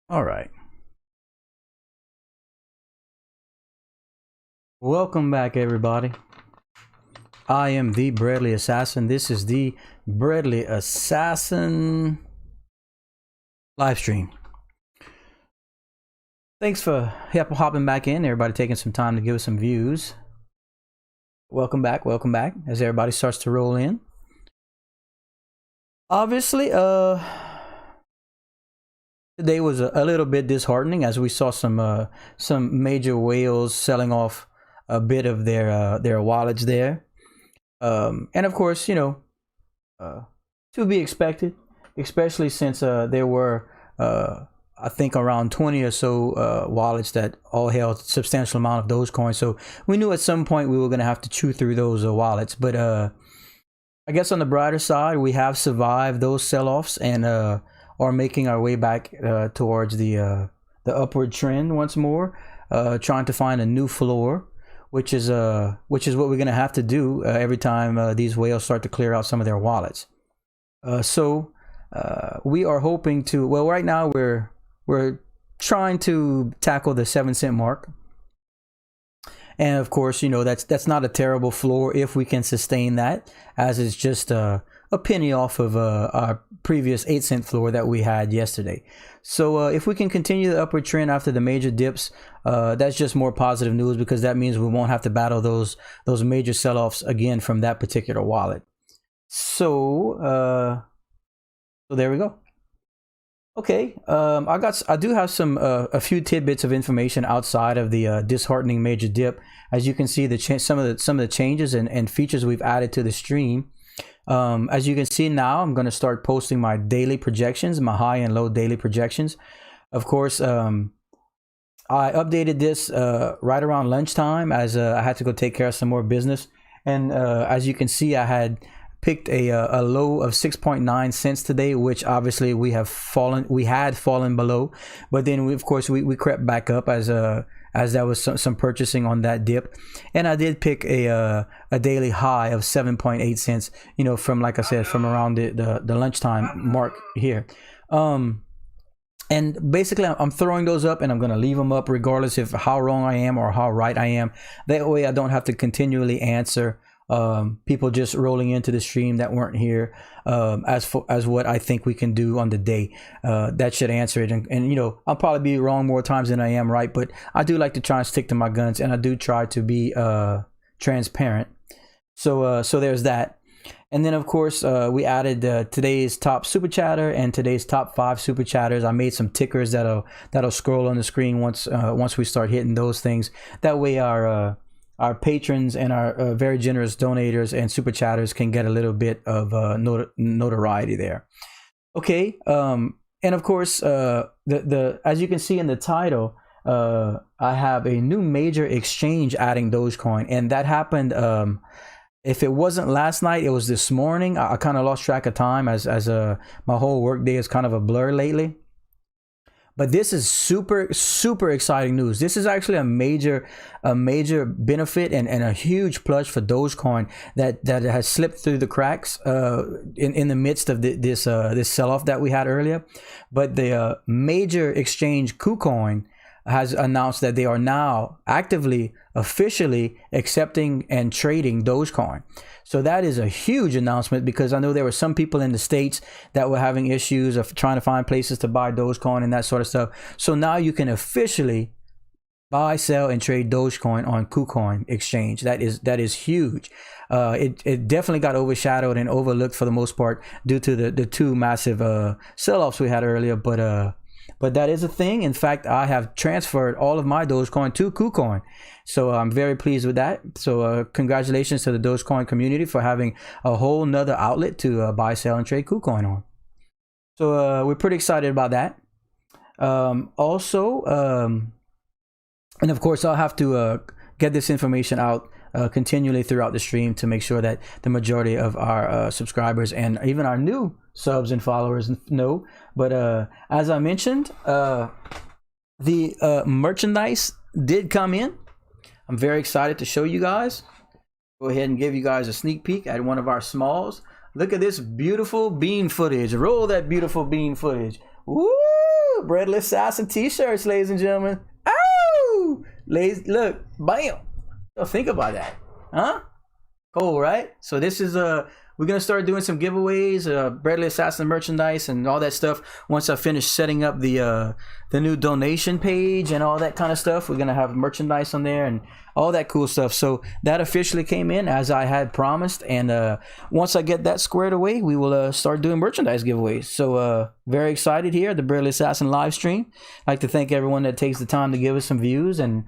All right. Welcome back, everybody. I am the Bradley Assassin. This is the Bradley Assassin live stream. Thanks for hopping back in. Everybody taking some time to give us some views. Welcome back as everybody starts to roll in. Obviously, today was a little bit disheartening as we saw some major whales selling off a bit of their wallets there, and of course, to be expected, especially since there were I think around 20 or so wallets that all held a substantial amount of Dogecoin. So we knew at some point we were going to have to chew through those wallets. But I guess on the brighter side, we have survived those sell-offs and are making our way back towards the upward trend once more, trying to find a new floor, which is what we're going to have to do every time these whales start to clear out some of their wallets. So we are hoping to, well, right now we're trying to tackle the 7-cent mark. And of course, that's not a terrible floor if we can sustain that, as it's just a penny off of our previous 8-cent floor that we had yesterday. So if we can continue the upward trend after the major dips, that's just more positive news, because that means we won't have to battle those major sell-offs again from that particular wallet. So there we go. Okay, I do have a few tidbits of information outside of the disheartening major dip. As you can see, some of the changes and features we've added to the stream. As you can see now, I'm going to start posting my daily projections, my high and low daily projections. Of course, I updated this right around lunchtime, as I had to go take care of some more business. And as you can see, I had picked a low of 6.9 cents today, which obviously we had fallen below, but then we crept back up as there was some purchasing on that dip. And I did pick a daily high of 7.8 cents, from, like I said, from around the lunchtime mark here. And basically I'm throwing those up, and I'm going to leave them up regardless of how wrong I am or how right I am. That way I don't have to continually answer people just rolling into the stream that weren't here, as what I think we can do on the day. That should answer it. And I'll probably be wrong more times than I am right, but I do like to try and stick to my guns, and I do try to be transparent. So there's that. And then of course we added today's top super chatter and today's top 5 super chatters. I made some tickers that'll scroll on the screen once we start hitting those things. That way our patrons and our very generous donators and super chatters can get a little bit of notoriety there. Okay, and of course, as you can see in the title, I have a new major exchange adding Dogecoin, and that happened. If it wasn't last night, it was this morning. I kind of lost track of time as my whole work day is kind of a blur lately. But this is super exciting news. This is actually a major benefit and a huge plus for Dogecoin that has slipped through the cracks in the midst of this sell-off that we had earlier. But the major exchange KuCoin has announced that they are now officially accepting and trading Dogecoin. So that is a huge announcement, because I know there were some people in the States that were having issues of trying to find places to buy Dogecoin and that sort of stuff. So now you can officially buy, sell, and trade Dogecoin on KuCoin exchange. That is huge. It definitely got overshadowed and overlooked for the most part due to the two massive sell-offs we had earlier. But that is a thing. In fact, I have transferred all of my Dogecoin to KuCoin. So I'm very pleased with that. So congratulations to the Dogecoin community for having a whole nother outlet to buy, sell, and trade KuCoin on. So we're pretty excited about that. Also, and of course, I'll have to get this information out continually throughout the stream to make sure that the majority of our subscribers and even our new subs and followers know. But as I mentioned, the merchandise did come in. I'm very excited to show you guys. Go ahead and give you guys a sneak peek at one of our smalls. Look at this beautiful bean footage. Roll that beautiful bean footage. Woo! look, Breadless Assassin t-shirts, ladies and gentlemen. Oh, ladies, look, bam. So think about that, huh? Cool, right? So this is we're gonna start doing some giveaways, Breadless Assassin merchandise and all that stuff. Once I finish setting up the new donation page and all that kind of stuff, we're gonna have merchandise on there and all that cool stuff. So that officially came in as I had promised, and once I get that squared away, we will start doing merchandise giveaways. So very excited here at the Breadless Assassin live stream. I'd like to thank everyone that takes the time to give us some views and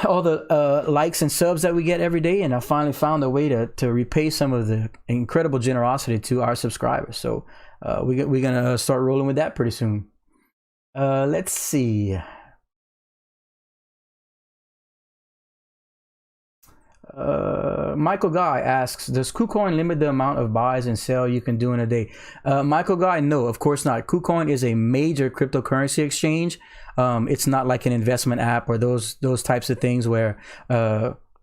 all the likes and subs that we get every day, and I finally found a way to repay some of the incredible generosity to our subscribers. So we're gonna start rolling with that pretty soon. Let's see. Michael Guy asks, does KuCoin limit the amount of buys and sell you can do in a day? Michael Guy, no, of course not. KuCoin is a major cryptocurrency exchange. It's not like an investment app or those types of things where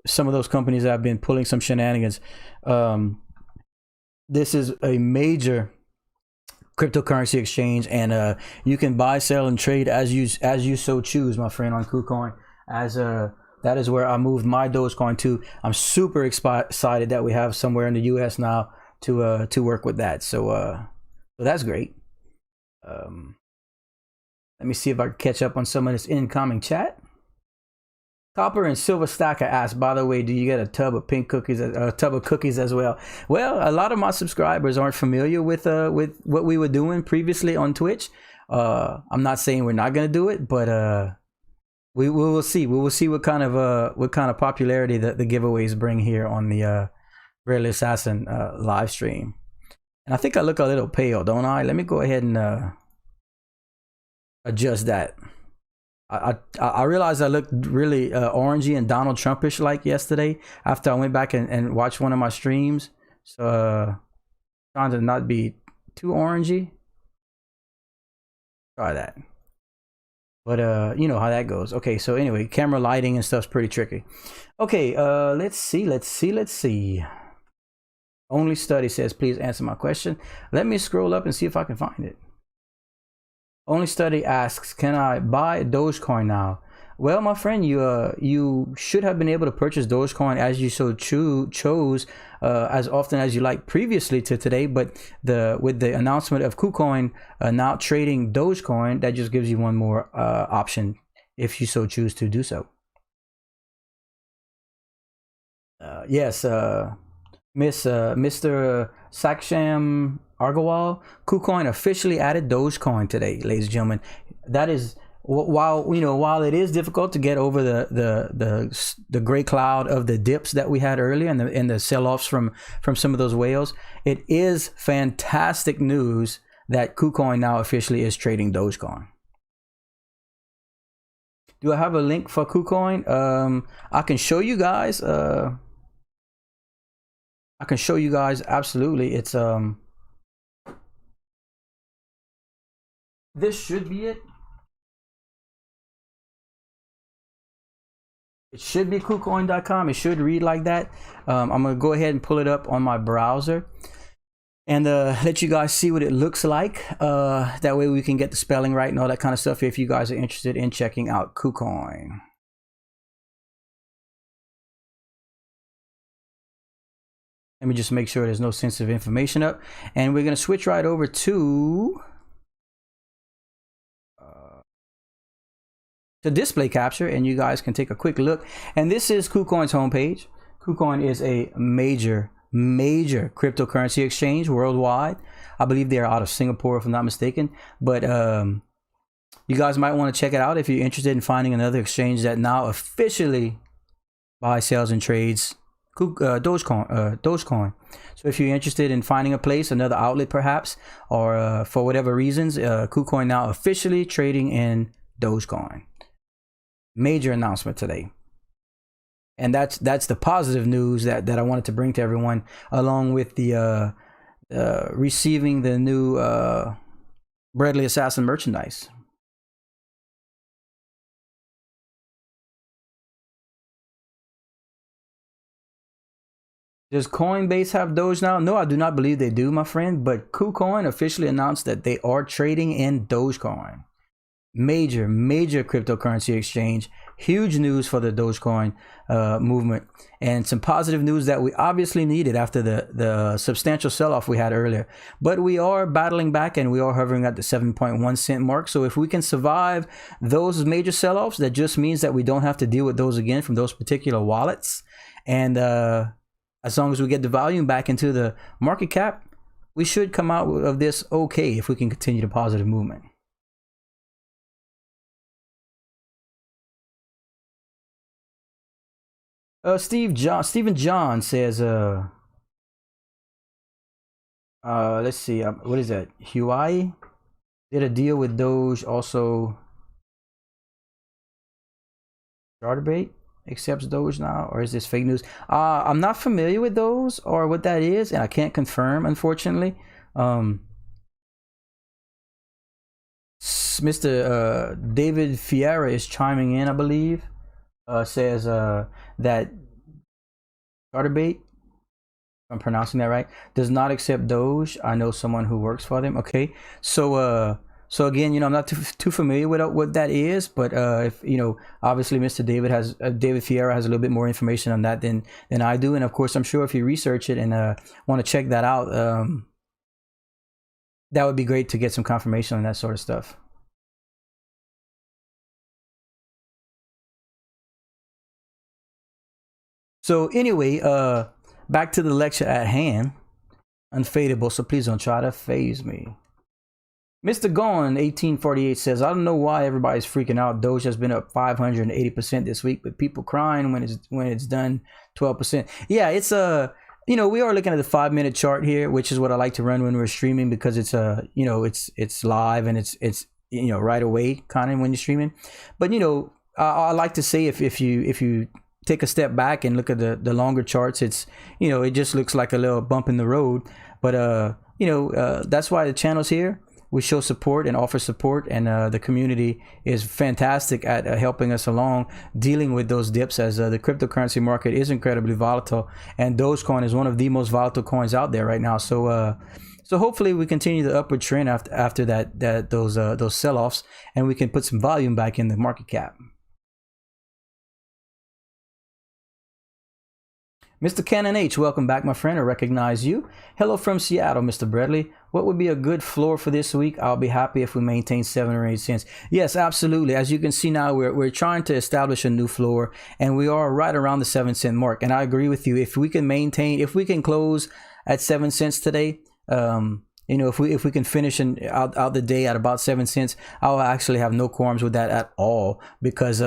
some of those companies have been pulling some shenanigans. This is a major cryptocurrency exchange, and you can buy, sell, and trade as you so choose, my friend, on KuCoin. That is where I moved my Dogecoin to. I'm super excited that we have somewhere in the US now to work with that. So that's great. Let me see if I can catch up on some of this incoming chat. Copper and Silver Stacker asked, by the way, do you get a tub of pink cookies, a tub of cookies as well? Well, a lot of my subscribers aren't familiar with what we were doing previously on Twitch. I'm not saying we're not going to do it, but we will see. We will see what kind of popularity that the giveaways bring here on the Breadless Assassin live stream. And I think I look a little pale, don't I? Let me go ahead and adjust that. I realized I looked really orangey and Donald Trumpish like yesterday after I went back and watched one of my streams. So trying to not be too orangey. Try that. But you know how that goes. Okay, so anyway, camera lighting and stuff's pretty tricky. Okay, let's see. Only Study says, please answer my question. Let me scroll up and see if I can find it. Only Study asks, can I buy Dogecoin now? Well, my friend, you should have been able to purchase Dogecoin as you so chose as often as you like previously to today. But with the announcement of KuCoin now trading Dogecoin, that just gives you one more option if you so choose to do so. Yes, Mr. Saksham Argawal, KuCoin officially added Dogecoin today, ladies and gentlemen. That is, while it is difficult to get over the gray cloud of the dips that we had earlier and the sell-offs from some of those whales, it is fantastic news that KuCoin now officially is trading Dogecoin. Do I have a link for KuCoin? I can show you guys. I can show you guys, absolutely. It's this should be it. It should be KuCoin.com. It should read like that. I'm gonna go ahead and pull it up on my browser and let you guys see what it looks like. That way we can get the spelling right and all that kind of stuff if you guys are interested in checking out KuCoin. Let me just make sure there's no sensitive information up, and we're gonna switch right over to display capture, and you guys can take a quick look. And this is KuCoin's homepage. KuCoin is a major cryptocurrency exchange worldwide. I believe they are out of Singapore, if I'm not mistaken. But you guys might want to check it out if you're interested in finding another exchange that now officially buys, sells, and trades Dogecoin. So if you're interested in finding a place, another outlet perhaps, or for whatever reasons, KuCoin now officially trading in Dogecoin. Major announcement today. And that's the positive news that I wanted to bring to everyone, along with the receiving the new Breadless Assassin merchandise. Does Coinbase have Doge now? No, I do not believe they do, my friend. But KuCoin officially announced that they are trading in Dogecoin. Major cryptocurrency exchange. Huge news for the Dogecoin movement, and some positive news that we obviously needed after the substantial sell-off we had earlier. But we are battling back, and we are hovering at the 7.1 cent mark. So if we can survive those major sell-offs, that just means that we don't have to deal with those again from those particular wallets. And as long as we get the volume back into the market cap, we should come out of this okay if we can continue the positive movement. Stephen John says, let's see, what is that? Huawei did a deal with Doge. Also, Charterbait accepts Doge now, or is this fake news? I'm not familiar with those or what that is, and I can't confirm, unfortunately. Mr. David Fiera is chiming in, I believe. Says that Charterbait, if I'm pronouncing that right, does not accept Doge. I know someone who works for them. Okay, so again, I'm not too familiar with what that is, but if obviously Mr. David Fiera has a little bit more information on that than I do, and of course I'm sure if you research it and want to check that out, that would be great to get some confirmation on that sort of stuff. So anyway, back to the lecture at hand. Unfadable, so please don't try to phase me. Mr. Gone 1848 says, I don't know why everybody's freaking out. Doge has been up 580% this week, but people crying when it's done 12%. Yeah, it's we are looking at the 5-minute chart here, which is what I like to run when we're streaming, because it's it's live and it's right away kind of when you're streaming. But I like to say if you take a step back and look at the longer charts, it's it just looks like a little bump in the road. But that's why the channel's here. We show support and offer support, and the community is fantastic at helping us along dealing with those dips, as the cryptocurrency market is incredibly volatile, and Dogecoin is one of the most volatile coins out there right now. So hopefully we continue the upward trend after those sell-offs, and we can put some volume back in the market cap. Mr. Cannon H, welcome back, my friend. I recognize you. Hello from Seattle, Mr. Bradley. What would be a good floor for this week? I'll be happy if we maintain 7 or 8 cents. Yes, absolutely. As you can see now, we're trying to establish a new floor, and we are right around the 7-cent mark. And I agree with you. If we can close at 7 cents today, if we can finish out the day at about 7 cents, I'll actually have no qualms with that at all, because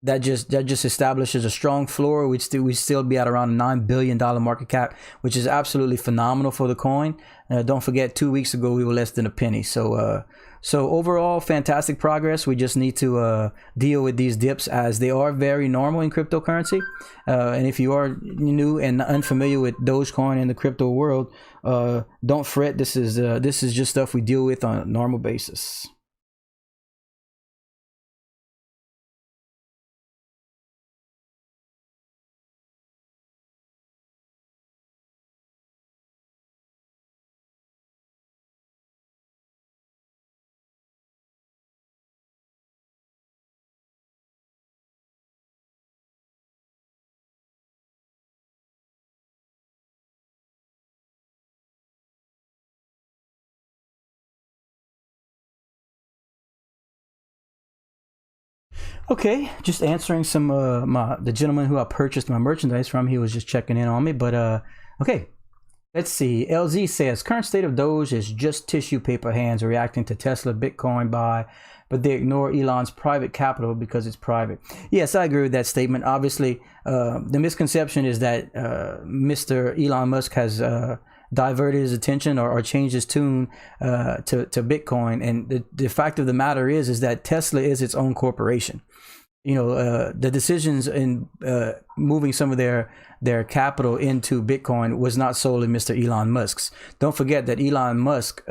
that just establishes a strong floor. We'd still be at around a $9 billion market cap, which is absolutely phenomenal for the coin. Don't forget, 2 weeks ago we were less than a penny. So overall, fantastic progress. We just need to deal with these dips, as they are very normal in cryptocurrency. And if you are new and unfamiliar with Dogecoin in the crypto world, don't fret. This is just stuff we deal with on a normal basis. Okay, just answering some the gentleman who I purchased my merchandise from. He was just checking in on me, but okay. Let's see. LZ says current state of Doge is just tissue paper hands reacting to Tesla Bitcoin buy, but they ignore Elon's private capital because it's private. Yes, I agree with that statement. Obviously, the misconception is that Mr. Elon Musk has diverted his attention or changed his tune to Bitcoin, and the fact of the matter is that Tesla is its own corporation. The decisions in moving some of their capital into Bitcoin was not solely Mr. Elon Musk's. Don't forget that Elon Musk,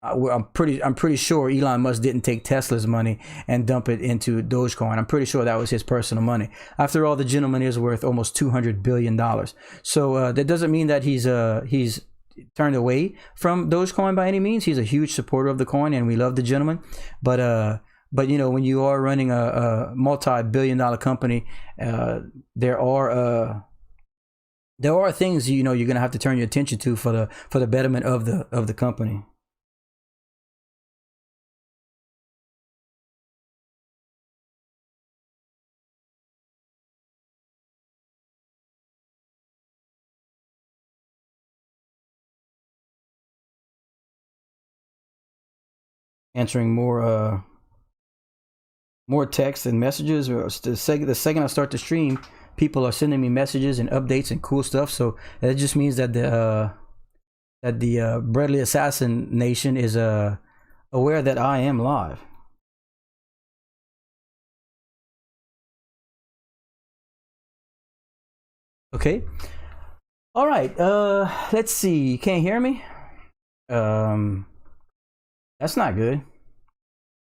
I'm pretty sure Elon Musk didn't take Tesla's money and dump it into Dogecoin. I'm pretty sure that was his personal money. After all, the gentleman is worth almost $200 billion. So that doesn't mean that he's turned away from Dogecoin by any means. He's a huge supporter of the coin, and we love the gentleman. But you know, when you are running a multi-billion-dollar company, there are things, you know, you're gonna have to turn your attention to for the betterment of the company. Answering more texts and messages. The second I start the stream, people are sending me messages and updates and cool stuff. So that just means that the Bradley Assassin Nation is aware that I am live. Okay. All right. Let's see. Can't hear me? That's not good.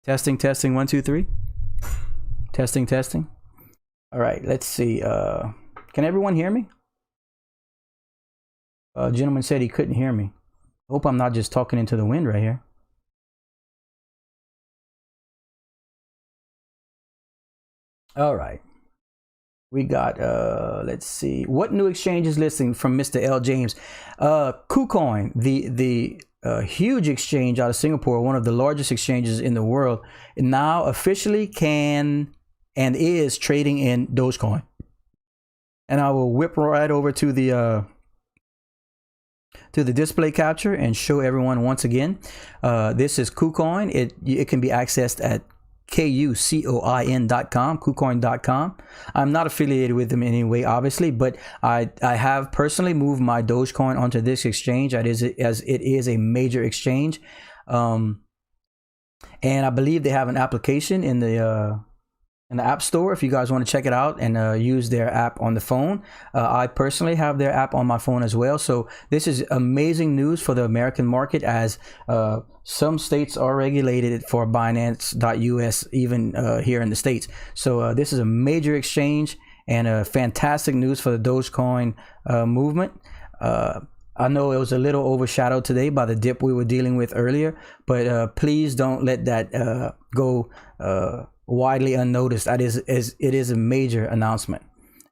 Testing 1 2 3. Testing. All right, let's see. Can everyone hear me? A gentleman said he couldn't hear me. Hope I'm not just talking into the wind right here. All right. We got let's see. What new exchange is listing from Mr. L. James? KuCoin, the huge exchange out of Singapore, one of the largest exchanges in the world, now officially can and is trading in Dogecoin. And I will whip right over to the display capture and show everyone once again. This is KuCoin. It can be accessed at KuCoin.com, KuCoin.com. I'm not affiliated with them in any way, obviously, but I have personally moved my Dogecoin onto this exchange as it is a major exchange. And I believe they have an application in the App Store if you guys want to check it out and use their app on the phone. I personally have their app on my phone as well. So this is amazing news for the American market, as some states are regulated for Binance.us, even here in the States. So this is a major exchange and fantastic news for the Dogecoin movement. I know it was a little overshadowed today by the dip we were dealing with earlier, but please don't let that go widely unnoticed. It is a major announcement,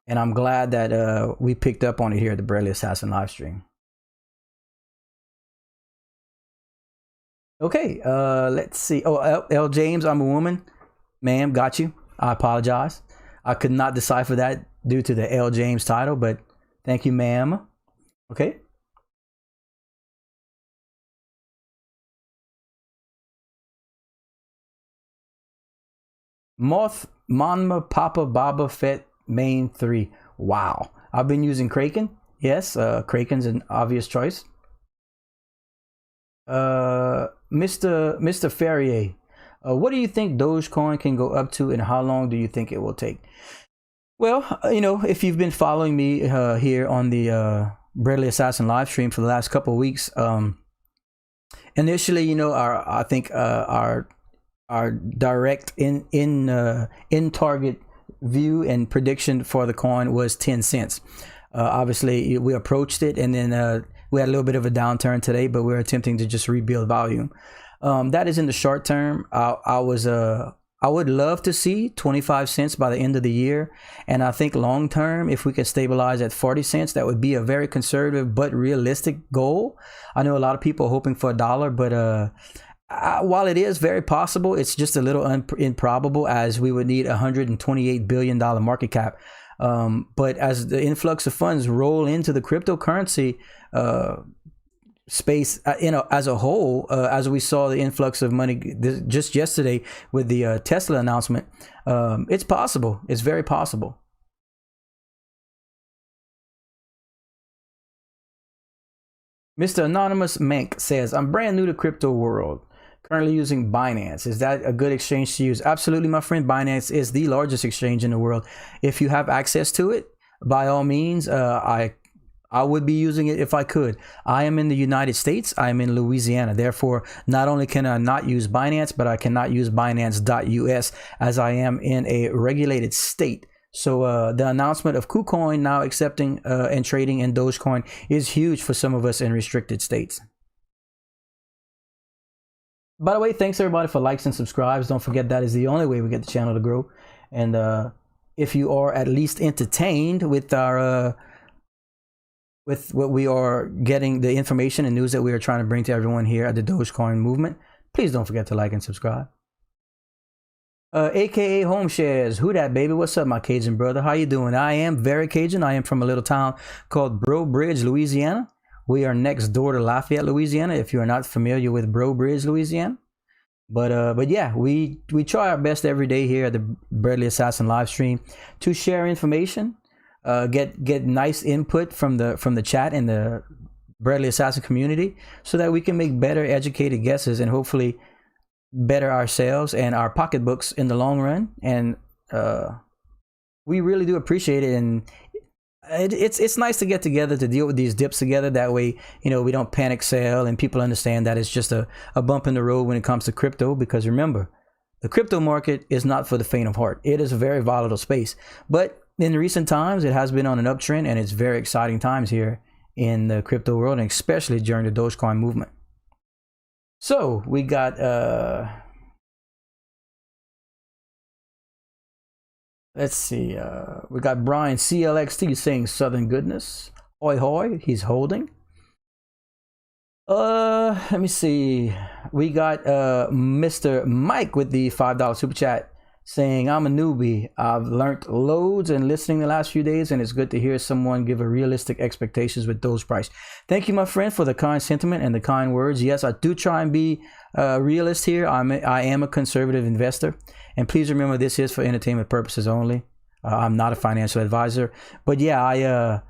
and I'm glad that we picked up on it here at the Bradley Assassin live stream. Okay, let's see. Oh, L. James, I'm a woman. Ma'am, got you. I apologize. I could not decipher that due to the L. James title, but thank you, ma'am. Okay. Moth Manma Papa Baba Fett Main 3. Wow. I've been using Kraken. Yes, Kraken's an obvious choice. Mr. Ferrier, what do you think Dogecoin can go up to, and how long do you think it will take? Well, you know, if you've been following me here on the Bradley Assassin live stream for the last couple of weeks, initially, you know, I think our direct in target view and prediction for the coin was 10 cents. Obviously, we approached it, and then we had a little bit of a downturn today, but we're attempting to just rebuild volume. That is in the short term. I would love to see 25 cents by the end of the year, and I think long term, if we could stabilize at 40 cents, that would be a very conservative but realistic goal. I know a lot of people are hoping for $1, but while it is very possible, it's just a little improbable, as we would need $128 billion market cap. But as the influx of funds roll into the cryptocurrency space, you know, as a whole, as we saw the influx of money just yesterday with the Tesla announcement, it's possible. It's very possible. Mr. Anonymous Mank says, I'm brand new to crypto world. Currently using Binance. Is that a good exchange to use? Absolutely, my friend. Binance is the largest exchange in the world. If you have access to it, by all means, I I would be using it if I could. I am in the United States. I am in Louisiana. Therefore, not only can I not use Binance, but I cannot use Binance.us as I am in a regulated state. So the announcement of KuCoin now accepting and trading in Dogecoin is huge for some of us in restricted states. By the way, thanks everybody for likes and subscribes. Don't forget that is the only way we get the channel to grow. And if you are at least entertained with our with what we are getting, the information and news that we are trying to bring to everyone here at the Dogecoin movement, please don't forget to like and subscribe. AKA Home Shares, who that baby? What's up, my Cajun brother? How you doing? I am very Cajun. I am from a little town called Breaux Bridge, Louisiana. We are next door to Lafayette, Louisiana, if you are not familiar with Breaux Bridge, Louisiana. But yeah, we try our best every day here at the Bradley Assassin live stream to share information, get nice input from the chat and the Bradley Assassin community, so that we can make better educated guesses and hopefully better ourselves and our pocketbooks in the long run. And we really do appreciate it, and it's nice to get together to deal with these dips together. That way, you know, we don't panic sell and people understand that it's just a bump in the road when it comes to crypto. Because remember, the crypto market is not for the faint of heart. It is a very volatile space, but in recent times it has been on an uptrend, and it's very exciting times here in the crypto world, and especially during the Dogecoin movement. So we got let's see, we got Brian CLXT saying Southern Goodness. Hoi hoi, he's holding. Let me see. We got Mr. Mike with the $5 super chat saying, I'm a newbie. I've learned loads and listening the last few days, and it's good to hear someone give a realistic expectations with Doge price. Thank you, my friend, for the kind sentiment and the kind words. Yes, I do try and be a realist here. I am a conservative investor, and please remember, this is for entertainment purposes only. I'm not a financial advisor, but yeah,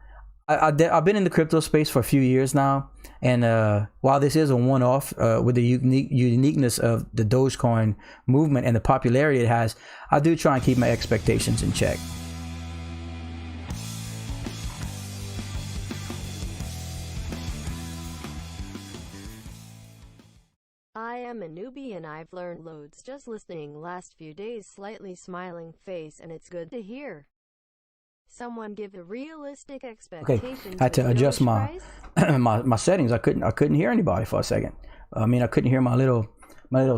I've been in the crypto space for a few years now, and while this is a one-off with the uniqueness of the Dogecoin movement and the popularity it has, I do try and keep my expectations in check. I am a newbie and I've learned loads just listening last few days. Slightly smiling face, and it's good to hear someone give a realistic expectations. Okay, I had to adjust my my settings. I couldn't hear anybody for a second. I mean, I couldn't hear my little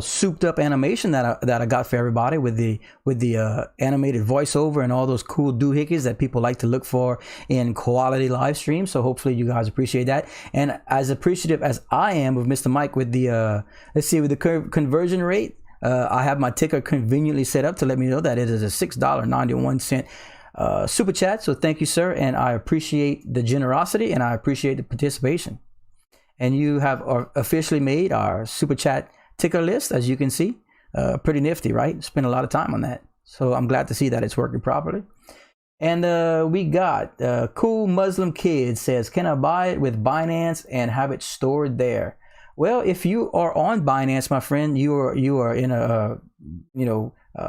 souped up animation that I got for everybody with the animated voiceover and all those cool doohickeys that people like to look for in quality live streams. So hopefully you guys appreciate that. And as appreciative as I am of Mr. Mike with the let's see, with the conversion rate, I have my ticker conveniently set up to let me know that it is a $6.91 super chat. So thank you, sir, and I appreciate the generosity and I appreciate the participation. And you have officially made our super chat ticker list, as you can see. Pretty nifty, right? Spent a lot of time on that, so I'm glad to see that it's working properly. And we got Cool Muslim Kid says, can I buy it with Binance and have it stored there? Well, if you are on Binance, my friend, you are in a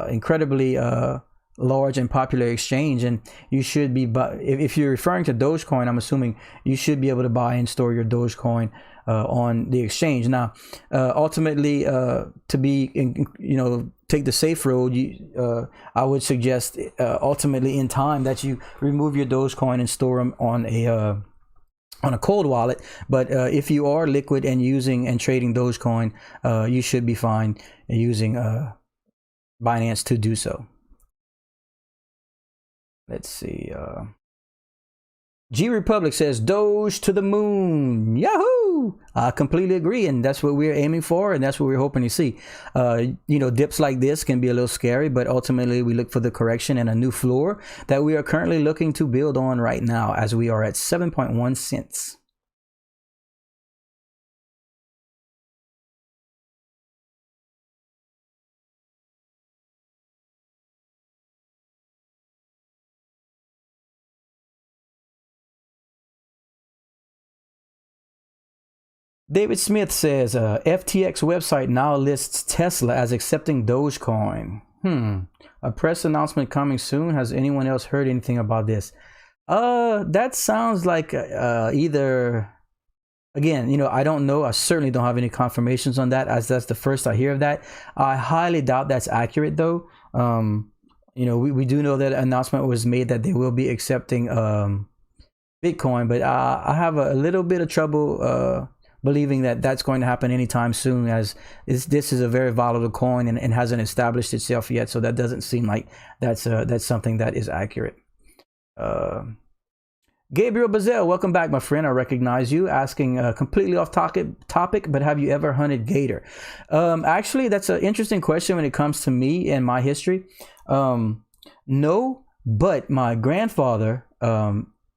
incredibly large and popular exchange, and you should be, if you're referring to Dogecoin, I'm assuming you should be able to buy and store your Dogecoin on the exchange. Now, ultimately, to be, take the safe road, I would suggest ultimately in time that you remove your Dogecoin and store them on a cold wallet. But if you are liquid and using and trading Dogecoin, you should be fine using Binance to do so. Let's see. G Republic says Doge to the moon. Yahoo! I completely agree, and that's what we're aiming for, and that's what we're hoping to see. Dips like this can be a little scary, but ultimately we look for the correction and a new floor that we are currently looking to build on right now, as we are at 7.1 cents. David Smith says, FTX website now lists Tesla as accepting Dogecoin. A press announcement coming soon. Has anyone else heard anything about this? That sounds like either. Again, I don't know. I certainly don't have any confirmations on that, as that's the first I hear of that. I highly doubt that's accurate, though. We do know that an announcement was made that they will be accepting Bitcoin, but I have a little bit of trouble believing that that's going to happen anytime soon, as this is a very volatile coin and hasn't established itself yet. So that doesn't seem like that's something that is accurate. Gabriel Bazell, welcome back, my friend. I recognize you. Asking completely off topic, but have you ever hunted gator? Actually, that's an interesting question when it comes to me and my history. No, but my grandfather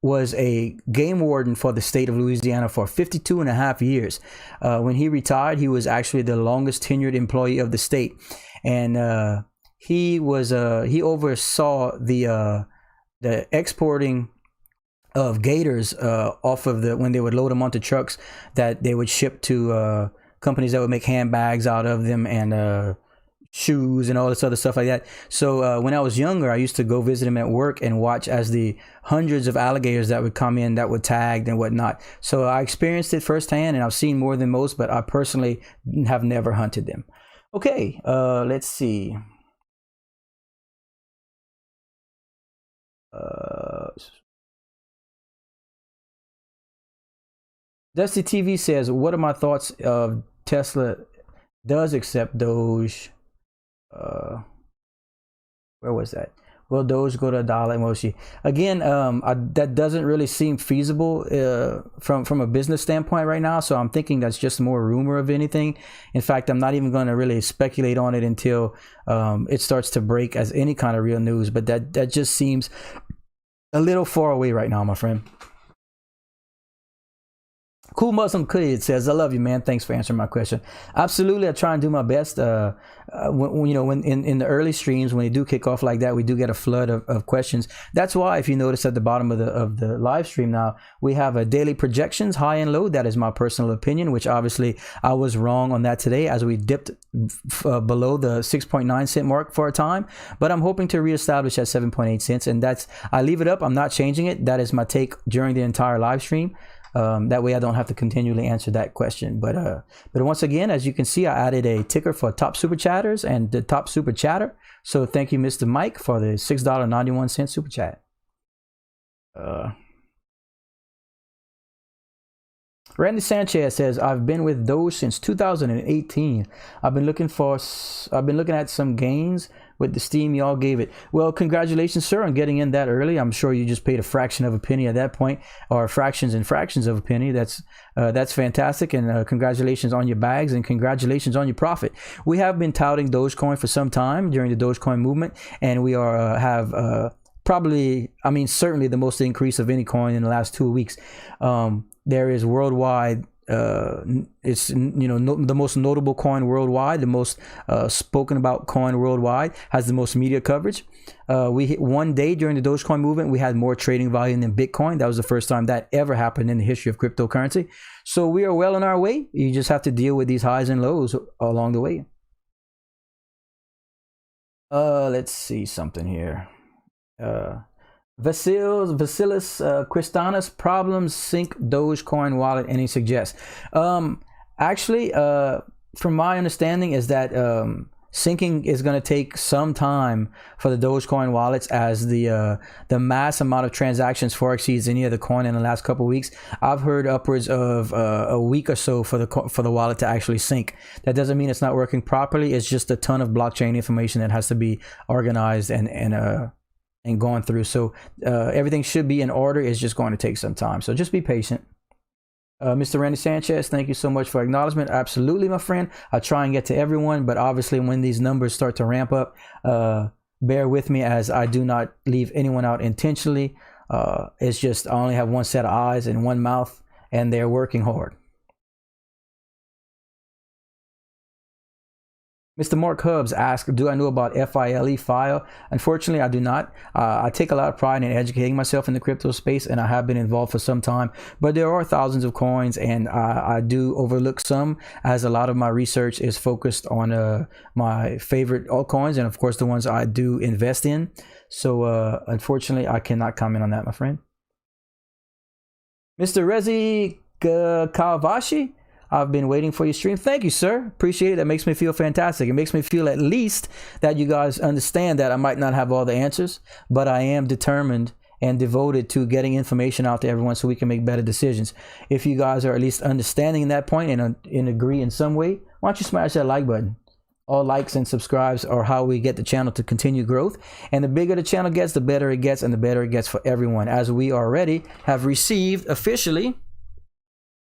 was a game warden for the state of Louisiana for 52 and a half years. When he retired, he was actually the longest tenured employee of the state. And he oversaw the exporting of gators off of when they would load them onto trucks that they would ship to companies that would make handbags out of them and shoes and all this other stuff like that. So when I was younger, I used to go visit him at work and watch as the hundreds of alligators that would come in that were tagged and whatnot. So I experienced it firsthand, and I've seen more than most, but I personally have never hunted them. Okay, let's see. Dusty TV says, what are my thoughts of Tesla does accept Doge? Where was that? Will Doge go to $1 emoji? Again, that doesn't really seem feasible from a business standpoint right now. So I'm thinking that's just more rumor of anything. In fact, I'm not even going to really speculate on it until it starts to break as any kind of real news. But that just seems a little far away right now, my friend. Cool Muslim Kid says, I love you, man. Thanks for answering my question. Absolutely. I try and do my best. When in the early streams, when they do kick off like that, we do get a flood of questions. That's why, if you notice at the bottom of the live stream now, we have a daily projections, high and low. That is my personal opinion, which obviously I was wrong on that today as we dipped below the 6.9 cent mark for a time. But I'm hoping to reestablish at 7.8 cents. And I leave it up. I'm not changing it. That is my take during the entire live stream. That way I don't have to continually answer that question. But once again, as you can see, I added a ticker for top super chatters and the top super chatter. So thank you, Mr. Mike, for the $6.91 super chat. Randy Sanchez says, I've been with Doge since 2018. I've been looking at some gains with the steam y'all gave it. Well, congratulations, sir, on getting in that early. I'm sure you just paid a fraction of a penny at that point, or fractions and fractions of a penny. That's fantastic, and congratulations on your bags, and congratulations on your profit. We have been touting Dogecoin for some time during the Dogecoin movement, and we have certainly the most increase of any coin in the last 2 weeks. There is worldwide, it's the most notable coin worldwide, the most spoken about coin worldwide, has the most media coverage. We hit one day during the Dogecoin movement, we had more trading volume than Bitcoin. That was the first time that ever happened in the history of cryptocurrency. So we are well on our way. You just have to deal with these highs and lows along the way. Let's see something here. Vasilis Christanis, problems sync Dogecoin wallet, any suggest? Actually, from my understanding is that syncing is going to take some time for the Dogecoin wallets, as the mass amount of transactions far exceeds any other coin in the last couple of weeks. I've heard upwards of a week or so for the wallet to actually sync. That doesn't mean it's not working properly. It's just a ton of blockchain information that has to be organized and going through. So everything should be in order. It's just going to take some time. So just be patient. Mr. Randy Sanchez, thank you so much for acknowledgement. Absolutely, my friend. I try and get to everyone, but obviously when these numbers start to ramp up, bear with me, as I do not leave anyone out intentionally. It's just I only have one set of eyes and one mouth, and they're working hard. Mr. Mark Hubbs asked, do I know about file? Unfortunately, I do not. I take a lot of pride in educating myself in the crypto space, and I have been involved for some time. But there are thousands of coins, and I do overlook some, as a lot of my research is focused on my favorite altcoins, and of course the ones I do invest in. So unfortunately, I cannot comment on that, my friend. Mr. Rezi Kawavashi, I've been waiting for your stream. Thank you, sir. Appreciate it. That makes me feel fantastic. It makes me feel at least that you guys understand that I might not have all the answers, but I am determined and devoted to getting information out to everyone so we can make better decisions. If you guys are at least understanding that point and agree in some way, why don't you smash that like button? All likes and subscribes are how we get the channel to continue growth. And the bigger the channel gets, the better it gets, and the better it gets for everyone. As we already have received officially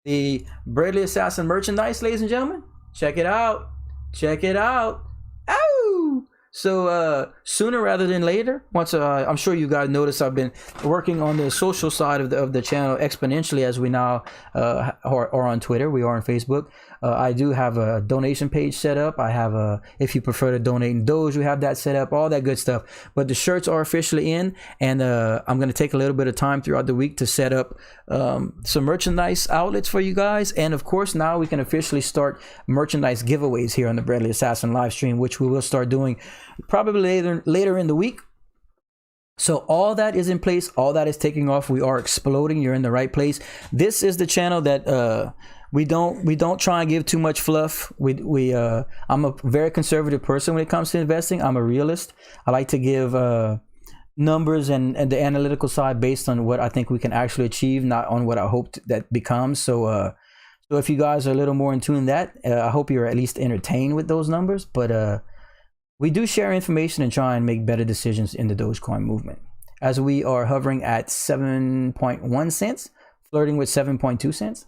the Bradley Assassin merchandise, ladies and gentlemen. Check it out. Check it out. Ow! So sooner rather than later, once I'm sure you guys notice I've been working on the social side of the channel exponentially as we now are on Twitter. We are on Facebook. I do have a donation page set up. I have if you prefer to donate in Doge, we have that set up, all that good stuff. But the shirts are officially in, and I'm going to take a little bit of time throughout the week to set up some merchandise outlets for you guys. And of course, now we can officially start merchandise giveaways here on the Bradley Assassin live stream, which we will start doing probably later in the week. So all that is in place. All that is taking off. We are exploding. You're in the right place. This is the channel that we don't try and give too much fluff. I'm a very conservative person when it comes to investing. I'm a realist. I like to give numbers and the analytical side based on what I think we can actually achieve, not on what I hope that becomes. So if you guys are a little more in tune to that, I hope you're at least entertained with those numbers. But we do share information and try and make better decisions in the Dogecoin movement. As we are hovering at 7.1 cents, flirting with 7.2 cents.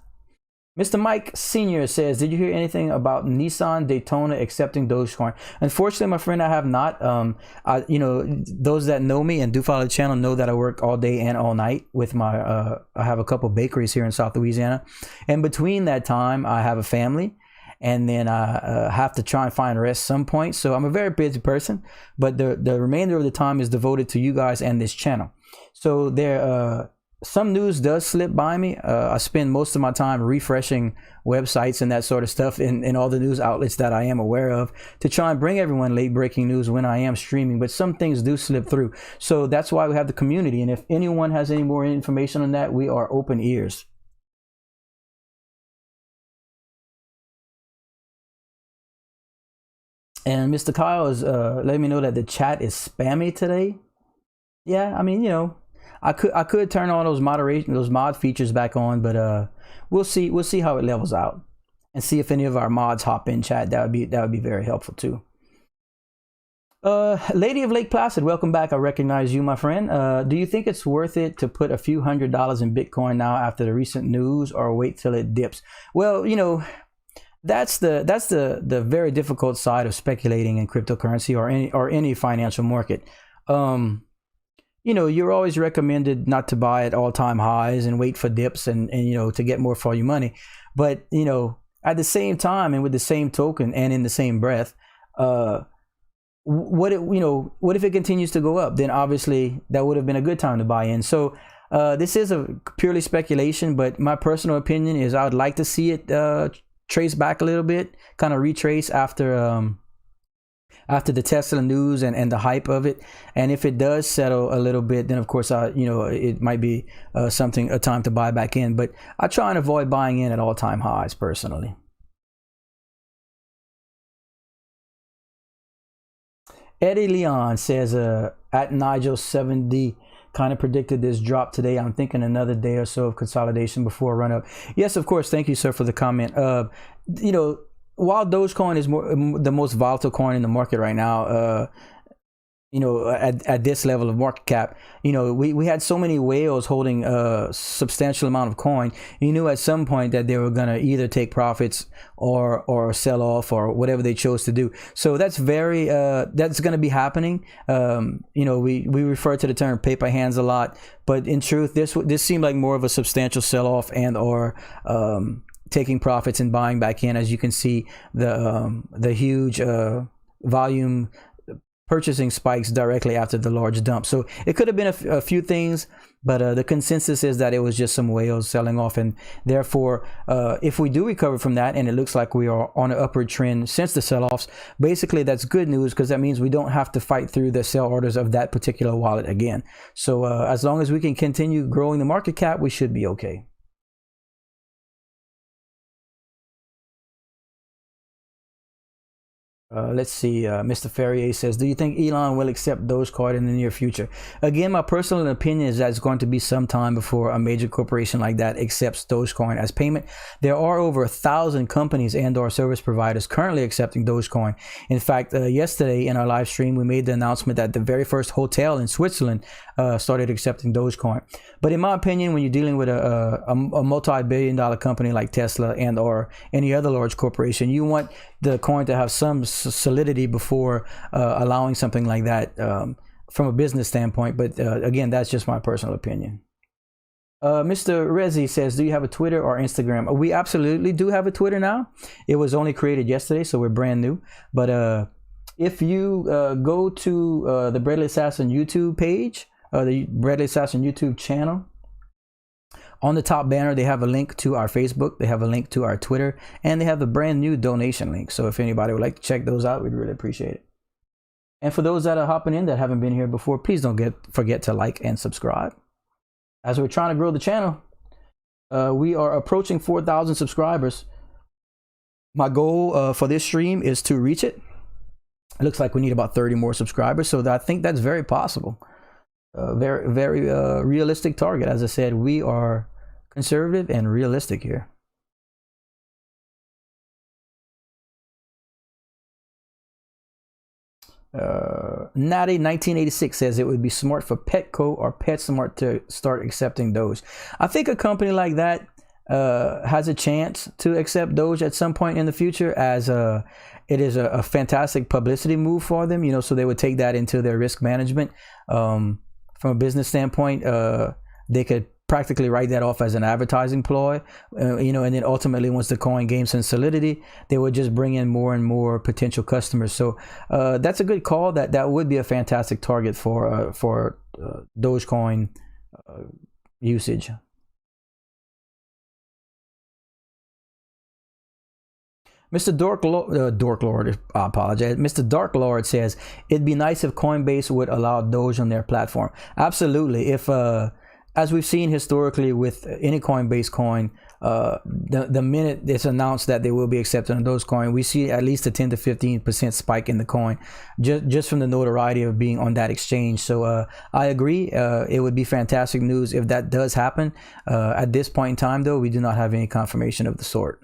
Mr. Mike Sr. says, did you hear anything about Nissan Daytona accepting Dogecoin? Unfortunately, my friend, I have not. Those that know me and do follow the channel know that I work all day and all night with my, I have a couple bakeries here in South Louisiana. And between that time, I have a family. And then I have to try and find rest some point. So I'm a very busy person. But the remainder of the time is devoted to you guys and this channel. So there some news does slip by me. I spend most of my time refreshing websites and that sort of stuff in all the news outlets that I am aware of to try and bring everyone late breaking news when I am streaming. But some things do slip through. So that's why we have the community. And if anyone has any more information on that, we are open ears. And Mr. Kyle is letting me know that the chat is spammy today. Yeah, I mean, I could turn on those mod features back on, but we'll see how it levels out, and see if any of our mods hop in chat. That would be very helpful too. Lady of Lake Placid, welcome back. I recognize you, my friend. Do you think it's worth it to put a few $100s in Bitcoin now after the recent news, or wait till it dips? Well, that's the very difficult side of speculating in cryptocurrency or any financial market. You're always recommended not to buy at all-time highs and wait for dips and to get more for your money. But at the same time and with the same token and in the same breath, what if it continues to go up? Then obviously that would have been a good time to buy in. So this is a purely speculation, but my personal opinion is I would like to see it trace back a little bit, kind of retrace after the Tesla news and the hype of it. And if it does settle a little bit, then of course it might be a time to buy back in. But I try and avoid buying in at all-time highs personally. Eddie Leon says at Nigel70 kind of predicted this drop today. I'm thinking another day or so of consolidation before a run up. Yes, of course. Thank you, sir, for the comment. While Dogecoin is the most volatile coin in the market right now, at this level of market cap, we had so many whales holding a substantial amount of coin. You knew at some point that they were going to either take profits or sell off or whatever they chose to do. So that's that's going to be happening. We refer to the term paper hands a lot, but in truth, this seemed like more of a substantial sell off or taking profits and buying back in. As you can see, the huge volume purchasing spikes directly after the large dump. So it could have been a few things, but the consensus is that it was just some whales selling off. And therefore, if we do recover from that, and it looks like we are on an upward trend since the sell-offs, basically that's good news, because that means we don't have to fight through the sell orders of that particular wallet again. So as long as we can continue growing the market cap, we should be okay. Let's see. Mr. Ferrier says, do you think Elon will accept Dogecoin in the near future? Again, my personal opinion is that it's going to be some time before a major corporation like that accepts Dogecoin as payment. There are over 1,000 companies and or service providers currently accepting Dogecoin. In fact, yesterday in our live stream, we made the announcement that the very first hotel in Switzerland started accepting Dogecoin. But in my opinion, when you're dealing with a multi-billion-dollar company like Tesla and or any other large corporation, you want the coin to have some solidity before allowing something like that from a business standpoint. But again, that's just my personal opinion. Mr. Rezi says, do you have a Twitter or Instagram? We absolutely do have a Twitter now. It was only created yesterday, so we're brand new. But if you go to the Bradley Assassin YouTube page, the Bradley Assassin YouTube channel, on the top banner, they have a link to our Facebook, they have a link to our Twitter, and they have a brand new donation link. So if anybody would like to check those out, we'd really appreciate it. And for those that are hopping in that haven't been here before, please don't forget to like and subscribe. As we're trying to grow the channel, we are approaching 4,000 subscribers. My goal for this stream is to reach it. It looks like we need about 30 more subscribers, so I think that's very possible. Very realistic target. As I said, we are conservative and realistic here. Natty 1986 says it would be smart for Petco or PetSmart to start accepting Doge. I think a company like that has a chance to accept Doge at some point in the future, as it is a fantastic publicity move for them, you know, so they would take that into their risk management. From a business standpoint, they could practically write that off as an advertising ploy, you know, and then ultimately once the coin gains some solidity, they would just bring in more and more potential customers. So that's a good call. That would be a fantastic target for Dogecoin usage. Mr. Dork Lord, I apologize. Mr. Dark Lord says it'd be nice if Coinbase would allow Doge on their platform. Absolutely. If as we've seen historically with any Coinbase coin, the minute it's announced that they will be accepting Dogecoin, we see at least a 10 to 15% spike in the coin, just from the notoriety of being on that exchange. So I agree. It would be fantastic news if that does happen. At this point in time, though, we do not have any confirmation of the sort.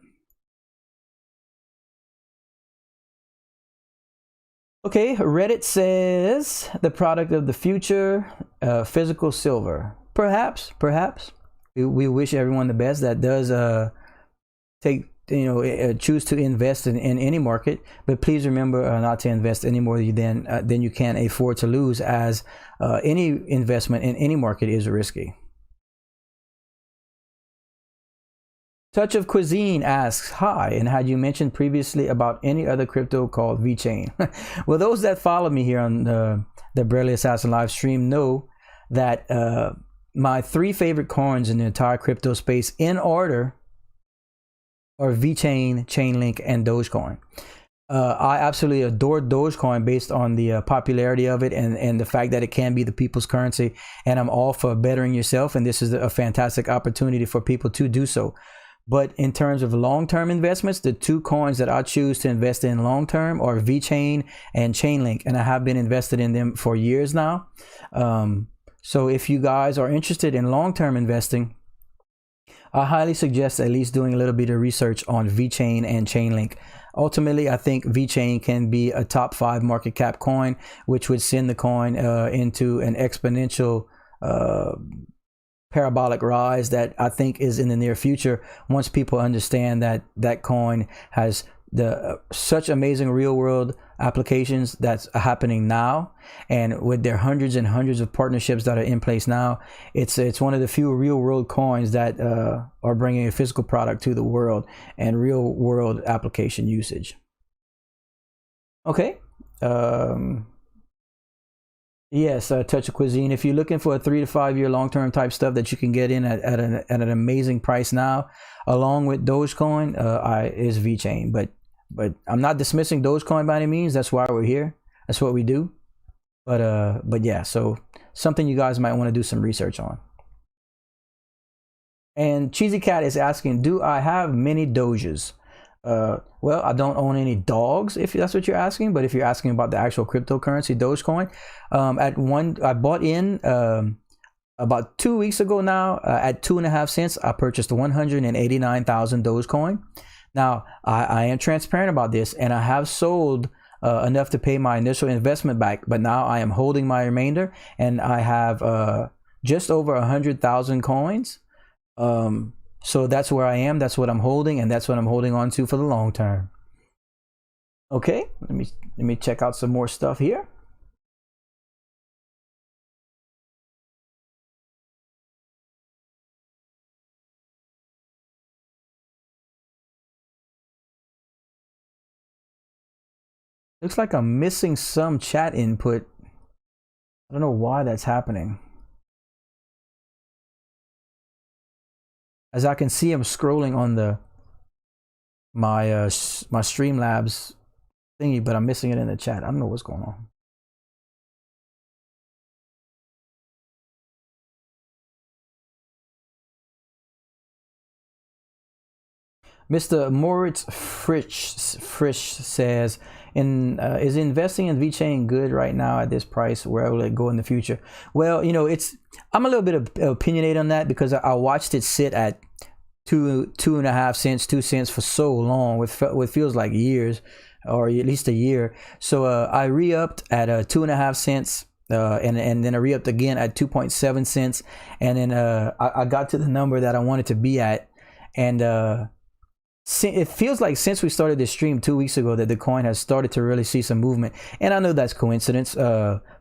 Okay, Reddit says the product of the future, physical silver. Perhaps. We wish everyone the best that does choose to invest in any market. But please remember not to invest any more than you can afford to lose, as any investment in any market is risky. Touch of Cuisine asks, hi, and had you mentioned previously about any other crypto called Vechain? Well, those that follow me here on the Bradley Assassin live stream know that my three favorite coins in the entire crypto space in order are Vechain, Chainlink, and Dogecoin. I absolutely adore Dogecoin based on the popularity of it and the fact that it can be the people's currency, and I'm all for bettering yourself, and this is a fantastic opportunity for people to do so. But in terms of long-term investments, the two coins that I choose to invest in long-term are Vechain and Chainlink, and I have been invested in them for years now. So if you guys are interested in long-term investing, I highly suggest at least doing a little bit of research on Vechain and Chainlink. Ultimately, I think Vechain can be a top 5 market cap coin, which would send the coin into an exponential parabolic rise that I think is in the near future, once people understand that that coin has such amazing real world applications that's happening now, and with their hundreds and hundreds of partnerships that are in place now, it's one of the few real world coins that are bringing a physical product to the world and real world application usage. Okay. Yes, Touch of Cuisine. If you're looking for a 3 to 5 year long-term type stuff that you can get in at an amazing price now, along with Dogecoin, is Vechain. But I'm not dismissing Dogecoin by any means. That's why we're here. That's what we do. But yeah, so something you guys might want to do some research on. And Cheesy Cat is asking, do I have many Doges? Well, I don't own any dogs, if that's what you're asking. But if you're asking about the actual cryptocurrency, Dogecoin, I bought in about 2 weeks ago now at 2.5 cents. I purchased 189,000 Dogecoin. Now, I am transparent about this, and I have sold enough to pay my initial investment back, but now I am holding my remainder, and I have just over 100,000 coins. So that's where I am. That's what I'm holding, and that's what I'm holding on to for the long term. Okay, let me check out some more stuff here. Looks like I'm missing some chat input. I don't know why that's happening. As I can see, I'm scrolling on my Streamlabs thingy, but I'm missing it in the chat. I don't know what's going on. Mr. Moritz Frisch says, is investing in Vechain good right now at this price? Where will it go in the future? Well, you know, I'm a little bit opinionated on that because I watched it sit at 2.5 cents, 2 cents for so long, with what feels like years, or at least a year. So I re-upped at 2.5 cents. And then I re-upped again at 2.7 cents, and then I got to the number that I wanted to be at, and it feels like since we started this stream 2 weeks ago that the coin has started to really see some movement. And I know that's coincidence,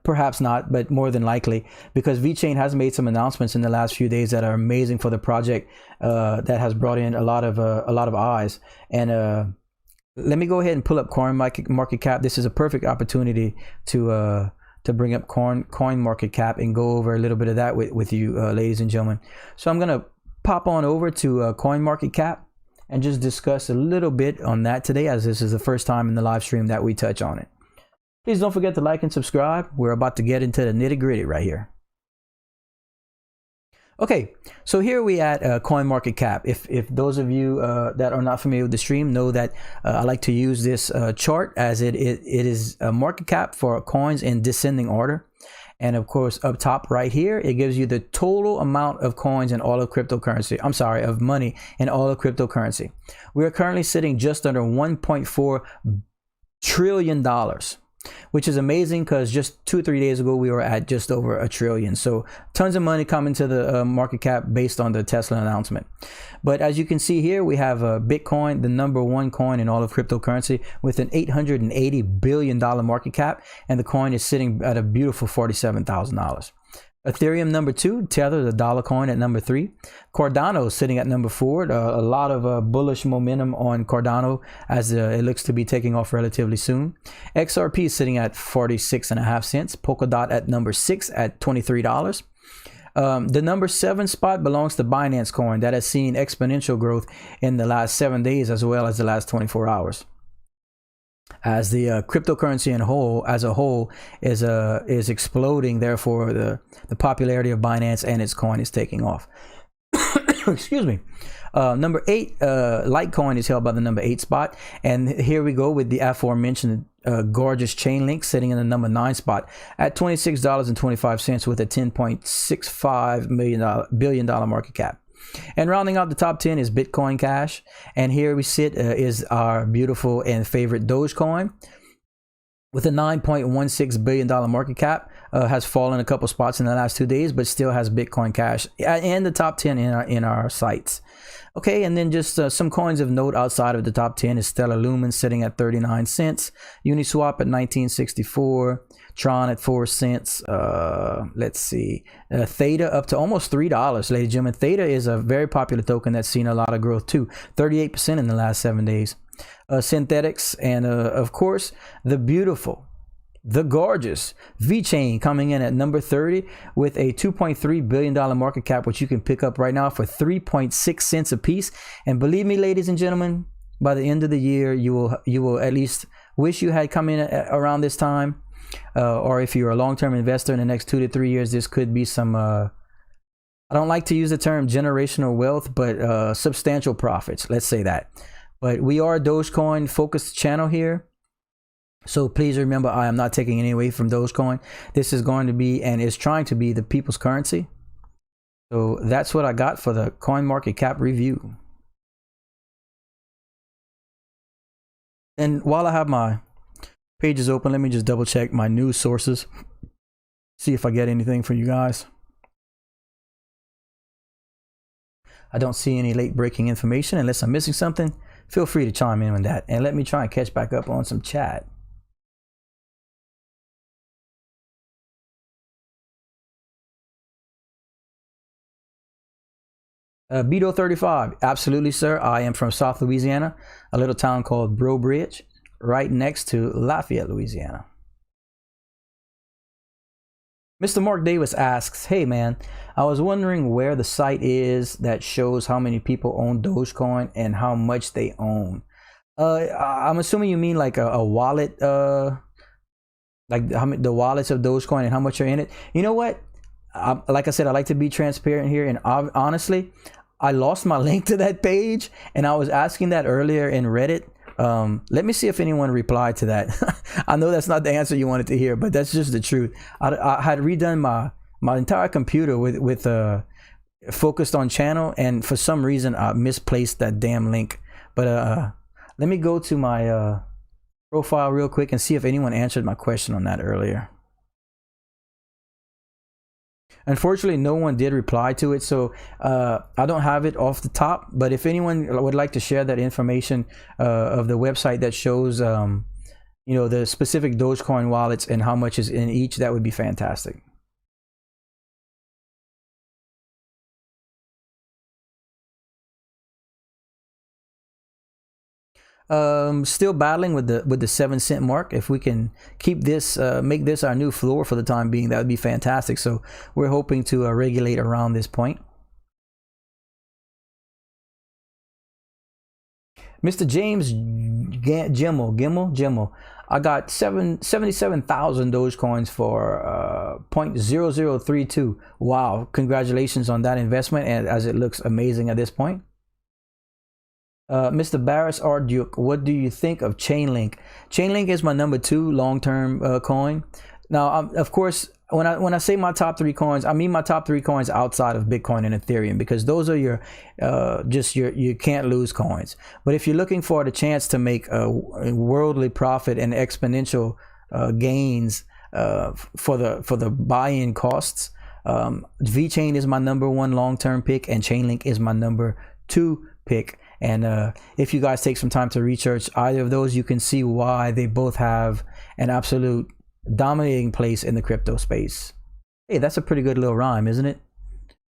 perhaps not, but more than likely, because Vechain has made some announcements in the last few days that are amazing for the project, that has brought in a lot of eyes. And let me go ahead and pull up Coin Market Cap. This is a perfect opportunity to bring up Coin Market Cap and go over a little bit of that with you, ladies and gentlemen. So I'm gonna pop on over to Coin Market Cap and just discuss a little bit on that today, as this is the first time in the live stream that we touch on it. Please don't forget to like and subscribe. We're about to get into the nitty-gritty right here. Okay, so here we at Coin Market Cap. If those of you that are not familiar with the stream know that I like to use this chart, as it is a market cap for coins in descending order. And of course, up top right here, it gives you the total amount of coins in all of cryptocurrency. I'm sorry, of money in all of cryptocurrency. We are currently sitting just under $1.4 trillion, which is amazing because just 2 or 3 days ago, we were at just over $1 trillion. So tons of money coming to the market cap based on the Tesla announcement. But as you can see here, we have Bitcoin, the #1 coin in all of cryptocurrency, with an $880 billion market cap. And the coin is sitting at a beautiful $47,000. Ethereum #2, Tether, the dollar coin, at #3. Cardano sitting at #4. A lot of bullish momentum on Cardano, as it looks to be taking off relatively soon. XRP sitting at 46.5 cents. Polkadot at #6 at $23. The #7 spot belongs to Binance Coin, that has seen exponential growth in the last 7 days as well as the last 24 hours. As the cryptocurrency as a whole is exploding, therefore the popularity of Binance and its coin is taking off. Excuse me. #8, Litecoin is held by the #8 spot, and here we go with the aforementioned gorgeous Chainlink sitting in the #9 spot at $26.25 with a $10.65 billion market cap. And rounding out the top 10 is Bitcoin Cash, and here we sit is our beautiful and favorite Dogecoin with a $9.16 billion market cap. Has fallen a couple spots in the last 2 days, but still has Bitcoin Cash in the top 10 in our sites. Okay, and then just some coins of note outside of the top 10 is Stellar Lumen sitting at 39 cents, Uniswap at 1964, Tron at 4 cents. Let's see, Theta up to almost $3, ladies and gentlemen. Theta is a very popular token that's seen a lot of growth too, 38% in the last 7 days. Synthetics, and of course the beautiful, the gorgeous Vechain coming in at #30 with a $2.3 billion market cap, which you can pick up right now for 3.6 cents a piece. And believe me, ladies and gentlemen, by the end of the year, you will at least wish you had come in around this time. Or if you're a long-term investor in the next 2 to 3 years, this could be some, I don't like to use the term generational wealth, but substantial profits. Let's say that. But we are a Dogecoin focused channel here. So please remember, I am not taking any away from Dogecoin. This is going to be, and is trying to be, the people's currency. So that's what I got for the CoinMarketCap review. And while I have my pages open, let me just double check my news sources. See if I get anything for you guys. I don't see any late breaking information. Unless I'm missing something, feel free to chime in on that. And let me try and catch back up on some chat. Beto 35, absolutely, sir. I am from South Louisiana, a little town called Breaux Bridge, right next to Lafayette, Louisiana. Mr. Mark Davis asks, hey man, I was wondering where the site is that shows how many people own Dogecoin and how much they own. I'm assuming you mean like a wallet, like the wallets of Dogecoin and how much are in it. You know what? Like I said, I like to be transparent here, and honestly, I lost my link to that page, and I was asking that earlier in Reddit. Let me see if anyone replied to that. I know that's not the answer you wanted to hear, but that's just the truth. I had redone my entire computer with focused on channel, and for some reason I misplaced that damn link. But let me go to my profile real quick and see if anyone answered my question on that earlier. Unfortunately, no one did reply to it, so I don't have it off the top. But if anyone would like to share that information of the website that shows, you know, the specific Dogecoin wallets and how much is in each, that would be fantastic. Still battling with the 7 cent mark. If we can keep this, make this our new floor for the time being, that would be fantastic. So we're hoping to regulate around this point. Mr. James Gimmel, I got 77,000 Dogecoins for 0.0032. Wow, congratulations on that investment, and as it looks amazing at this point. Mr. Barris R. Duke, what do you think of Chainlink? Chainlink is my number 2 long-term coin. Now, of course, when I say my top 3 coins, I mean my top 3 coins outside of Bitcoin and Ethereum, because those are your you can't lose coins. But if you're looking for the chance to make a worldly profit and exponential gains for the buy-in costs, Vechain is my number 1 long-term pick, and Chainlink is my number 2 pick. And if you guys take some time to research either of those, you can see why they both have an absolute dominating place in the crypto space. Hey, that's a pretty good little rhyme, isn't it?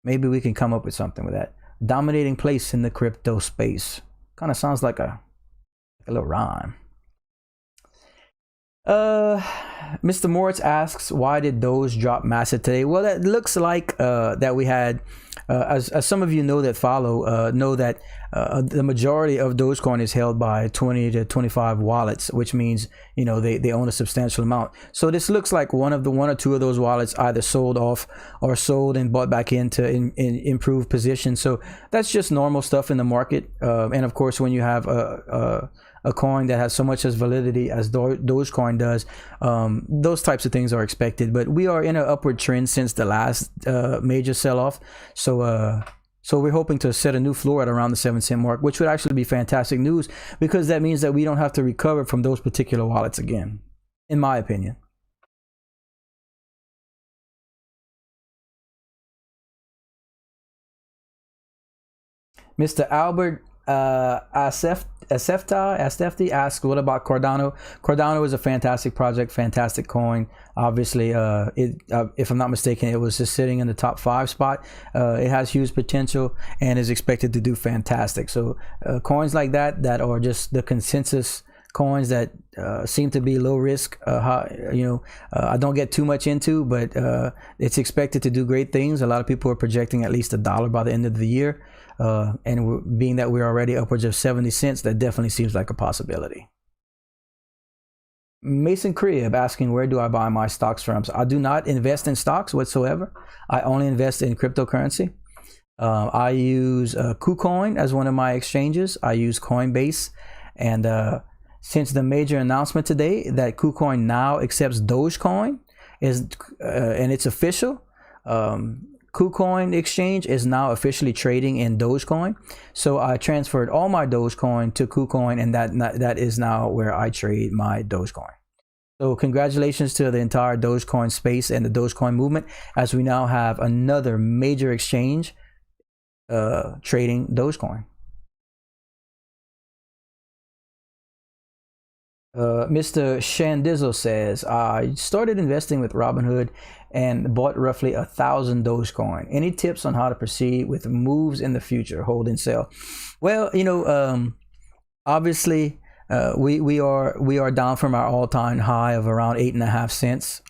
Maybe we can come up with something with that. Dominating place in the crypto space. Kind of sounds like a little rhyme. Mr. Moritz asks, why did Doge drop massive today? Well, that looks like that we had, as some of you know that follow, know that the majority of Dogecoin is held by 20 to 25 wallets, which means, you know, they own a substantial amount. So this looks like one or two of those wallets either sold off or sold and bought back into improved position. So that's just normal stuff in the market. And of course, when you have a coin that has so much as validity as Dogecoin does, those types of things are expected. But we are in an upward trend since the last major sell-off. So we're hoping to set a new floor at around the 7 cent mark, which would actually be fantastic news, because that means that we don't have to recover from those particular wallets again, in my opinion. Mr. Albert Asefti asks, what about Cardano? Cardano is a fantastic project, fantastic coin. Obviously, if I'm not mistaken, it was just sitting in the top 5 spot. It has huge potential and is expected to do fantastic. So coins like that are just the consensus coins that seem to be low risk, I don't get too much into, but it's expected to do great things. A lot of people are projecting at least $1 by the end of the year. And being that we're already upwards of 70 cents, that definitely seems like a possibility. Mason Crib asking, where do I buy my stocks from? So I do not invest in stocks whatsoever. I only invest in cryptocurrency. I use KuCoin as one of my exchanges. I use Coinbase, and since the major announcement today that KuCoin now accepts Dogecoin and it's official, KuCoin exchange is now officially trading in Dogecoin. So I transferred all my Dogecoin to KuCoin, and that is now where I trade my Dogecoin. So congratulations to the entire Dogecoin space and the Dogecoin movement, as we now have another major exchange trading Dogecoin. Mr. Shandizzle says, I started investing with Robinhood and bought roughly 1,000 Dogecoin. Any tips on how to proceed with moves in the future, hold and sell? Well, obviously we are down from our all-time high of around 8.5 cents.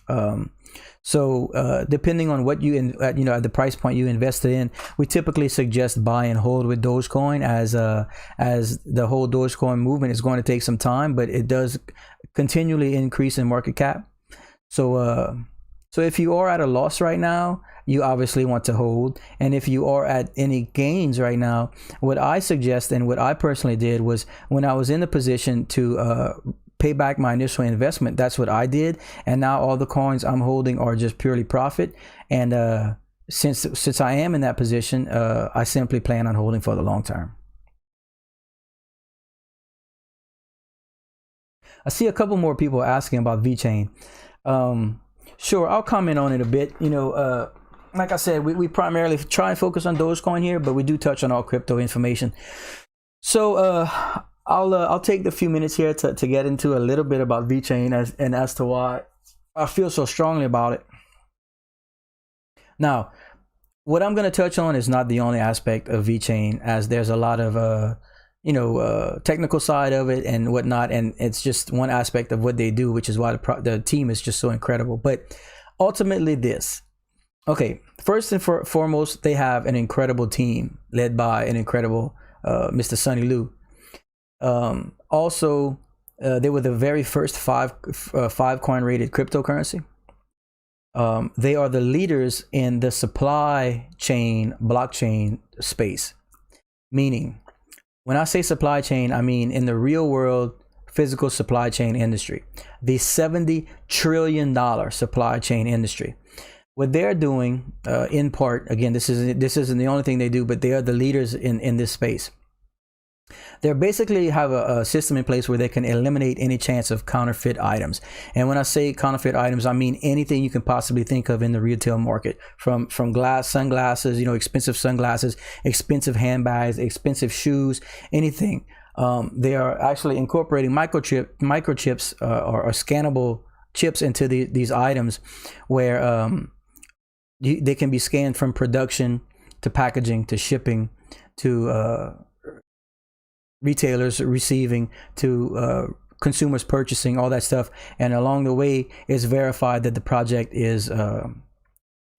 So depending on what at the price point you invested in, we typically suggest buy and hold with Dogecoin, as the whole Dogecoin movement is going to take some time, but it does continually increase in market cap. So if you are at a loss right now, you obviously want to hold. And if you are at any gains right now, what I suggest and what I personally did was, when I was in the position to pay back my initial investment, that's what I did. And now all the coins I'm holding are just purely profit. And since I am in that position, I simply plan on holding for the long term. I see a couple more people asking about Vechain. Sure, I'll comment on it a bit. Like I said, we primarily try and focus on Dogecoin here, but we do touch on all crypto information. So I'll take the few minutes here to get into a little bit about Vechain as to why I feel so strongly about it. Now, what I'm going to touch on is not the only aspect of Vechain, as there's a lot of technical side of it and whatnot, and it's just one aspect of what they do, which is why the team is just so incredible. But ultimately, first and foremost, they have an incredible team led by an incredible Mr. Sunny Liu. Also, they were the very first five coin rated cryptocurrency. They are the leaders in the supply chain blockchain space, meaning, when I say supply chain, I mean in the real world physical supply chain industry, the $70 trillion supply chain industry. What they're doing, in part, again, this isn't the only thing they do, but they are the leaders in this space. They basically have a system in place where they can eliminate any chance of counterfeit items. And when I say counterfeit items, I mean anything you can possibly think of in the retail market, from sunglasses, expensive sunglasses, expensive handbags, expensive shoes, anything. They are actually incorporating microchips or scannable chips into these items, where they can be scanned from production to packaging to shipping to retailers receiving to consumers purchasing, all that stuff. And along the way, it's verified that the project is a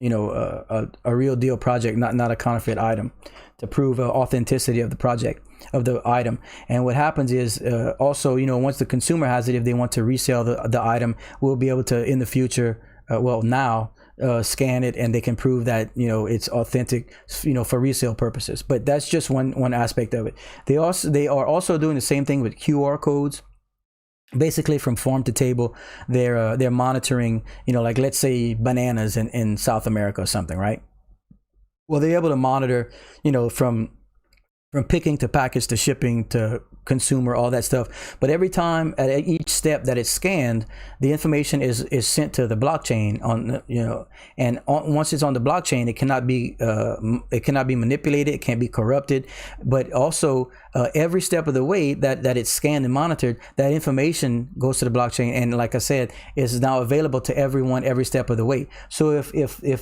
real deal project, not a counterfeit item, to prove authenticity of the project, of the item. And what happens is also, once the consumer has it, if they want to resell the item, we'll be able to in the future, scan it, and they can prove that it's authentic, for resale purposes. But that's just one aspect of it. They are also doing the same thing with QR codes. Basically, from farm to table, they're monitoring, like, let's say bananas in South America or something, right? Well, they're able to monitor, from picking to package to shipping to consumer, all that stuff. But every time, at each step that it's scanned, the information is sent to the blockchain once it's on the blockchain, it cannot be manipulated, it can't be corrupted. But also, every step of the way that it's scanned and monitored, that information goes to the blockchain, and like I said, is now available to everyone every step of the way. So if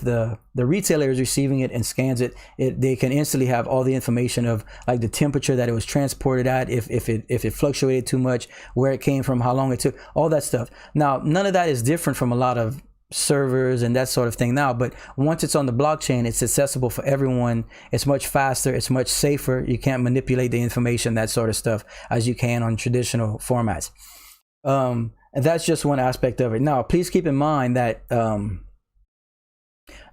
the retailer is receiving it and scans it, they can instantly have all the information of, like, the temperature that it was transported at, if it fluctuated too much, where it came from, how long it took, all that stuff. Now, none of that is different from a lot of servers and that sort of thing now, but once it's on the blockchain, it's accessible for everyone. It's much faster, it's much safer. You can't manipulate the information, that sort of stuff, as you can on traditional formats. And that's just one aspect of it. Now, please keep in mind that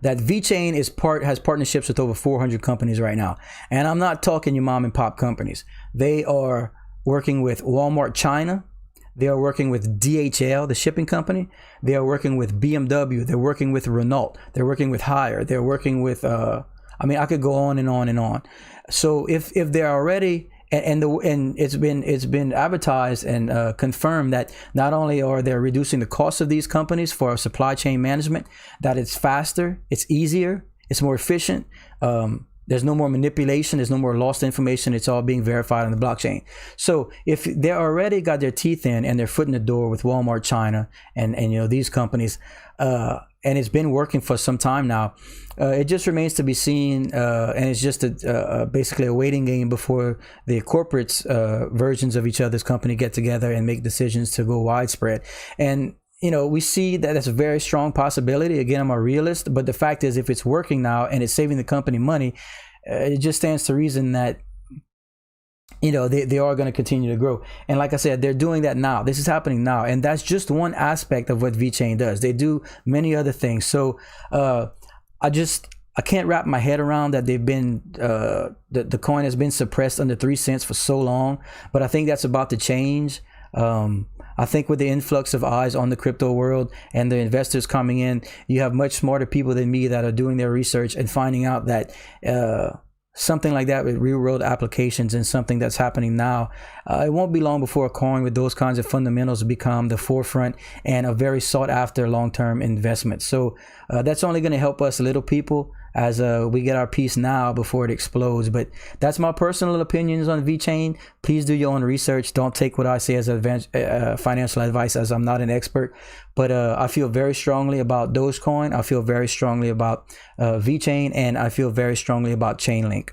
that Vechain has partnerships with over 400 companies right now. And I'm not talking your mom and pop companies. They are working with Walmart China. They are working with DHL, the shipping company. They are working with BMW. They're working with Renault. They're working with Hire. They're working with, I could go on and on and on. So if they're already, and it's been advertised and confirmed that not only are they reducing the cost of these companies for supply chain management, that it's faster, it's easier, it's more efficient. There's no more manipulation. There's no more lost information. It's all being verified on the blockchain. So if they already got their teeth in and their foot in the door with Walmart China and these companies, and it's been working for some time now, it just remains to be seen. And it's just basically a waiting game before the corporates versions of each other's company get together and make decisions to go widespread. And we see that that's a very strong possibility. Again, I'm a realist, but the fact is, if it's working now and it's saving the company money, it just stands to reason that, they are going to continue to grow. And like I said, they're doing that now. This is happening now. And that's just one aspect of what Vechain does. They do many other things. So I can't wrap my head around that they've been, the coin has been suppressed under 3 cents for so long, but I think that's about to change. I think with the influx of eyes on the crypto world and the investors coming in, you have much smarter people than me that are doing their research and finding out that something like that with real world applications and something that's happening now, it won't be long before a coin with those kinds of fundamentals become the forefront and a very sought after long-term investment. So that's only going to help us little people as we get our piece now before it explodes. But that's my personal opinions on Vechain. Please do your own research. Don't take what I say as financial advice, as I'm not an expert. But I feel very strongly about Dogecoin. I feel very strongly about Vechain, and I feel very strongly about Chainlink.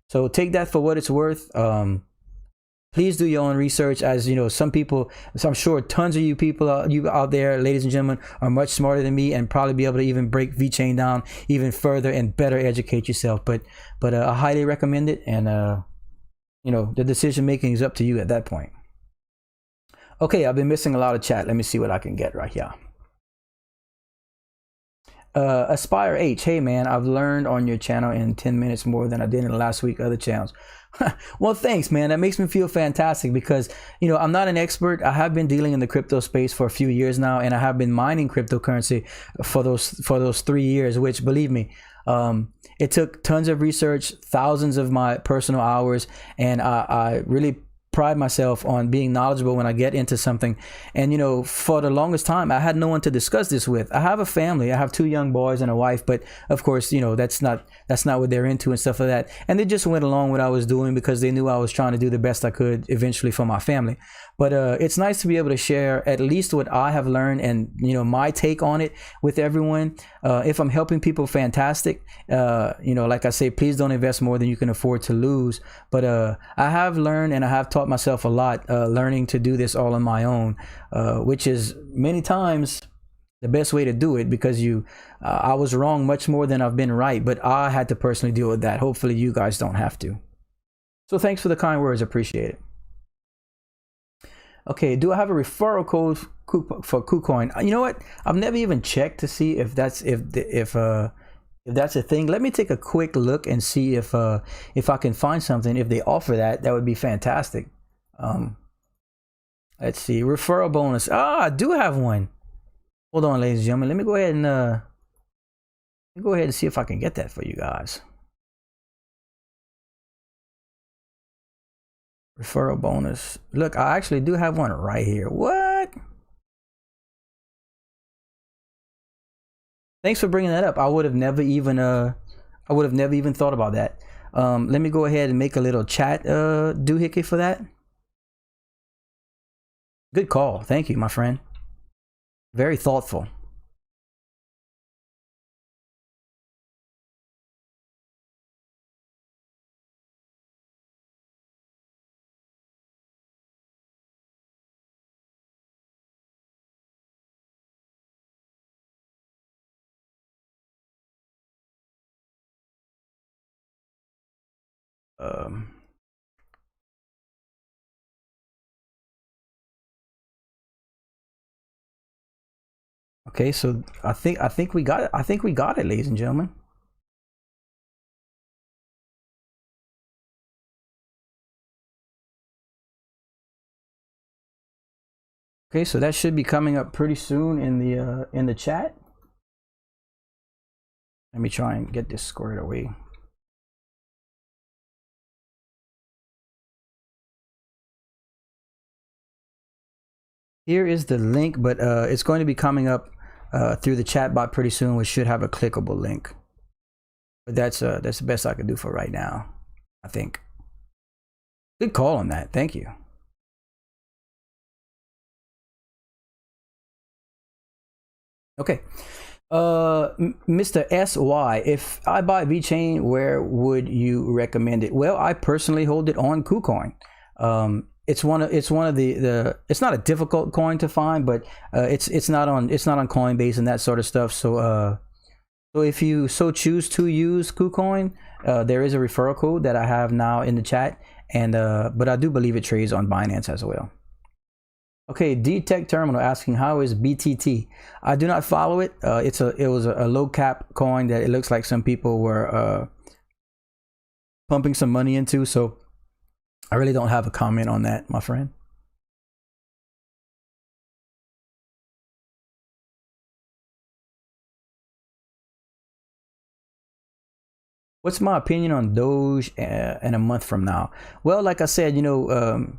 So take that for what it's worth. Please do your own research. As some people, so I'm sure tons of you people out there, ladies and gentlemen, are much smarter than me and probably be able to even break Vechain down even further and better educate yourself. But I highly recommend it. And the decision making is up to you at that point. Okay, I've been missing a lot of chat. Let me see what I can get right here. Aspire H, hey man, I've learned on your channel in 10 minutes more than I did in the last week other channels. Well, thanks, man. That makes me feel fantastic because, I'm not an expert. I have been dealing in the crypto space for a few years now, and I have been mining cryptocurrency for those 3 years, which, believe me, it took tons of research, thousands of my personal hours, and I really pride myself on being knowledgeable when I get into something. And for the longest time I had no one to discuss this with. I have a family. I have 2 young boys and a wife, but of course that's not what they're into and stuff like that, and they just went along with what I was doing because they knew I was trying to do the best I could eventually for my family. But it's nice to be able to share at least what I have learned and my take on it with everyone. If I'm helping people, fantastic. Like I say, please don't invest more than you can afford to lose. But I have learned and I have taught myself a lot learning to do this all on my own, which is many times the best way to do it, because I was wrong much more than I've been right, but I had to personally deal with that. Hopefully you guys don't have to. So thanks for the kind words. Appreciate it. Okay, do I have a referral code for KuCoin? You know what? I've never even checked to see if that's a thing. Let me take a quick look and see if I can find something. If they offer that, that would be fantastic. Let's see, referral bonus. I do have one. Hold on, ladies and gentlemen. Let me go ahead and see if I can get that for you guys. Referral bonus. Look, I actually do have one right here. What? Thanks for bringing that up. I would have never even thought about that. Let me go ahead and make a little chat doohickey for that. Good call. Thank you, my friend. Very thoughtful. Okay, so I think we got it. I think we got it, ladies and gentlemen. Okay, so that should be coming up pretty soon in the chat. Let me try and get this squared away. Here is the link, but it's going to be coming up through the chat bot pretty soon, which should have a clickable link. But that's the best I can do for right now, I think. Good call on that. Thank you. Okay. Mr. SY, if I buy Vechain, where would you recommend it? Well, I personally hold it on KuCoin. It's one of the it's not a difficult coin to find, but it's not on Coinbase and that sort of stuff. So if you so choose to use KuCoin, there is a referral code that I have now in the chat, and but I do believe it trades on Binance as well. Okay, D-Tech Terminal asking, how is BTT? I do not follow it. It was a low cap coin that it looks like some people were pumping some money into, so I really don't have a comment on that, my friend. What's my opinion on Doge in a month from now? Well, like I said, you know,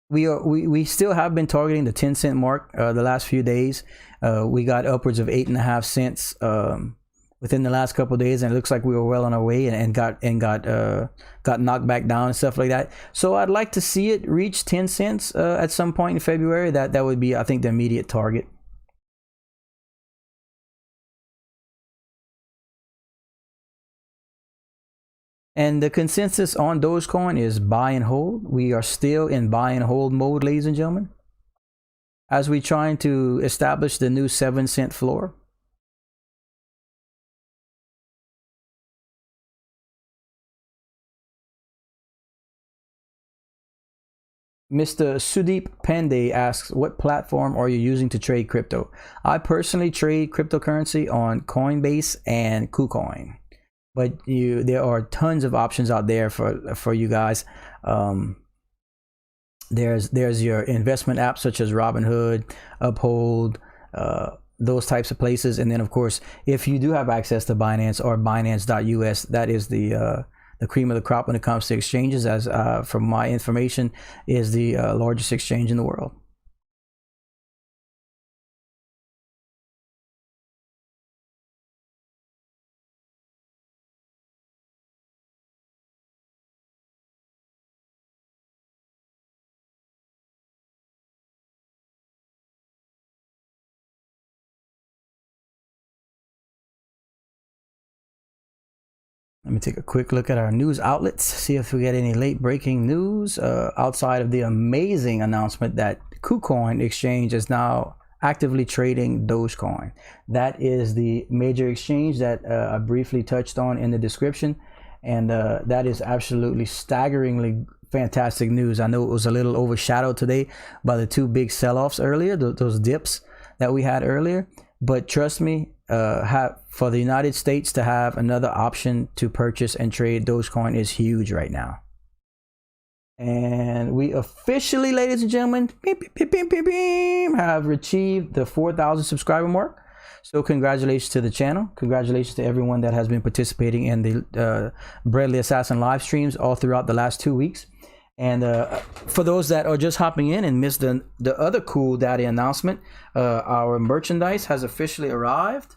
we still have been targeting the 10-cent mark the last few days. We got upwards of 8.5 cents within the last couple of days, and it looks like we were well on our way and got knocked back down and stuff like that. So I'd like to see it reach 10 cents at some point in February. That would be, I think, the immediate target. And the consensus on Dogecoin is buy and hold. We are still in buy and hold mode, ladies and gentlemen, as we trying to establish the new 7-cent floor. Mr. Sudeep Pandey asks, what platform are you using to trade crypto? I personally trade cryptocurrency on Coinbase and KuCoin. But there are tons of options out there for you guys. There's your investment apps such as Robinhood, Uphold, those types of places, and then of course, if you do have access to Binance or Binance.us, that is the cream of the crop when it comes to exchanges. As from my information, is the largest exchange in the world. Let me take a quick look at our news outlets, see if we get any late breaking news outside of the amazing announcement that KuCoin exchange is now actively trading Dogecoin. That is the major exchange that I briefly touched on in the description, and that is absolutely staggeringly fantastic news. I know it was a little overshadowed today by the two big sell-offs earlier, those dips that we had earlier, but trust me, for the United States to have another option to purchase and trade Dogecoin is huge right now. And we officially, ladies and gentlemen, have achieved the 4,000 subscriber mark. So congratulations to the channel. Congratulations to everyone that has been participating in the Bradley Assassin live streams all throughout the last 2 weeks. And for those that are just hopping in and missed the other cool daddy announcement, our merchandise has officially arrived.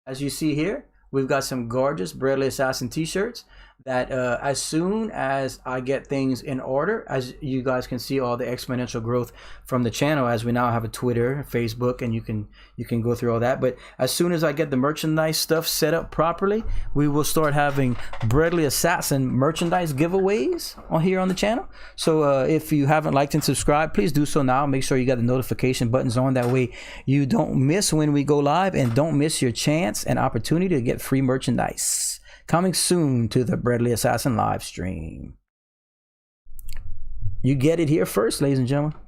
As you see here, we've got some gorgeous Bradley Assassin t-shirts that as soon as I get things in order, as you guys can see all the exponential growth from the channel, as we now have a Twitter, Facebook, and you can go through all that. But as soon as I get the merchandise stuff set up properly, we will start having Bradley Assassin merchandise giveaways on here on the channel. So if you haven't liked and subscribed, please do so now. Make sure you got the notification buttons on, that way you don't miss when we go live and don't miss your chance and opportunity to get free merchandise. Coming soon to the Bradley Assassin live stream. You get it here first, ladies and gentlemen.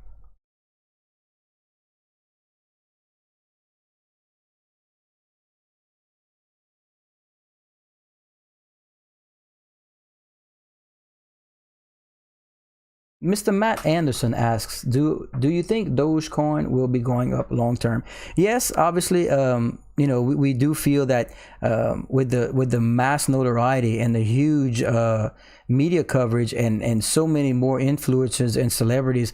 Mr. Matt Anderson asks, do you think Dogecoin will be going up long term? Yes, obviously. We do feel that with the mass notoriety and the huge media coverage and so many more influencers and celebrities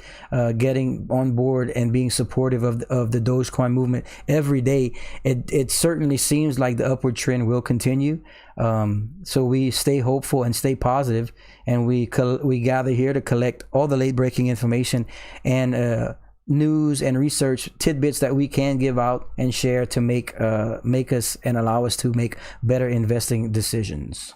getting on board and being supportive of the Dogecoin movement every day, it certainly seems like the upward trend will continue. So we stay hopeful and stay positive, and we gather here to collect all the late breaking information and news and research tidbits that we can give out and share to make us and allow us to make better investing decisions.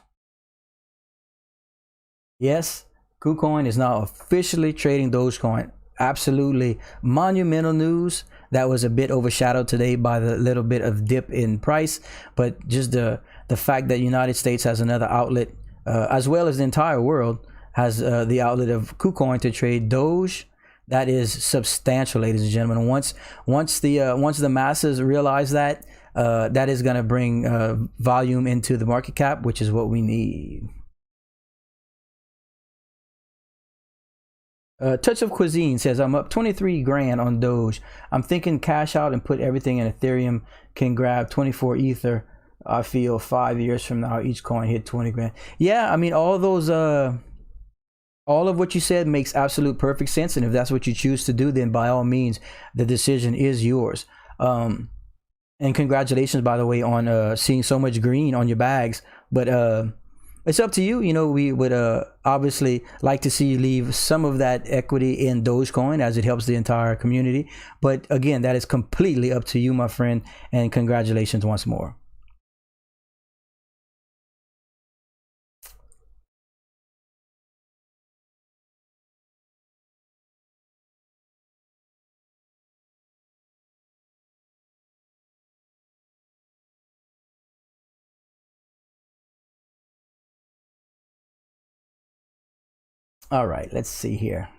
Yes, KuCoin is now officially trading Dogecoin. Absolutely monumental news that was a bit overshadowed today by the little bit of dip in price, but just the fact that United States has another outlet, as well as the entire world has the outlet of KuCoin to trade Doge. That is substantial, ladies and gentlemen. Once the masses realize that, that is going to bring volume into the market cap, which is what we need. Touch of Cuisine says, I'm up 23 grand on Doge. I'm thinking cash out and put everything in Ethereum. Can grab 24 Ether. I feel 5 years from now, each coin hit 20 grand. Yeah, I mean, all those, all of what you said makes absolute perfect sense. And if that's what you choose to do, then by all means, the decision is yours. And congratulations, by the way, on seeing so much green on your bags. But it's up to you. We would obviously like to see you leave some of that equity in Dogecoin, as it helps the entire community. But again, that is completely up to you, my friend. And congratulations once more. All right, let's see here.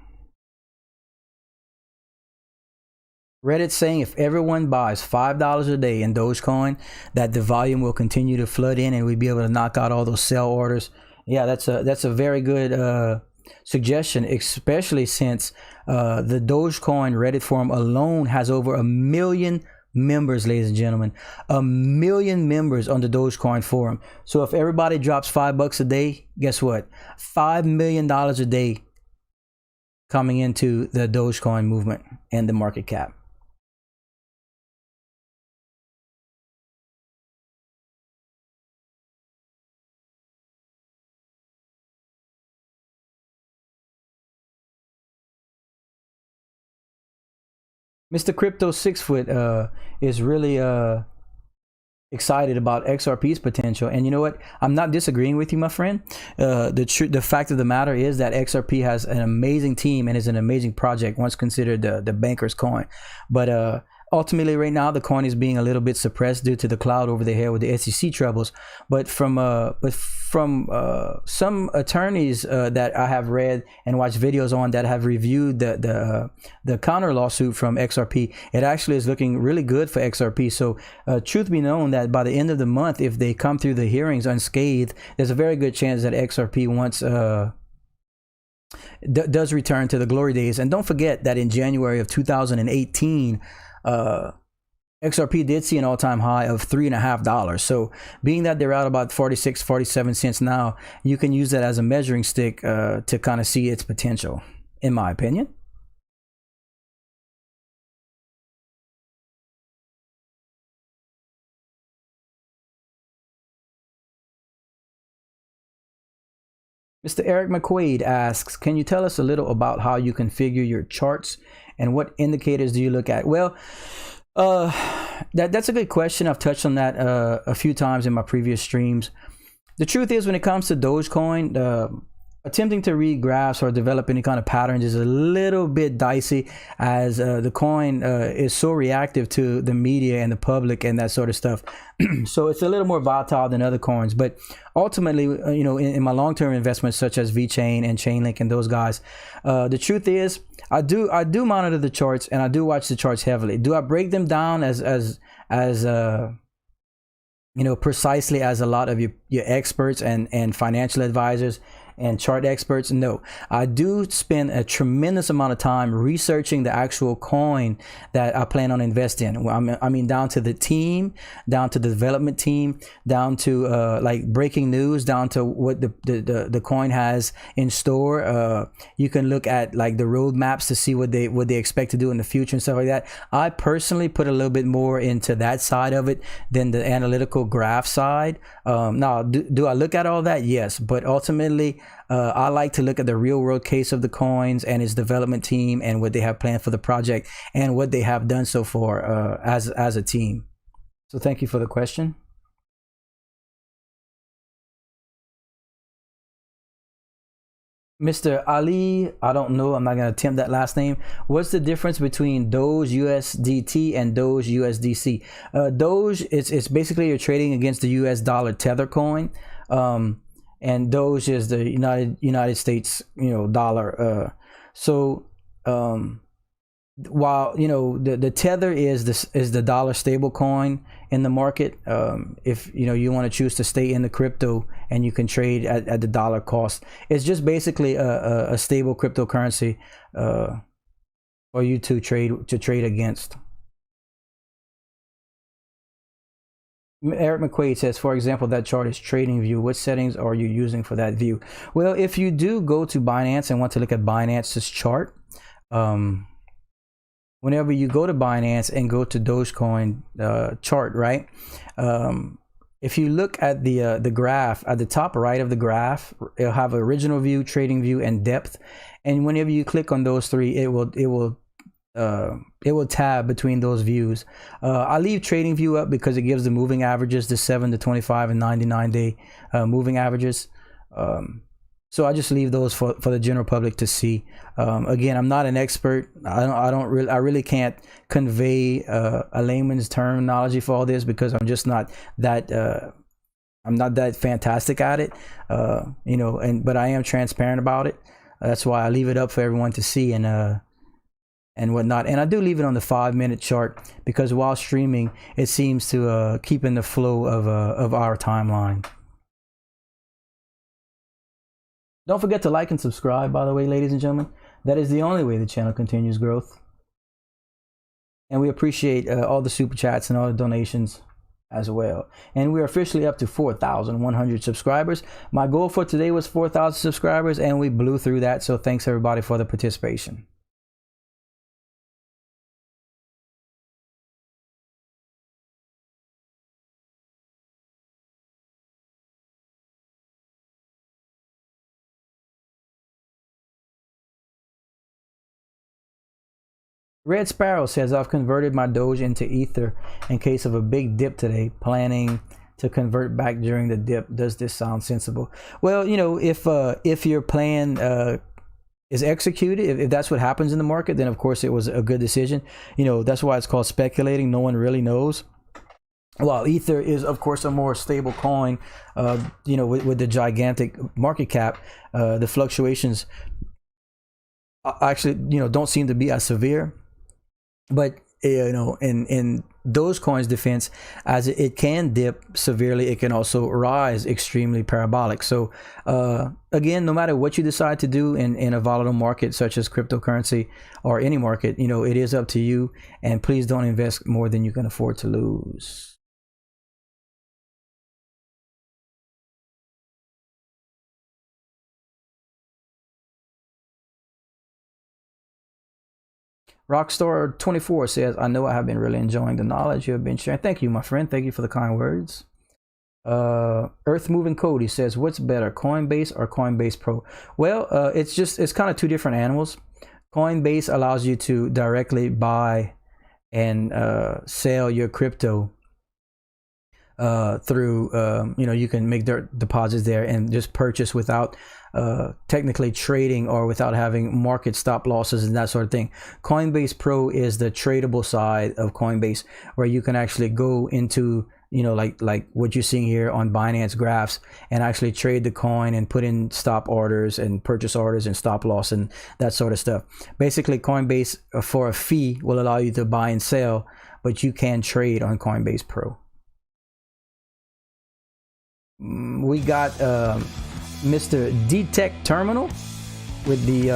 Reddit saying if everyone buys $5 a day in Dogecoin, that the volume will continue to flood in and we'd be able to knock out all those sell orders. Yeah, that's a very good suggestion, especially since the Dogecoin Reddit forum alone has over 1 million members, ladies and gentlemen. 1 million members on the Dogecoin forum. So if everybody drops $5 a day, guess what? $5 million a day coming into the Dogecoin movement and the market cap. Mr. Crypto 6 Foot is really excited about XRP's potential, and you know what? I'm not disagreeing with you, my friend. The fact of the matter is that XRP has an amazing team and is an amazing project once considered the banker's coin. But ultimately, right now, the coin is being a little bit suppressed due to the cloud over the head with the SEC troubles. But from some attorneys that I have read and watched videos on that have reviewed the counter lawsuit from XRP, it actually is looking really good for XRP. So truth be known, that by the end of the month, if they come through the hearings unscathed, there's a very good chance that XRP does return to the glory days. And don't forget that in January of 2018, XRP did see an all-time high of $3.50. So being that they're out about 47 cents now, you can use that as a measuring stick to kind of see its potential, in my opinion. Mr. Eric McQuaid asks, can you tell us a little about how you configure your charts and what indicators do you look at? Well, that's a good question. I've touched on that a few times in my previous streams. The truth is, when it comes to Dogecoin, attempting to read graphs or develop any kind of patterns is a little bit dicey, as the coin is so reactive to the media and the public and that sort of stuff. So it's a little more volatile than other coins. But ultimately, in my long-term investments such as Vechain and Chainlink and those guys, the truth is, I do monitor the charts and I do watch the charts heavily. Do I break them down as precisely as a lot of your experts and financial advisors and chart experts. No, I do spend a tremendous amount of time researching the actual coin that I plan on investing in. I mean, down to the team, down to the development team, down to like breaking news, down to what the coin has in store. You can look at like the roadmaps to see what they expect to do in the future and stuff like that. I personally put a little bit more into that side of it than the analytical graph side. Now, do I look at all that? Yes, but ultimately, I like to look at the real world case of the coins and its development team and what they have planned for the project and what they have done so far as a team. So thank you for the question. Mr. Ali, I don't know, I'm not going to attempt that last name. What's the difference between Doge USDT and Doge USDC? Doge, it's basically you're trading against the US dollar tether coin. And Doge is the United States, dollar. While the tether is the dollar stable coin in the market, if you want to choose to stay in the crypto and you can trade at the dollar cost, it's just basically a stable cryptocurrency for you to trade against. Eric McQuaid says, for example, that chart is trading view. What settings are you using for that view? Well, if you do go to Binance and want to look at Binance's chart, whenever you go to Binance and go to Dogecoin chart, right? If you look at the graph at the top right of the graph, it'll have original view, trading view, and depth. And whenever you click on those three, it will tab between those views. I leave trading view up because it gives the moving averages, the 7 to 25 and 99 day moving averages. So I just leave those for the general public to see. Again, I'm not an expert. I really can't convey a layman's terminology for all this because I'm just not that I'm not that fantastic at it. But I am transparent about it. That's why I leave it up for everyone to see and whatnot. And I do leave it on the 5-minute chart because while streaming, it seems to keep in the flow of our timeline. Don't forget to like and subscribe, by the way, ladies and gentlemen. That is the only way the channel continues growth. And we appreciate all the super chats and all the donations as well. And we're officially up to 4,100 subscribers. My goal for today was 4,000 subscribers, and we blew through that. So thanks everybody for the participation. Red Sparrow says, I've converted my Doge into Ether in case of a big dip today, planning to convert back during the dip. Does this sound sensible? Well, if your plan is executed, if that's what happens in the market, then of course it was a good decision. That's why it's called speculating. No one really knows. While Ether is, of course, a more stable coin, with the gigantic market cap, the fluctuations actually, don't seem to be as severe. But in Dogecoin's defense, as it can dip severely, it can also rise extremely parabolic. So again, no matter what you decide to do in a volatile market such as cryptocurrency or any market, it is up to you. And please don't invest more than you can afford to lose. Rockstar24 says, I know I have been really enjoying the knowledge you have been sharing. Thank you, my friend. Thank you for the kind words. Earth Moving Cody says, what's better, Coinbase or Coinbase Pro? Well, it's kind of two different animals. Coinbase allows you to directly buy and sell your crypto through you can make their deposits there and just purchase without technically trading or without having market stop losses and that sort of thing. Coinbase Pro is the tradable side of Coinbase, where you can actually go into like what you're seeing here on Binance graphs and actually trade the coin and put in stop orders and purchase orders and stop loss and that sort of stuff. Basically, Coinbase for a fee will allow you to buy and sell, but you can trade on Coinbase Pro. We got Mr. D-Tech Terminal with the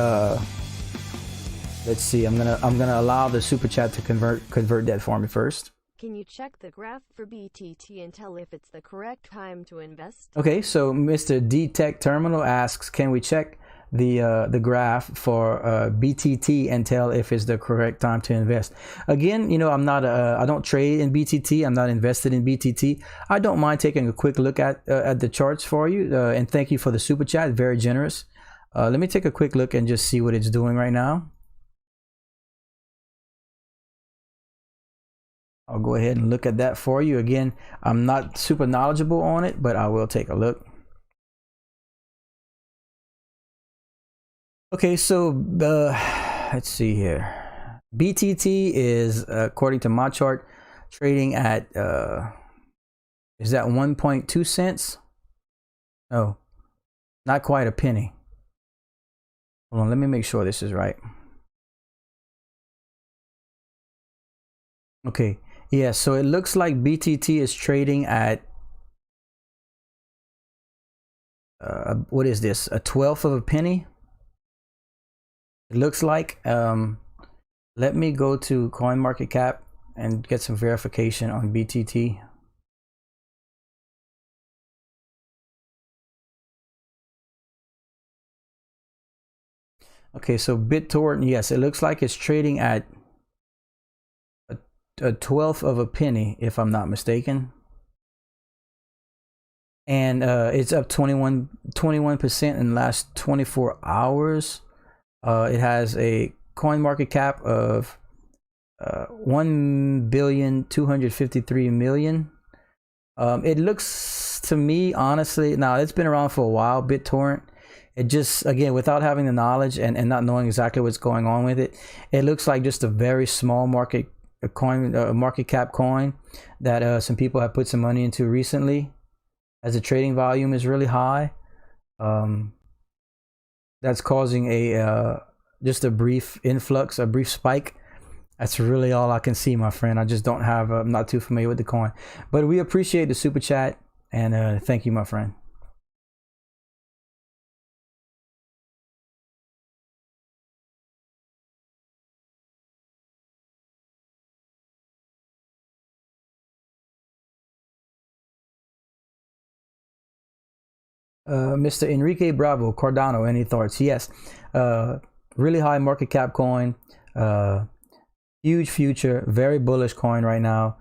let's see, I'm gonna allow the super chat to convert that for me first. Can you check the graph for BTT and tell if it's the correct time to invest? Okay, so Mr. D-Tech Terminal asks, can we check the graph for BTT and tell if it's the correct time to invest? Again, you know, I don't trade in BTT. I'm not invested in BTT. I don't mind taking a quick look at the charts for you, and thank you for the super chat, very generous. Let me take a quick look and just see what it's doing right now. I'll go ahead and look at that for you. Again, I'm not super knowledgeable on it, but I will take a look. Okay, so let's see here. BTT is, according to my chart, trading at is that 1.2 cents? No, not quite a penny. Hold on, let me make sure this is right. Okay, yeah, so it looks like BTT is trading at what is this, a 1/12 of a penny? It looks like. Let me go to CoinMarketCap and get some verification on BTT. Okay, so BitTorrent, yes, it looks like it's trading at a 1/12 of a penny, if I'm not mistaken. And it's up 21% in the last 24 hours. It has a coin market cap of 1,253,000,000. It looks to me, honestly, now it's been around for a while, BitTorrent. It just, again, without having the knowledge and not knowing exactly what's going on with it, it looks like just a very small market cap coin that some people have put some money into recently, as the trading volume is really high. That's causing a just a brief influx, a brief spike. That's really all I can see, my friend. I just don't have, I'm not too familiar with the coin, but we appreciate the super chat, and thank you, my friend. Mr. Enrique Bravo Cardano, any thoughts? Yes, really high market cap coin, huge future, very bullish coin right now.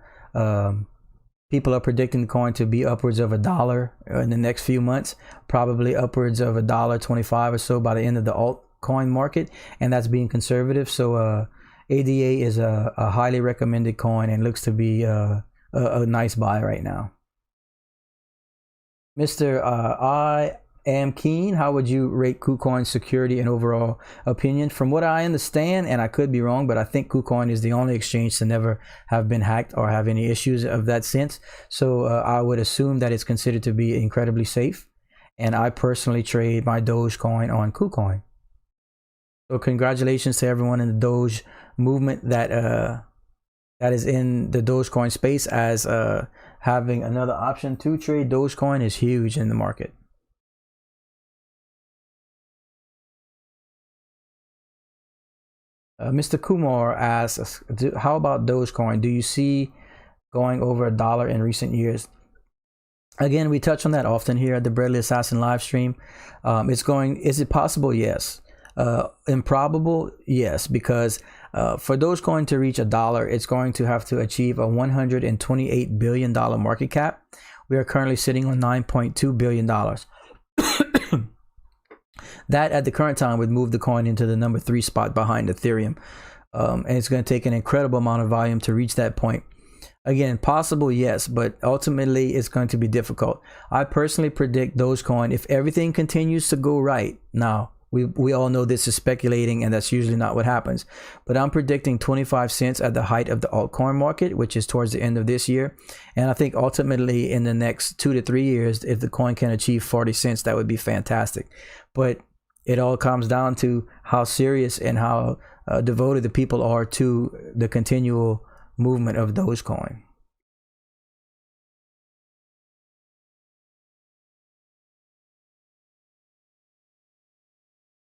People are predicting the coin to be upwards of $1 in the next few months, probably upwards of $1.25 or so by the end of the altcoin market, and that's being conservative. So ADA is a highly recommended coin and looks to be a nice buy right now. Mr. I am keen. How would you rate KuCoin's security and overall opinion? From what I understand, and I could be wrong, but I think KuCoin is the only exchange to never have been hacked or have any issues of that sense. So I would assume that it's considered to be incredibly safe. And I personally trade my Dogecoin on KuCoin. So congratulations to everyone in the Doge movement that is in the Dogecoin space, as having another option to trade Dogecoin is huge in the market. Mr. Kumar asks, how about Dogecoin? Do you see going over $1 in recent years? Again, we touch on that often here at the Breadly Assassin live stream. Is it possible? Yes. Improbable? Yes, because for Dogecoin to reach $1, it's going to have to achieve a $128 billion market cap. We are currently sitting on $9.2 billion. That at the current time would move the coin into the number 3 spot behind Ethereum. And it's going to take an incredible amount of volume to reach that point. Again, possible, yes, but ultimately it's going to be difficult. I personally predict Dogecoin, if everything continues to go right. Now, we all know this is speculating, and that's usually not what happens. But I'm predicting 25 cents at the height of the altcoin market, which is towards the end of this year. And I think ultimately in the next 2 to 3 years, if the coin can achieve 40 cents, that would be fantastic. But it all comes down to how serious and how devoted the people are to the continual movement of Dogecoin.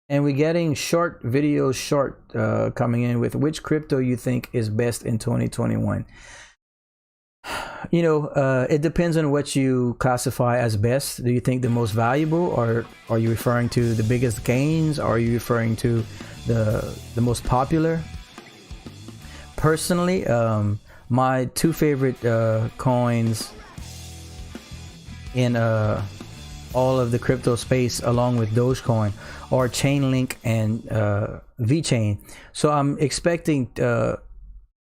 And we're getting short videos, coming in with which crypto you think is best in 2021. You know, it depends on what you classify as best. Do you think the most valuable, or are you referring to the biggest gains? Or are you referring to the most popular? Personally, my two favorite coins in all of the crypto space, along with Dogecoin, are Chainlink and Vechain. So I'm expecting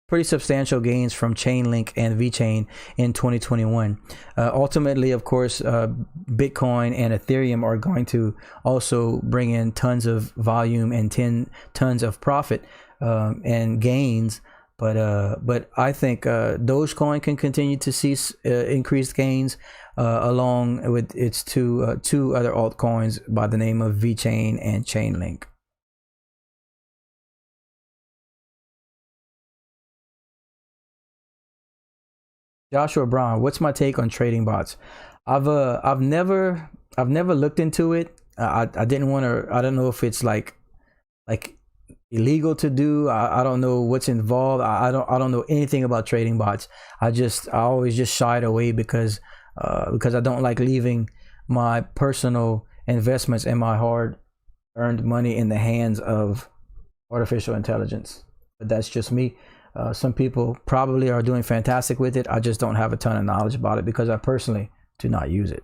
pretty substantial gains from Chainlink and Vechain in 2021. Ultimately, of course, Bitcoin and Ethereum are going to also bring in tons of volume and tons of profit and gains. But I think Dogecoin can continue to see increased gains, along with its two other altcoins by the name of Vechain and Chainlink. Joshua Brown, what's my take on trading bots? I've never looked into it. I didn't want to. I don't know if it's like illegal to do. I don't know what's involved. I don't know anything about trading bots. I always just shied away because I don't like leaving my personal investments and my hard earned money in the hands of artificial intelligence. But that's just me. Some people probably are doing fantastic with it. I just don't have a ton of knowledge about it because I personally do not use it.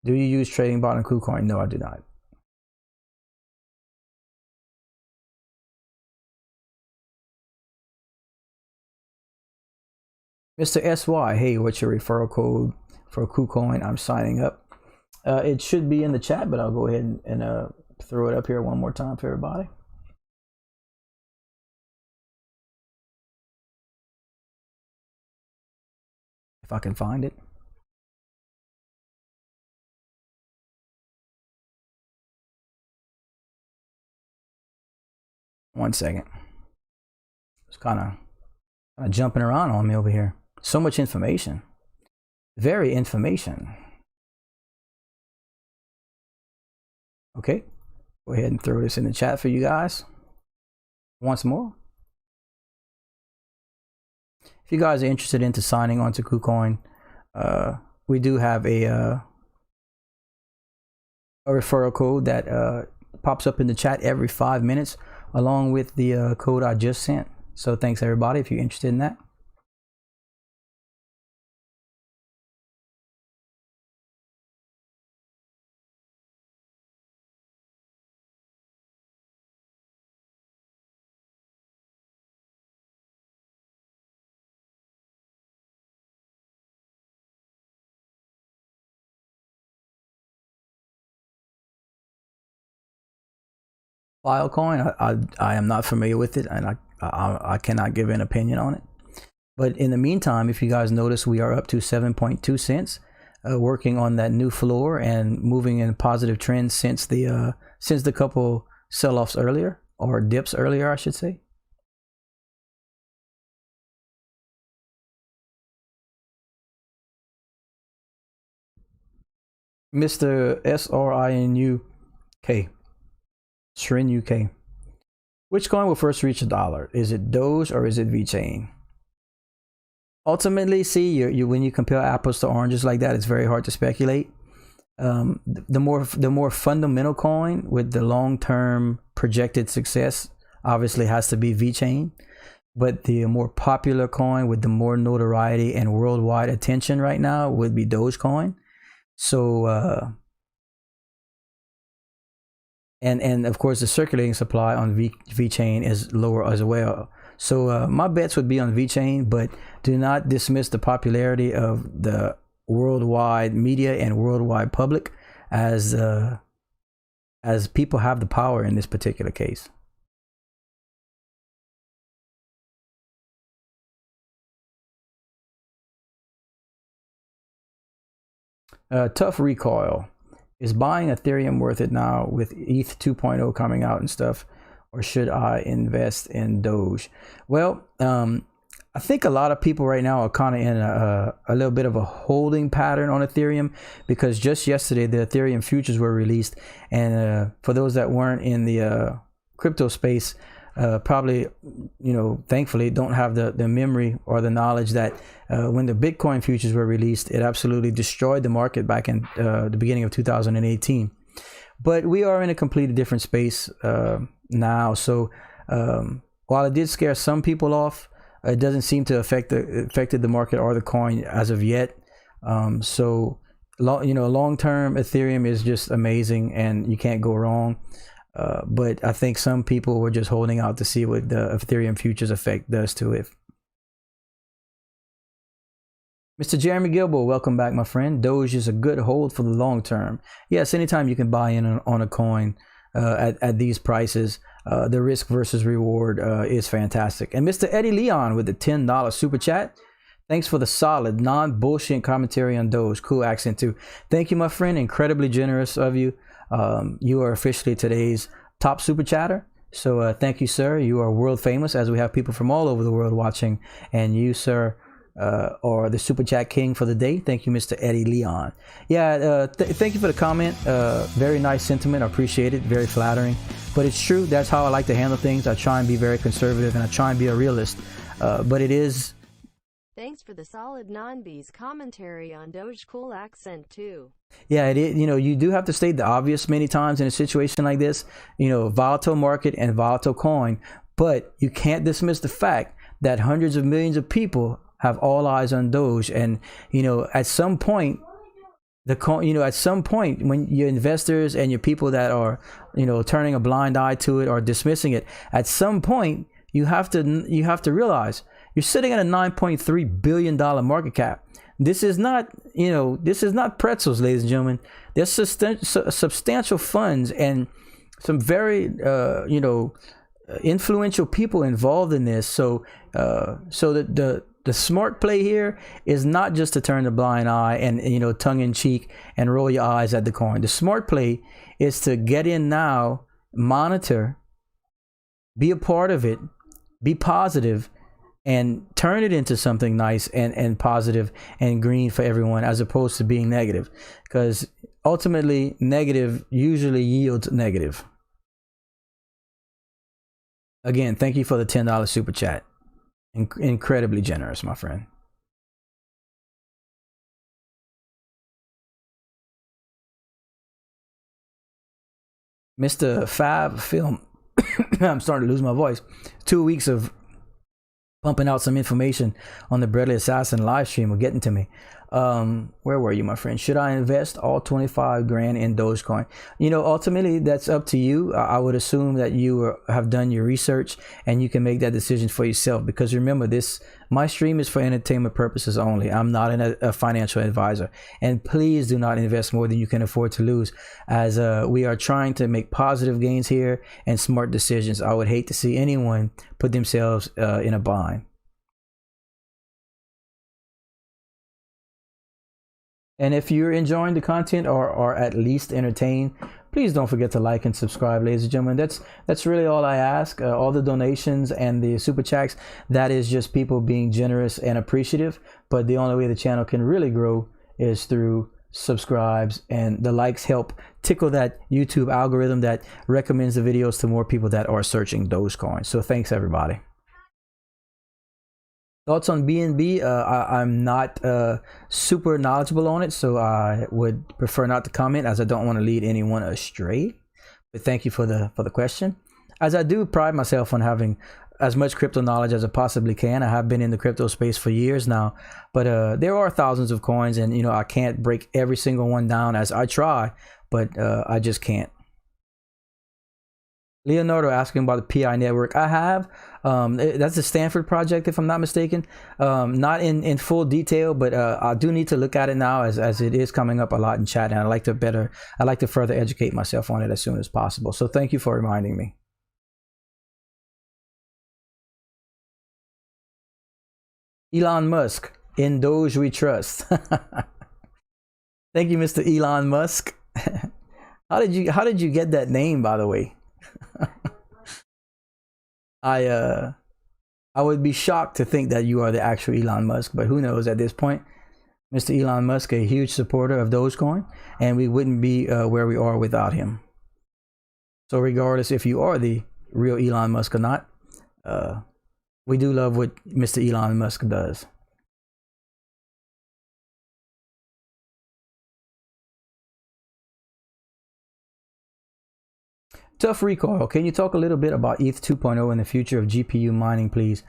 Do you use trading bot and KuCoin? No, I do not. Mr. SY, hey, what's your referral code for KuCoin? I'm signing up. It should be in the chat, but I'll go ahead and throw it up here one more time for everybody. If I can find it. One second. It's kind of jumping around on me over here. So much information. Very information. Okay. Go ahead and throw this in the chat for you guys once more. If you guys are interested into signing on to KuCoin, we do have a referral code that pops up in the chat every 5 minutes, along with the code I just sent. So thanks everybody if you're interested in that. Filecoin, I am not familiar with it, and I cannot give an opinion on it. But in the meantime, if you guys notice, we are up to 7.2 cents, working on that new floor and moving in positive trends since the couple sell-offs earlier, or dips earlier, I should say. Mr. SRINUK. Srin UK. Which coin will first reach $1? Is it Doge or is it Vechain? Ultimately, see, you when you compare apples to oranges like that, it's very hard to speculate. The more fundamental coin with the long-term projected success obviously has to be Vechain, but the more popular coin with the more notoriety and worldwide attention right now would be Dogecoin. So and of course the circulating supply on Vechain is lower as well. So my bets would be on Vechain, but do not dismiss the popularity of the worldwide media and worldwide public, as people have the power in this particular case. Tough recoil. Is buying Ethereum worth it now with ETH 2.0 coming out and stuff, or should I invest in Doge? Well, I think a lot of people right now are kind of in a little bit of a holding pattern on Ethereum, because just yesterday the Ethereum futures were released, and for those that weren't in the crypto space, probably, thankfully don't have the memory or the knowledge that when the Bitcoin futures were released, it absolutely destroyed the market back in the beginning of 2018. But we are in a completely different space now. So while it did scare some people off, it doesn't seem to affected the market or the coin as of yet. So long-term Ethereum is just amazing, and you can't go wrong. But I think some people were just holding out to see what the Ethereum futures effect does to it. Mr. Jeremy Gilbo, welcome back, my friend. Doge is a good hold for the long term. Yes, anytime you can buy in on a coin at these prices, the risk versus reward is fantastic. And Mr. Eddie Leon with the $10 super chat. Thanks for the solid, non-bullshit commentary on Doge. Cool accent too. Thank you, my friend. Incredibly generous of you. You are officially today's top super chatter. So thank you, sir. You are world famous, as we have people from all over the world watching. And you, sir, are the super chat king for the day. Thank you, Mr. Eddie Leon. Yeah, thank you for the comment. Very nice sentiment. I appreciate it. Very flattering. But it's true. That's how I like to handle things. I try and be very conservative, and I try and be a realist. But it is... Thanks for the solid non-bees commentary on Doge. Cool accent too. Yeah, it is. You do have to state the obvious many times in a situation like this. Volatile market and volatile coin. But you can't dismiss the fact that hundreds of millions of people have all eyes on Doge, and at some point at some point when your investors and your people that are turning a blind eye to it or dismissing it, at some point you have to realize you're sitting at a $9.3 billion market cap. This is not pretzels, ladies and gentlemen. There's substantial funds and some very influential people involved in this. So the smart play here is not just to turn a blind eye and tongue in cheek and roll your eyes at the coin. The smart play is to get in now, monitor, be a part of it, be positive, and turn it into something nice and positive and green for everyone, as opposed to being negative, because ultimately negative usually yields negative. Again, thank you for the $10 super chat. Incredibly generous, my friend. Mr. Fab Film. I'm starting to lose my voice. 2 weeks of pumping out some information on the Bradley Assassin live stream are getting to me. Where were you, my friend? Should I invest all 25 grand in Dogecoin? Ultimately, that's up to you. I would assume that you have done your research and you can make that decision for yourself. Because remember, my stream is for entertainment purposes only. I'm not a financial advisor. And please do not invest more than you can afford to lose, as we are trying to make positive gains here and smart decisions. I would hate to see anyone put themselves in a bind. And if you're enjoying the content or at least entertained, please don't forget to like and subscribe, ladies and gentlemen. That's really all I ask. All the donations and the super chats, that is just people being generous and appreciative. But the only way the channel can really grow is through subscribes, and the likes help tickle that YouTube algorithm that recommends the videos to more people that are searching Dogecoin. So thanks, everybody. Thoughts on BNB? I'm not super knowledgeable on it, so I would prefer not to comment, as I don't want to lead anyone astray. But thank you for the question, as I do pride myself on having as much crypto knowledge as I possibly can. I have been in the crypto space for years now, but there are thousands of coins, and I can't break every single one down, as I try, but I just can't. Leonardo asking about the PI network. I have. That's the Stanford project, if I'm not mistaken. Not in full detail, but I do need to look at it now, as it is coming up a lot in chat, and I'd like to further educate myself on it as soon as possible. So thank you for reminding me. Elon Musk, in Doge we trust. Thank you, Mr. Elon Musk. How did you get that name, by the way? I would be shocked to think that you are the actual Elon Musk, but who knows at this point. Mr. Elon Musk, a huge supporter of Dogecoin, and we wouldn't be where we are without him. So regardless if you are the real Elon Musk or not, we do love what Mr. Elon Musk does. Tough Recoil, can you talk a little bit about ETH 2.0 and the future of GPU mining, please?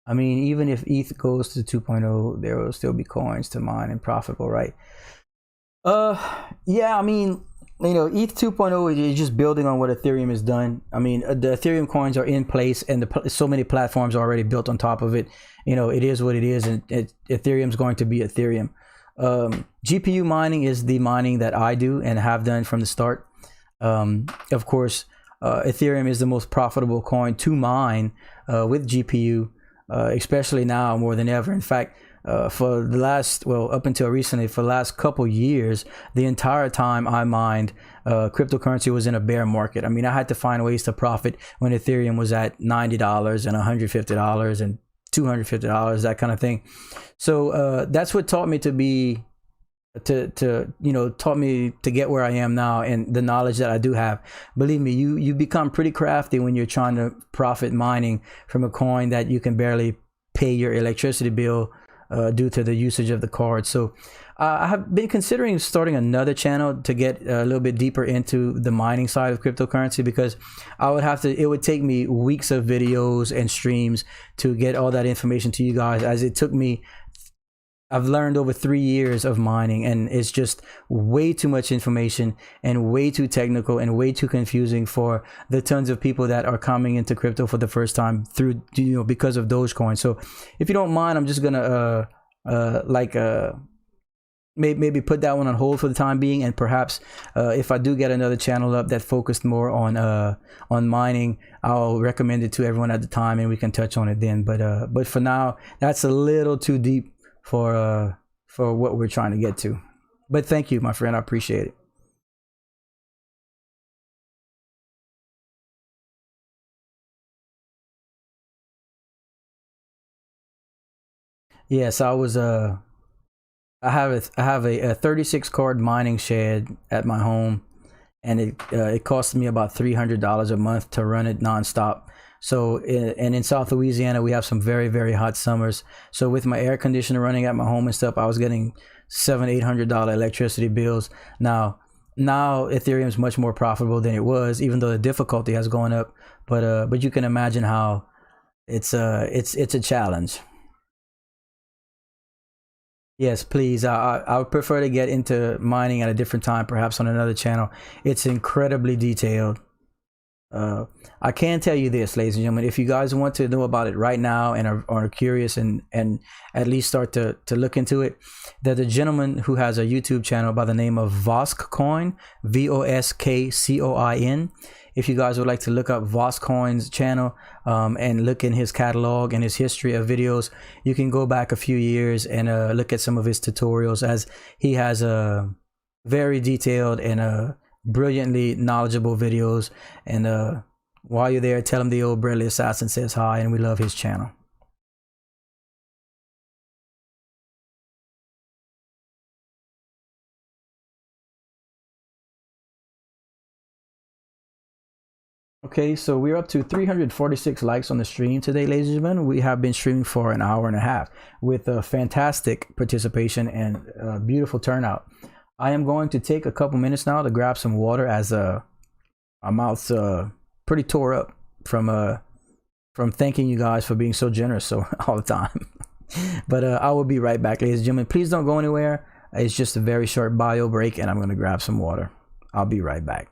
I mean, even if ETH goes to 2.0, there will still be coins to mine and profitable, right? Yeah, I mean, you know, ETH 2.0 is just building on what Ethereum has done. I mean, the Ethereum coins are in place, and so many platforms are already built on top of it. You know, it is what it is, and Ethereum's going to be Ethereum. GPU mining is the mining that I do and have done from the start. Of course, Ethereum is the most profitable coin to mine with GPU, especially now more than ever. In fact, for the last, well, up until recently, for the last couple years, the entire time I mined, cryptocurrency was in a bear market. I mean, I had to find ways to profit when Ethereum was at $90 and $150 and $250, that kind of thing. So that's what taught me to be taught me to get where I am now, and the knowledge that I do have. Believe me, you become pretty crafty when you're trying to profit mining from a coin that you can barely pay your electricity bill due to the usage of the card. So I have been considering starting another channel to get a little bit deeper into the mining side of cryptocurrency, because it would take me weeks of videos and streams to get all that information to you guys, as it took me. I've learned over 3 years of mining, and it's just way too much information and way too technical and way too confusing for the tons of people that are coming into crypto for the first time through, because of Dogecoin. So if you don't mind, I'm just gonna maybe put that one on hold for the time being, and perhaps if I do get another channel up that focused more on mining, I'll recommend it to everyone at the time, and we can touch on it then. But for now, that's a little too deep for what we're trying to get to. But thank you, my friend, I appreciate it. Yes, I have a 36 card mining shed at my home, and it costs me about $300 a month to run it nonstop. So, and in South Louisiana, we have some very, very hot summers. So with my air conditioner running at my home and stuff, I was getting $700-800 electricity bills. Now Ethereum is much more profitable than it was, even though the difficulty has gone up. But you can imagine how it's a challenge. Yes, please. I would prefer to get into mining at a different time, perhaps on another channel. It's incredibly detailed. I can tell you this, ladies and gentlemen, if you guys want to know about it right now and are curious and at least start to look into it, there's a gentleman who has a YouTube channel by the name of Vechain, Voskcoin. If you guys would like to look up Vechain's channel and look in his catalog and his history of videos, you can go back a few years and look at some of his tutorials, as he has a very detailed and brilliantly knowledgeable videos. And while you're there, tell him the old Bradley Assassin says hi, and we love his channel. Okay, so we're up to 346 likes on the stream today, ladies and gentlemen. We have been streaming for an hour and a half with a fantastic participation and a beautiful turnout. I am going to take a couple minutes now to grab some water, as my mouth's pretty tore up from thanking you guys for being so generous so all the time. But I will be right back, ladies and gentlemen. Please don't go anywhere. It's just a very short bio break, and I'm going to grab some water. I'll be right back.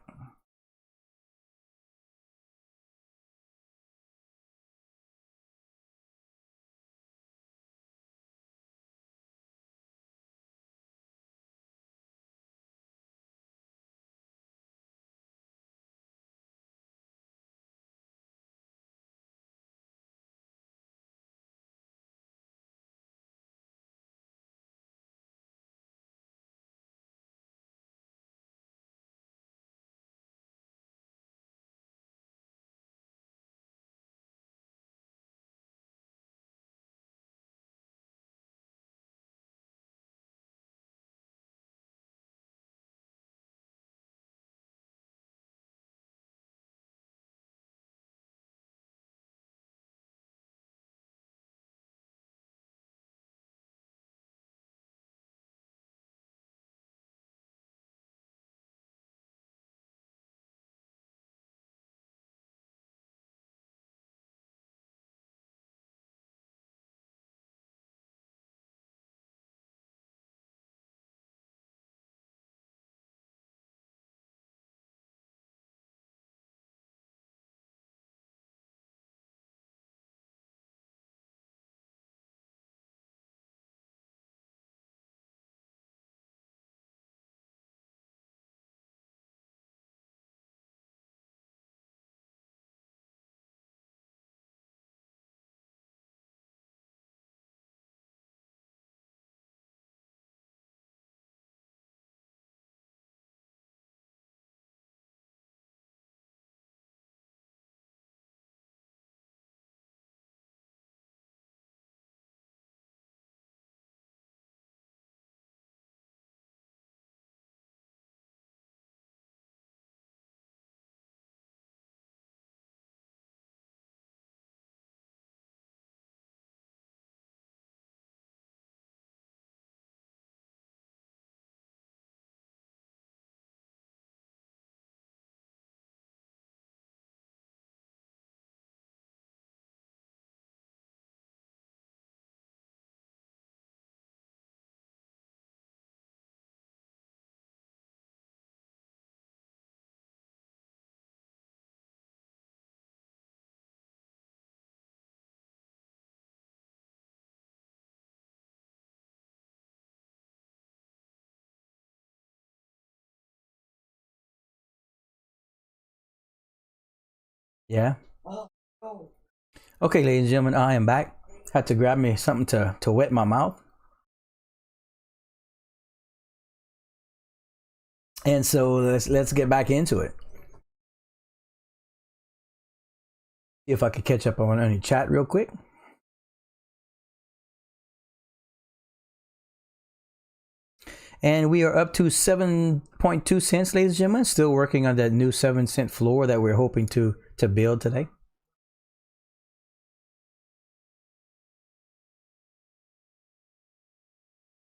Yeah. Okay, ladies and gentlemen, I am back. Had to grab me something to wet my mouth. And so let's get back into it. See if I could catch up on any chat real quick. And we are up to 7.2 cents, ladies and gentlemen. Still working on that new 7-cent floor that we're hoping to build today.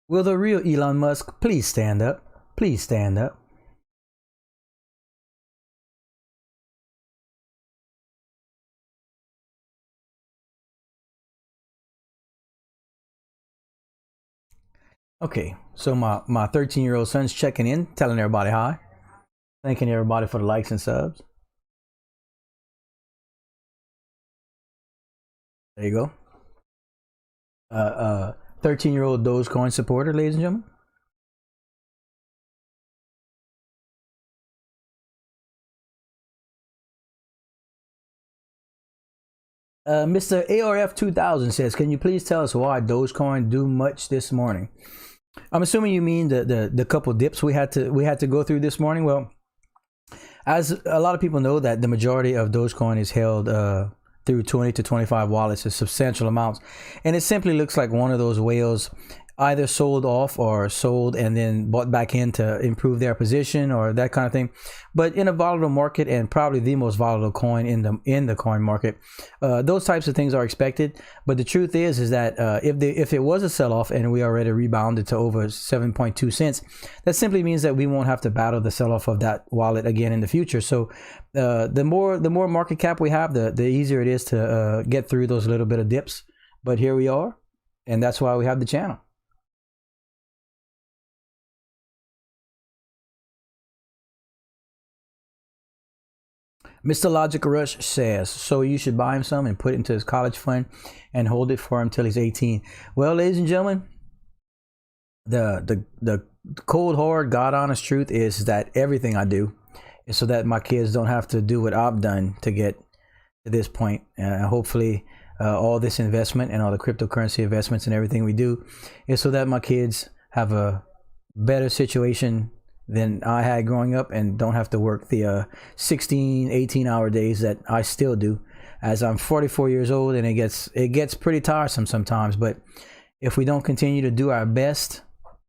Will the real Elon Musk please stand up? Please stand up. Okay, so my 13-year-old son's checking in, telling everybody hi. Thanking everybody for the likes and subs. There you go. 13-year-old Dogecoin supporter, ladies and gentlemen. Mr. ARF 2000 says, "Can you please tell us why Dogecoin do much this morning?" I'm assuming you mean the couple dips we had to go through this morning. Well, as a lot of people know, that the majority of Dogecoin is held through 20 to 25 wallets, is substantial amounts, and it simply looks like one of those whales either sold off or sold and then bought back in to improve their position or that kind of thing. But in a volatile market, and probably the most volatile coin in the coin market, those types of things are expected. But the truth is that if it was a sell-off and we already rebounded to over 7.2 cents, that simply means that we won't have to battle the sell-off of that wallet again in the future. So the more market cap we have, the easier it is to get through those little bit of dips. But here we are, and that's why we have the channel. Mr. Logic Rush says, "So you should buy him some and put it into his college fund and hold it for him till he's 18. Well, ladies and gentlemen, the cold hard God honest truth is that everything I do is so that my kids don't have to do what I've done to get to this point. Hopefully all this investment and all the cryptocurrency investments and everything we do is so that my kids have a better situation than I had growing up and don't have to work the 16, 18-hour days that I still do, as I'm 44 years old, and it gets pretty tiresome sometimes. But if we don't continue to do our best,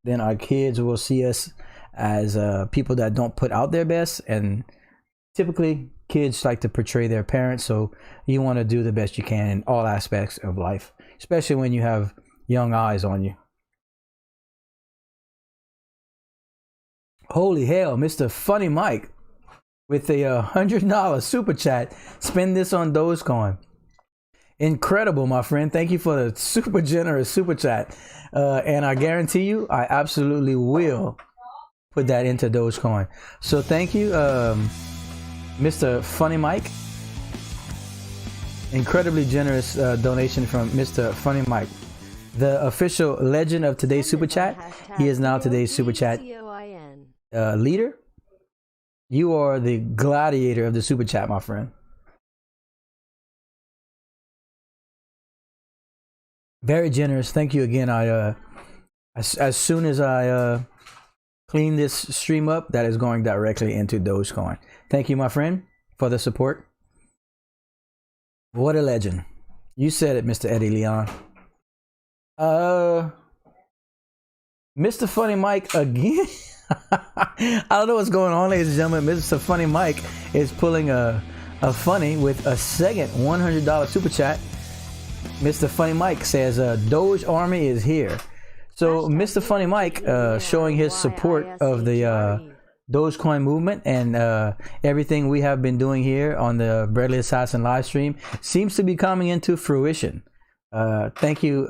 then our kids will see us as people that don't put out their best, and typically kids like to portray their parents. So you want to do the best you can in all aspects of life, especially when you have young eyes on you. Holy hell, Mr. Funny Mike with a $100 super chat. Spend this on Dogecoin. Incredible, my friend. Thank you for the super generous super chat. And I guarantee you, I absolutely will put that into Dogecoin. So thank you, Mr. Funny Mike. Incredibly generous donation from Mr. Funny Mike, the official legend of today's super chat. He is now today's super chat leader. You are the gladiator of the super chat, my friend. Very generous. Thank you again. As soon as I clean this stream up, that is going directly into Dogecoin. Thank you, my friend, for the support. What a legend. You said it, Mr. Eddie Leon. Mr. Funny Mike again. I don't know what's going on, ladies and gentlemen. Mr. Funny Mike is pulling a funny with a second $100 super chat. Mr. Funny Mike says, Doge Army is here. So Mr. Funny Mike showing his support of the Dogecoin movement and everything we have been doing here on the Bradley Assassin live stream seems to be coming into fruition. Thank you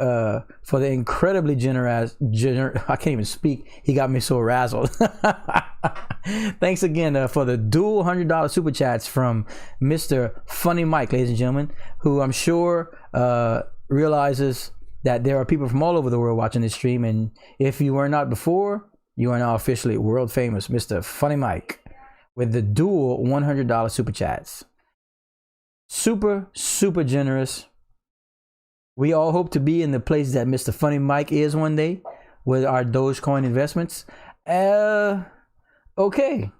for the incredibly generous I can't even speak. He got me so razzled. Thanks again for the dual $100 super chats from Mr. Funny Mike, ladies and gentlemen, who I'm sure realizes that there are people from all over the world watching this stream, and if you were not before, you are now officially world famous. Mr. Funny Mike with the dual $100 super chats. super, super generous. We all hope to be in the place that Mr. Funny Mike is one day with our Dogecoin investments. Okay,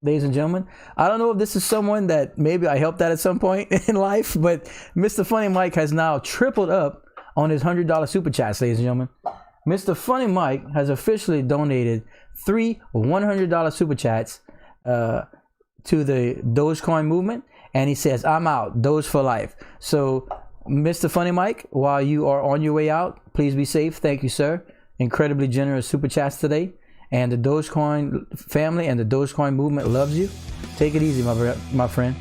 ladies and gentlemen, I don't know if this is someone that maybe I helped out at some point in life, but Mr. Funny Mike has now tripled up on his $100 super chats, ladies and gentlemen. Mr. Funny Mike has officially donated 3 $100 super chats to the Dogecoin movement, and he says, "I'm out, Doge for life." So, Mr. Funny Mike, while you are on your way out, please be safe. Thank you, sir. Incredibly generous super chats today, and the Dogecoin family and the Dogecoin movement loves you. Take it easy, my friend.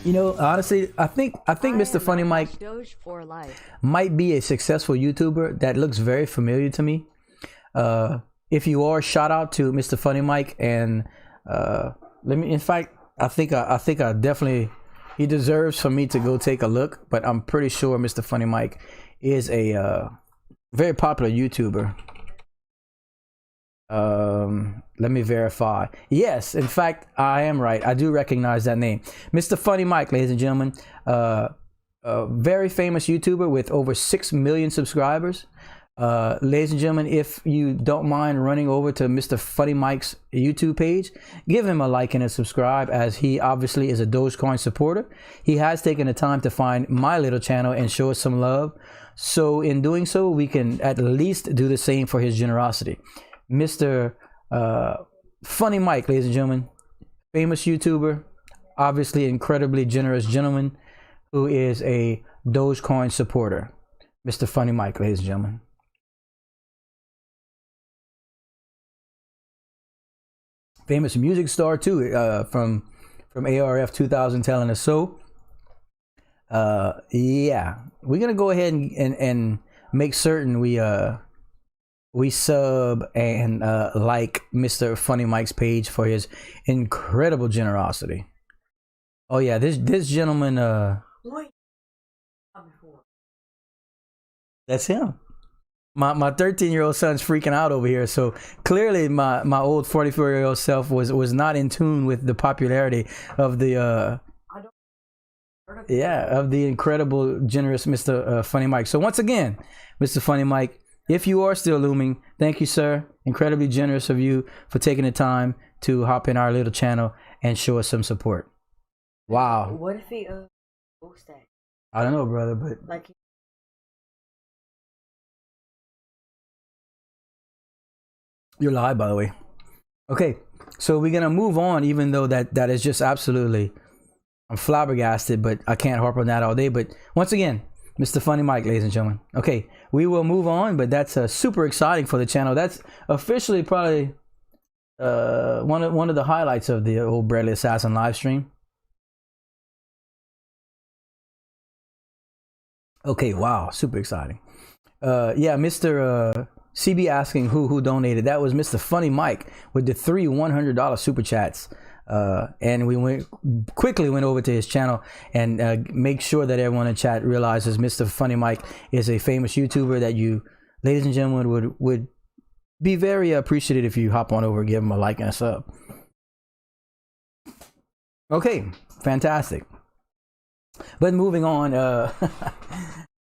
You know, honestly, I think Mr. Funny Mike Doge for life might be a successful YouTuber that looks very familiar to me. If you are, shout out to Mr. Funny Mike, and let me. In fact, I think I definitely, he deserves for me to go take a look. But I'm pretty sure Mr. Funny Mike is a very popular YouTuber. Let me verify. Yes, in fact, I am right. I do recognize that name, Mr. Funny Mike, ladies and gentlemen. A very famous YouTuber with over 6 million subscribers. Ladies and gentlemen, if you don't mind running over to Mr. Funny Mike's YouTube page, give him a like and a subscribe, as he obviously is a Dogecoin supporter. He has taken the time to find my little channel and show us some love. So in doing so, we can at least do the same for his generosity. Mr. Funny Mike, ladies and gentlemen, famous YouTuber, obviously incredibly generous gentleman who is a Dogecoin supporter. Mr. Funny Mike, ladies and gentlemen. Famous music star too, from ARF 2000 telling us so. Yeah, we're gonna go ahead and make certain we sub and like Mr. Funny Mike's page for his incredible generosity. Oh yeah, this gentleman, that's him. My 13-year-old son's freaking out over here, so clearly my old 44-year-old self was not in tune with the popularity of the of the incredible generous Mr. Funny Mike. So once again, Mr. Funny Mike, if you are still looming, thank you, sir. Incredibly generous of you for taking the time to hop in our little channel and show us some support. Wow. What if he post that? I don't know, brother, but Like, you're live, by the way. Okay, so we're gonna move on, even though that is just absolutely, I'm flabbergasted, but I can't harp on that all day. But once again, Mr. Funny Mike, ladies and gentlemen. Okay, we will move on, but that's super exciting for the channel. That's officially probably one of the highlights of the old Bradley Assassin live stream. Okay, wow, super exciting. Yeah, Mr. CB asking who donated. That was Mr. Funny Mike with the 3 $100 super chats. And we quickly went over to his channel and make sure that everyone in chat realizes Mr. Funny Mike is a famous YouTuber that you, ladies and gentlemen, would be very appreciative if you hop on over and give him a like and a sub. Okay, fantastic. But moving on,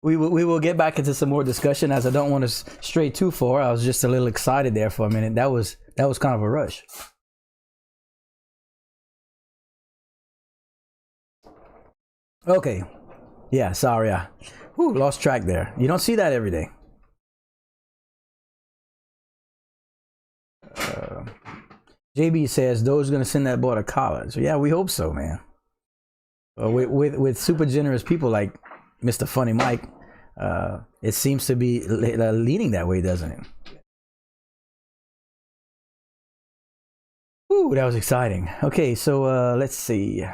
we will get back into some more discussion, as I don't want to stray too far. I was just a little excited there for a minute. That was kind of a rush. Okay, yeah, sorry, lost track there. You don't see that every day. JB says Doge's gonna send that boy to college. Yeah, we hope so, man. With super generous people like Mr. Funny Mike, it seems to be leading that way, doesn't it? Ooh, that was exciting. Okay, so let's see.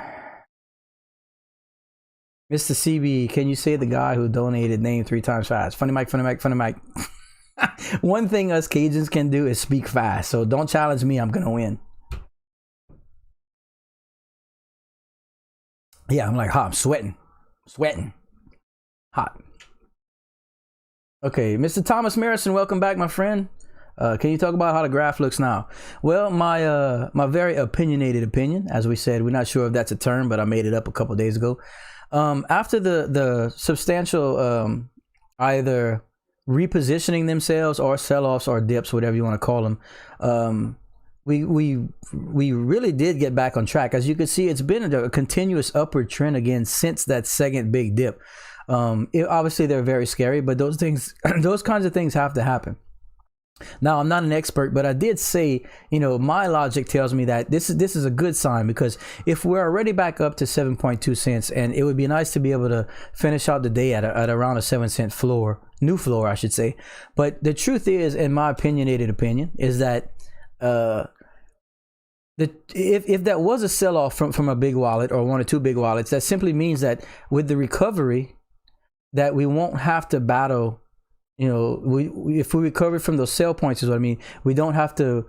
Mr. CB, can you say the guy who donated name 3 times fast? Funny Mike, Funny Mike, Funny Mike. One thing us Cajuns can do is speak fast, so don't challenge me. I'm gonna win. Yeah, I'm like hot. I'm sweating, hot. Okay, Mr. Thomas Marison, welcome back, my friend. Can you talk about how the graph looks now? Well, my very opinionated opinion, as we said, we're not sure if that's a term, but I made it up a couple days ago. After the substantial either repositioning themselves or sell-offs or dips, whatever you want to call them, we really did get back on track. As you can see, it's been a continuous upward trend again since that second big dip. Obviously they're very scary, but those things, those kinds of things have to happen. Now, I'm not an expert, but I did say, my logic tells me that this is a good sign, because if we're already back up to 7.2 cents, and it would be nice to be able to finish out the day at around a 7 cent floor, new floor, I should say. But the truth is, in my opinionated opinion, is that if that was a sell-off from a big wallet or one or two big wallets, that simply means that with the recovery, that we won't have to battle. If we recover from those sell points, is what I mean. We don't have to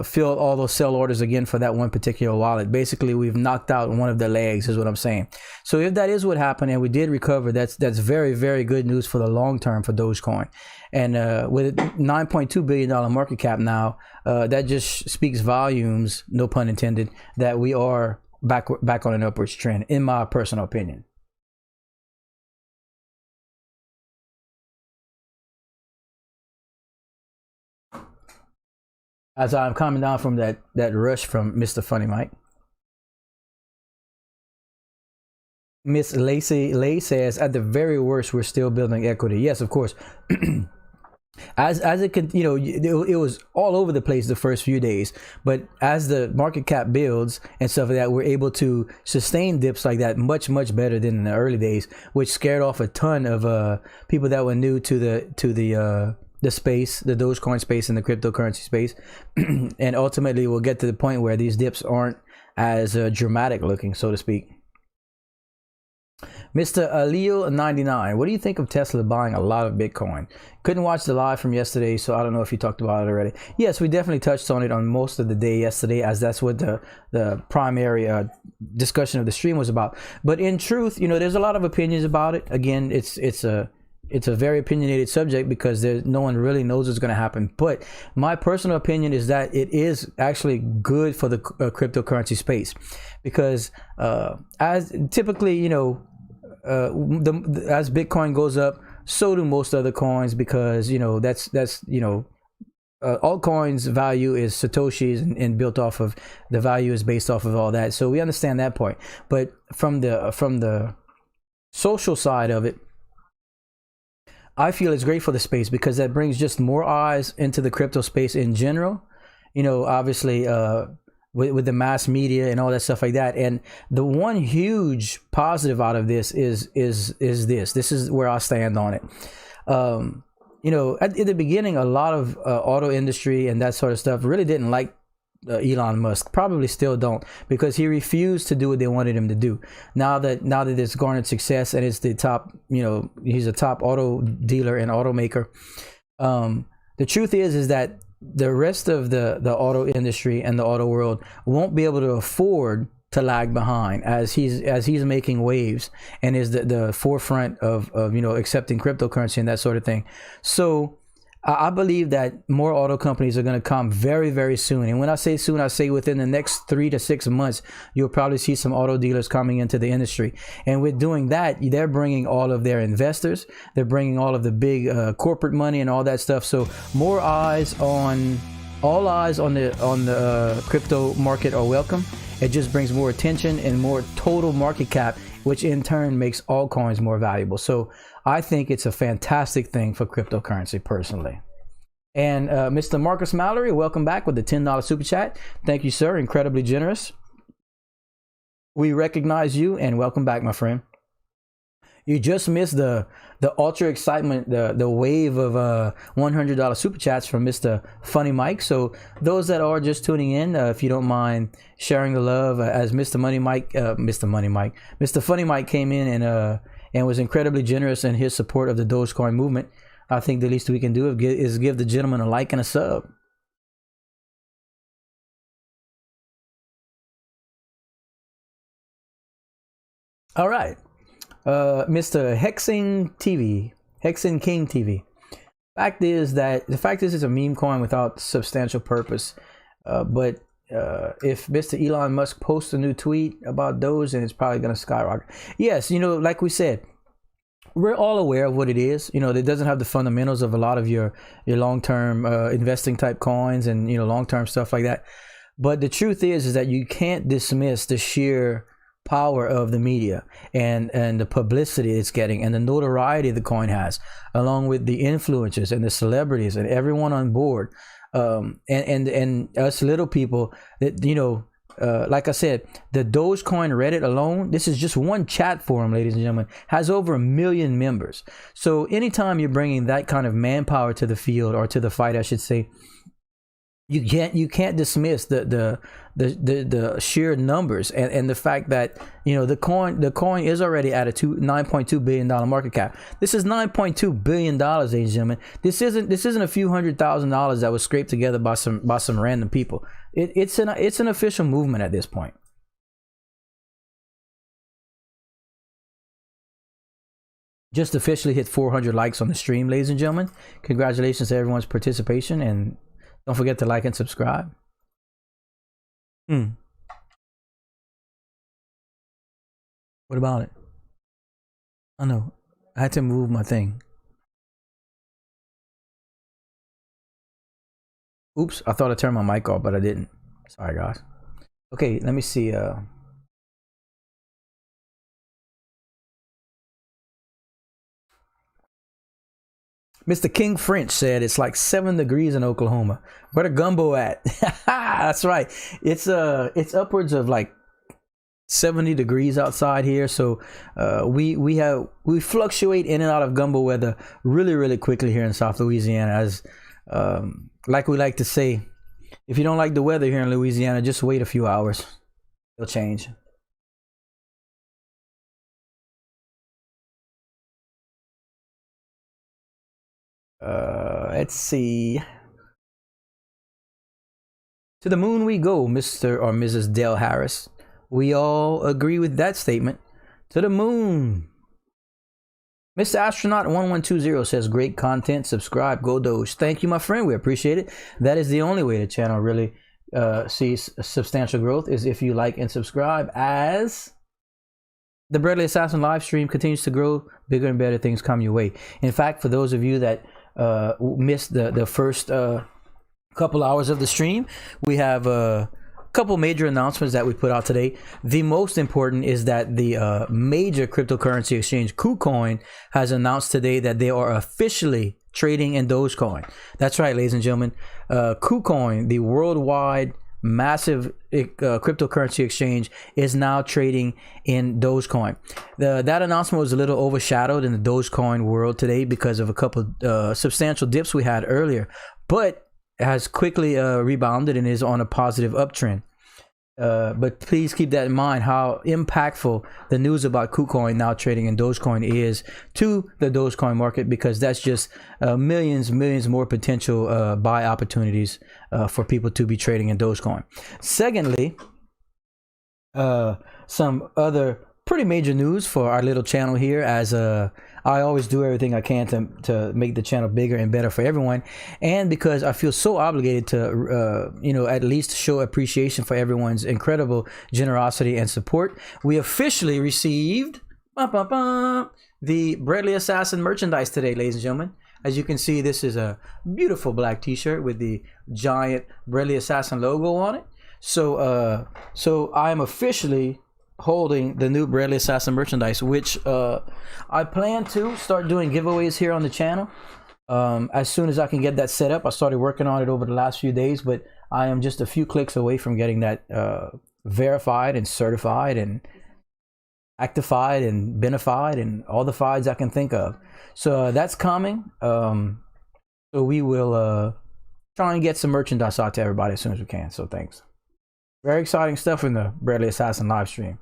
fill all those sell orders again for that one particular wallet. Basically, we've knocked out one of the legs, is what I'm saying. So if that is what happened and we did recover, that's very, very good news for the long term for Dogecoin. And with $9.2 billion market cap now, that just speaks volumes, no pun intended, that we are back on an upwards trend, in my personal opinion. As I'm coming down from that rush from Mr. Funny Mike. Miss Lay says, at the very worst, we're still building equity. Yes, of course. as it can, it was all over the place the first few days, but as the market cap builds and stuff like that, we're able to sustain dips like that much better than in the early days, which scared off a ton of people that were new to the space, the Dogecoin space and the cryptocurrency space. And ultimately we'll get to the point where these dips aren't as dramatic looking, so to speak. Mr. Leo 99, what do you think of Tesla buying a lot of Bitcoin? Couldn't watch the live from yesterday, so I don't know if you talked about it already. Yes, we definitely touched on it on most of the day yesterday, as that's what the primary discussion of the stream was about. But in truth, there's a lot of opinions about it. Again, it's a very opinionated subject, because no one really knows what's going to happen. But my personal opinion is that it is actually good for the cryptocurrency space, because as typically, as Bitcoin goes up, so do most other coins, because that's altcoins value is Satoshis and built off of, the value is based off of all that. So we understand that point. But from the social side of it, I feel it's great for the space, because that brings just more eyes into the crypto space in general. Obviously, with the mass media and all that stuff like that. And the one huge positive out of this is this. This is where I stand on it. At the beginning, a lot of auto industry and that sort of stuff really didn't like Elon Musk, probably still don't, because he refused to do what they wanted him to do. Now that it's garnered success and it's the top, he's a top auto dealer and automaker. The truth is that the rest of the auto industry and the auto world won't be able to afford to lag behind, as he's making waves and is the forefront of accepting cryptocurrency and that sort of thing. So I believe that more auto companies are going to come very, very soon. And when I say soon, I say within the next 3 to 6 months, you'll probably see some auto dealers coming into the industry. And with doing that, they're bringing all of their investors. They're bringing all of the big corporate money and all that stuff. So all eyes on the crypto market are welcome. It just brings more attention and more total market cap, which in turn makes altcoins more valuable. So I think it's a fantastic thing for cryptocurrency personally. And Mr. Marcus Mallory, welcome back with the $10 super chat. Thank you, sir. Incredibly generous. We recognize you, and welcome back, my friend. You just missed the ultra excitement, the wave of $100 super chats from Mr. Funny Mike. So those that are just tuning in, if you don't mind sharing the love, as Mr. Funny Mike came in and was incredibly generous in his support of the Dogecoin movement. I think the least we can do is give the gentleman a like and a sub. All right. Mr. Vechain King TV. The fact is it's a meme coin without substantial purpose. But if Mr. Elon Musk posts a new tweet about Doge, then it's probably going to skyrocket. Yes, like we said, we're all aware of what it is. It doesn't have the fundamentals of a lot of your long-term investing type coins and long-term stuff like that. But the truth is that you can't dismiss the sheer power of the media and the publicity it's getting and the notoriety the coin has, along with the influencers and the celebrities and everyone on board, and us little people that like I said, the Dogecoin Reddit alone, this is just one chat forum, ladies and gentlemen, has over 1 million members. So anytime you're bringing that kind of manpower to the field, or to the fight, I should say, you can't dismiss the sheer numbers and the fact that the coin is already at a $9.2 billion market cap. This is $9.2 billion, ladies and gentlemen. This isn't a few $100,000 that was scraped together by some random people. It's an official movement at this point. Just officially hit 400 likes on the stream, ladies and gentlemen. Congratulations to everyone's participation, and don't forget to like and subscribe. What about it? Oh no, I had to move my thing. Oops, I thought I turned my mic off, but I didn't. Sorry, guys. Okay, let me see. Mr. King French said it's like 7 degrees in Oklahoma. Where the gumbo at? That's right. It's upwards of like 70 degrees outside here. So we fluctuate in and out of gumbo weather really, really quickly here in South Louisiana. As like we like to say, if you don't like the weather here in Louisiana, just wait a few hours. It'll change. Let's see. To the moon we go, Mr. or Mrs. Dale Harris. We all agree with that statement. To the moon. Mr. Astronaut 1120 says great content. Subscribe. Go Doge. Thank you, my friend. We appreciate it. That is the only way the channel really sees substantial growth, is if you like and subscribe, as the Bradley Assassin live stream continues to grow. Bigger and better things come your way. In fact, for those of you that missed the first couple hours of the stream, we have a couple major announcements that we put out today. The most important is that the major cryptocurrency exchange KuCoin has announced today that they are officially trading in Dogecoin. That's right, ladies and gentlemen. KuCoin, the worldwide massive cryptocurrency exchange, is now trading in Dogecoin. That announcement was a little overshadowed in the Dogecoin world today because of a couple substantial dips we had earlier, but has quickly rebounded and is on a positive uptrend. But please keep that in mind, how impactful the news about KuCoin now trading in Dogecoin is to the Dogecoin market, because that's just millions more potential buy opportunities for people to be trading in Dogecoin. Secondly, some other pretty major news for our little channel here, as I always do everything I can to make the channel bigger and better for everyone, and because I feel so obligated to at least show appreciation for everyone's incredible generosity and support. We officially received the Bradley Assassin merchandise today, ladies and gentlemen. As you can see, this is a beautiful black t-shirt with the giant Bradley Assassin logo on it. So I am officially holding the new Bradley Assassin merchandise, which I plan to start doing giveaways here on the channel as soon as I can get that set up. I started working on it over the last few days, but I am just a few clicks away from getting that verified and certified and actified and benefied and all the fides I can think of. So that's coming. So we will try and get some merchandise out to everybody as soon as we can. So thanks. Very exciting stuff in the Bradley Assassin live stream.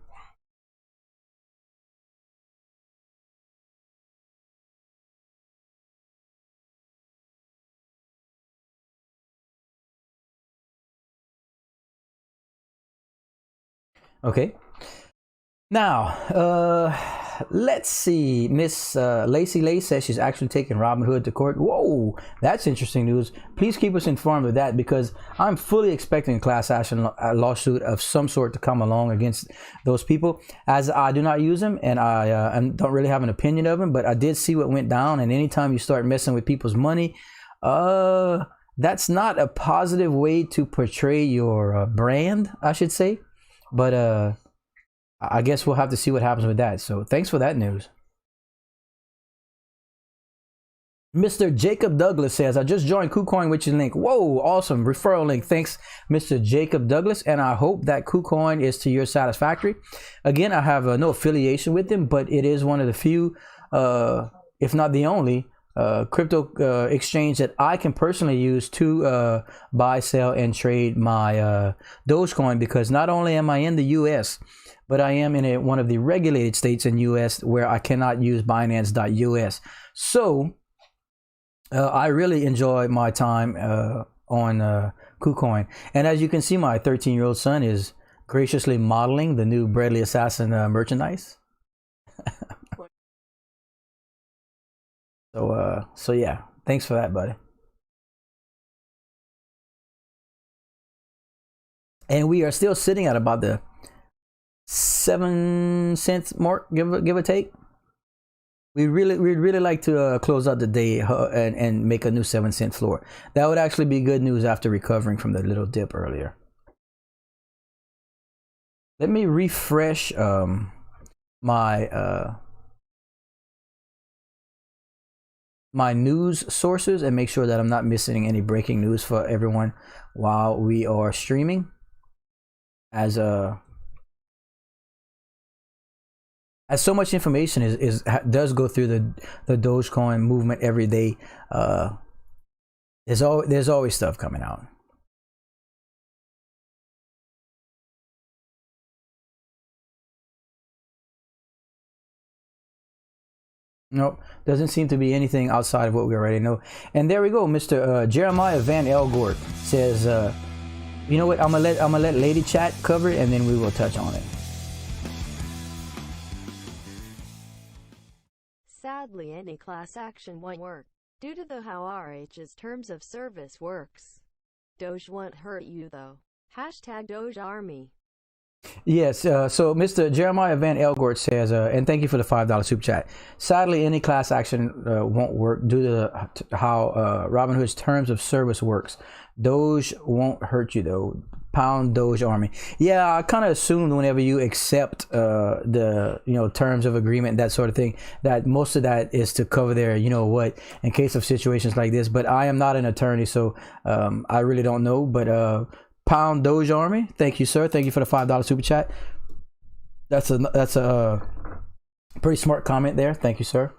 Okay. Now, let's see. Miss Lacey Lay says she's actually taking Robinhood to court. Whoa, that's interesting news. Please keep us informed of that, because I'm fully expecting a class action lawsuit of some sort to come along against those people, as I do not use them and I don't really have an opinion of them, but I did see what went down. And anytime you start messing with people's money, that's not a positive way to portray your brand, I should say. But I guess we'll have to see what happens with that. So thanks for that news. Mr. Jacob Douglas says, I just joined KuCoin, which is link. Whoa, awesome. Referral link. Thanks, Mr. Jacob Douglas. And I hope that KuCoin is to your satisfactory. Again, I have no affiliation with them, but it is one of the few, if not the only, crypto exchange that I can personally use to buy, sell, and trade my Dogecoin, because not only am I in the US, but I am in one of the regulated states in US where I cannot use Binance.us. So I really enjoy my time on KuCoin. And as you can see, my 13-year-old son is graciously modeling the new Bradley Assassin merchandise. So yeah, thanks for that, buddy. And we are still sitting at about the 7 cents mark, give or take. We'd really like to close out the day and make a new 7-cent floor. That would actually be good news after recovering from the little dip earlier. Let me refresh my my news sources and make sure that I'm not missing any breaking news for everyone while we are streaming. As so much information does go through the Dogecoin movement every day. There's always stuff coming out. Nope, doesn't seem to be anything outside of what we already know. And there we go. Mr. Jeremiah Van Elgort says, you know what? I'm gonna let Lady Chat cover it, and then we will touch on it. Sadly, any class action won't work due to how RH's terms of service works. Doge won't hurt you though. Hashtag Doge Army. Yes, so Mr. Jeremiah Van Elgort says, and thank you for the $5 super chat. Sadly, any class action won't work due to how Robinhood's terms of service works. Doge won't hurt you though. Pound Doge Army. Yeah, I kind of assumed whenever you accept the terms of agreement, that sort of thing, that most of that is to cover their in case of situations like this. But I am not an attorney, so I really don't know. But Pound Doge Army, thank you, sir. Thank you for the $5 super chat. That's a pretty smart comment there. Thank you, sir.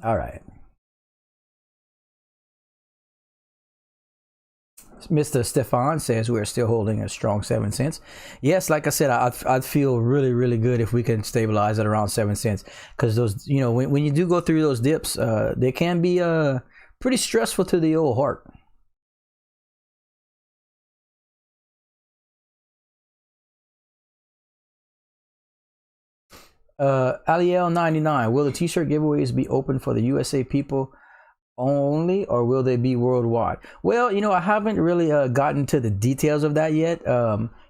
All right. Mr. Stefan says we're still holding a strong 7 cents. Yes, like I said, I'd feel really good if we can stabilize at around 7 cents, because those, when you do go through those dips, they can be pretty stressful to the old heart. Aliel 99, will the t-shirt giveaways be open for the USA people only, or will they be worldwide? Well, I haven't really gotten to the details of that yet.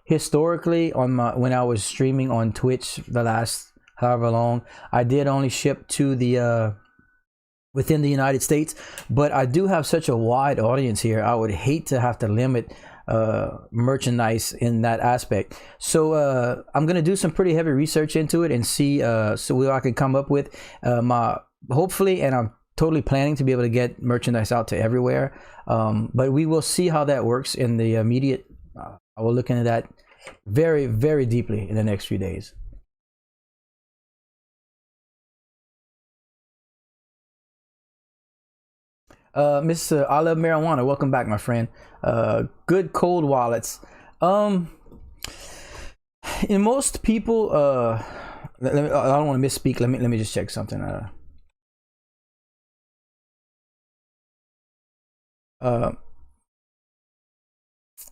Historically, when I was streaming on Twitch the last however long, I did only ship to the within the United States, but I do have such a wide audience here. I would hate to have to limit merchandise in that aspect. So I'm gonna do some pretty heavy research into it and see what I can come up with. Hopefully, and I'm totally planning to be able to get merchandise out to everywhere, but we will see how that works in the immediate. I will look into that very deeply in the next few days. Miss I Love Marijuana, welcome back, my friend. Good cold wallets. In most people, I don't want to misspeak. Let me just check something.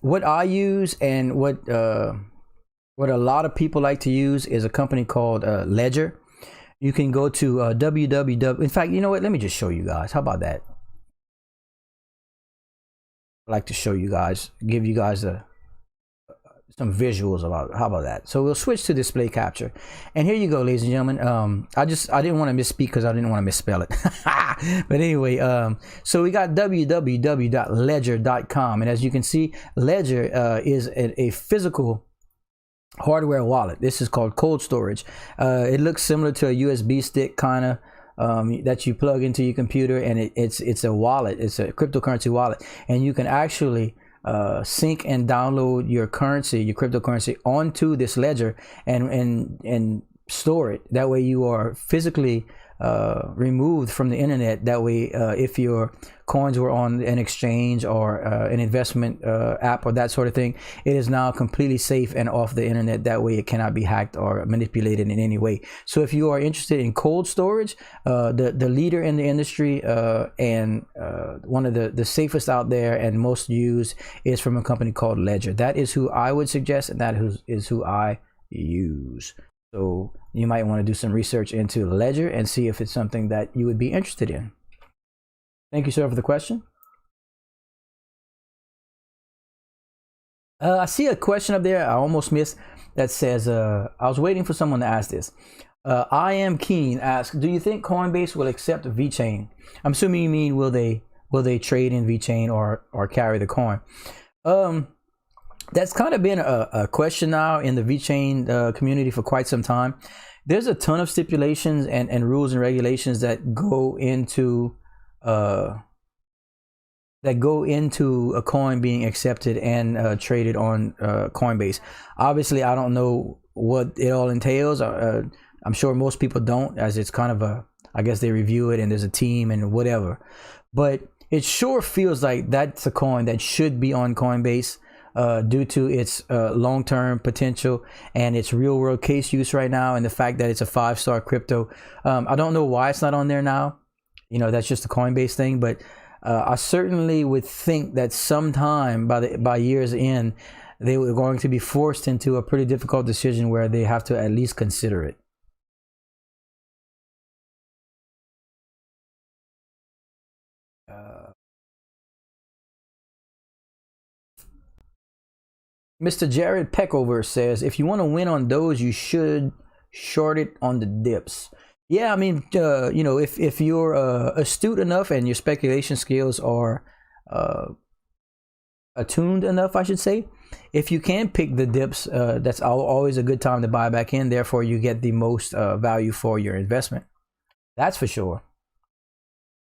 what I use and what a lot of people like to use is a company called Ledger. You can go to www. In fact, you know what? Let me just show you guys. How about that? I like to show you guys, give you guys some visuals about how about that. So we'll switch to display capture, and here you go, ladies and gentlemen. I didn't want to misspeak because I didn't want to misspell it. But anyway, so we got www.ledger.com, and as you can see, Ledger is a physical hardware wallet. This is called cold storage. It looks similar to a USB stick kind of that you plug into your computer, and it's a wallet. It's a cryptocurrency wallet, and you can actually sync and download your currency, your cryptocurrency, onto this ledger and store it. That way you are physically removed from the internet. That way if your coins were on an exchange or an investment app or that sort of thing, it is now completely safe and off the internet. That way it cannot be hacked or manipulated in any way. So if you are interested in cold storage, the leader in the industry and one of the safest out there and most used is from a company called Ledger. That is who I would suggest, and that is who I use. So you might want to do some research into Ledger and see if it's something that you would be interested in. Thank you, sir, for the question. I see a question up there I almost missed that says, I was waiting for someone to ask this. I am keen asks, do you think Coinbase will accept Vechain? I'm assuming you mean will they trade in Vechain or carry the coin? That's kind of been a question now in the Vechain community for quite some time. There's a ton of stipulations and rules and regulations that go into a coin being accepted and traded on Coinbase. Obviously, I don't know what it all entails. I'm sure most people don't, as it's kind of I guess they review it and there's a team and whatever. But it sure feels like that's a coin that should be on Coinbase. Due to its long-term potential and its real-world case use right now, and the fact that it's a 5-star crypto. I don't know why it's not on there now. You know, that's just a Coinbase thing, but I certainly would think that sometime by year's end, they were going to be forced into a pretty difficult decision where they have to at least consider it. Mr. Jared Peckover says, if you want to win on Doge, you should short it on the dips. Yeah, I mean, you know, if you're astute enough and your speculation skills are attuned enough, I should say, if you can pick the dips, that's always a good time to buy back in. Therefore, you get the most value for your investment. That's for sure.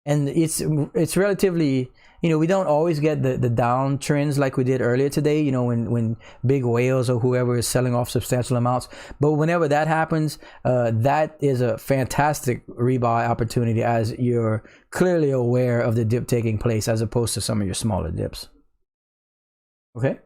And it's relatively, you know, we don't always get the down trends like we did earlier today, you know, when big whales or whoever is selling off substantial amounts. But whenever that happens, that is a fantastic rebuy opportunity, as you're clearly aware of the dip taking place as opposed to some of your smaller dips. Okay.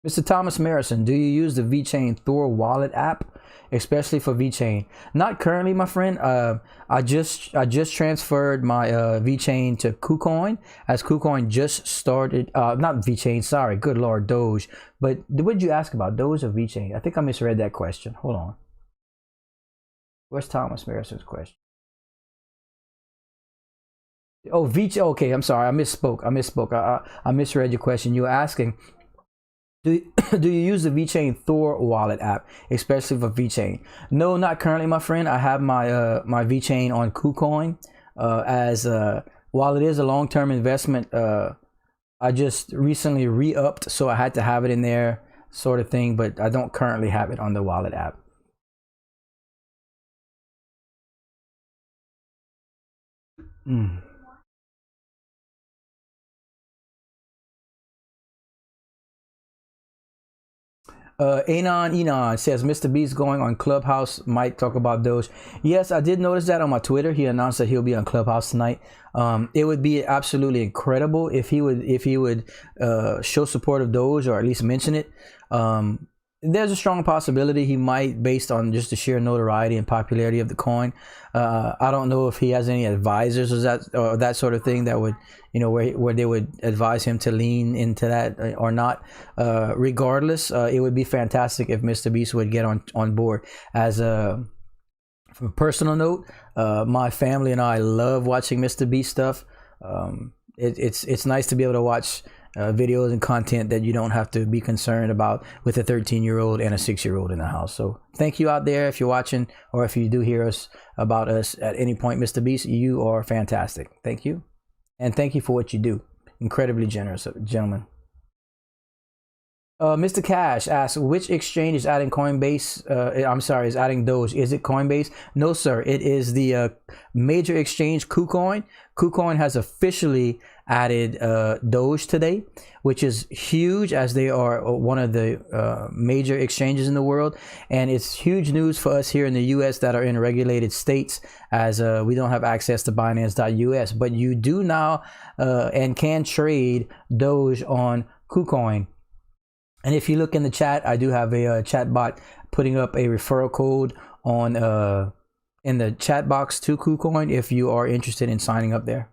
Mr. Thomas Marison, do you use the Vechain Thor wallet app, especially for Vechain? Not currently, my friend. I just transferred my Vechain to KuCoin, as KuCoin just started. Not Vechain, sorry. Good Lord, Doge. But what did you ask about, Doge or Vechain? I think I misread that question. Hold on. Where's Thomas Marison's question? Oh, Vechain. Okay, I'm sorry. I misspoke. I misread your question. You were asking, do you use the Vechain Thor wallet app, especially for Vechain? No, not currently, my friend. I have my my Vechain on KuCoin. While it is a long-term investment, I just recently re-upped, so I had to have it in there, sort of thing. But I don't currently have it on the wallet app. Enon says, Mr. B's going on Clubhouse, might talk about those. Yes, I did notice that on my Twitter. He announced that he'll be on Clubhouse tonight. It would be absolutely incredible if he would show support of Doge, or at least mention it. there's a strong possibility he might, based on just the sheer notoriety and popularity of the coin. I don't know if he has any advisors or that sort of thing that would, where they would advise him to lean into that or not. Regardless, it would be fantastic if Mr. Beast would get on board. From a personal note, my family and I love watching Mr. Beast stuff. It's nice to be able to watch videos and content that you don't have to be concerned about with a 13-year-old and a 6-year-old in the house. So thank you out there if you're watching, or if you do hear about us at any point, Mr. Beast, you are fantastic. Thank you. And thank you for what you do. Incredibly generous, gentlemen. Mr. Cash asks, which exchange is adding Coinbase? Is adding Doge. Is it Coinbase? No, sir. It is the major exchange, KuCoin. KuCoin has officially added Doge today, which is huge, as they are one of the major exchanges in the world. And it's huge news for us here in the US that are in regulated states, as we don't have access to Binance.us. But you do now and can trade Doge on KuCoin. And if you look in the chat, I do have a chat bot putting up a referral code on in the chat box to KuCoin if you are interested in signing up there.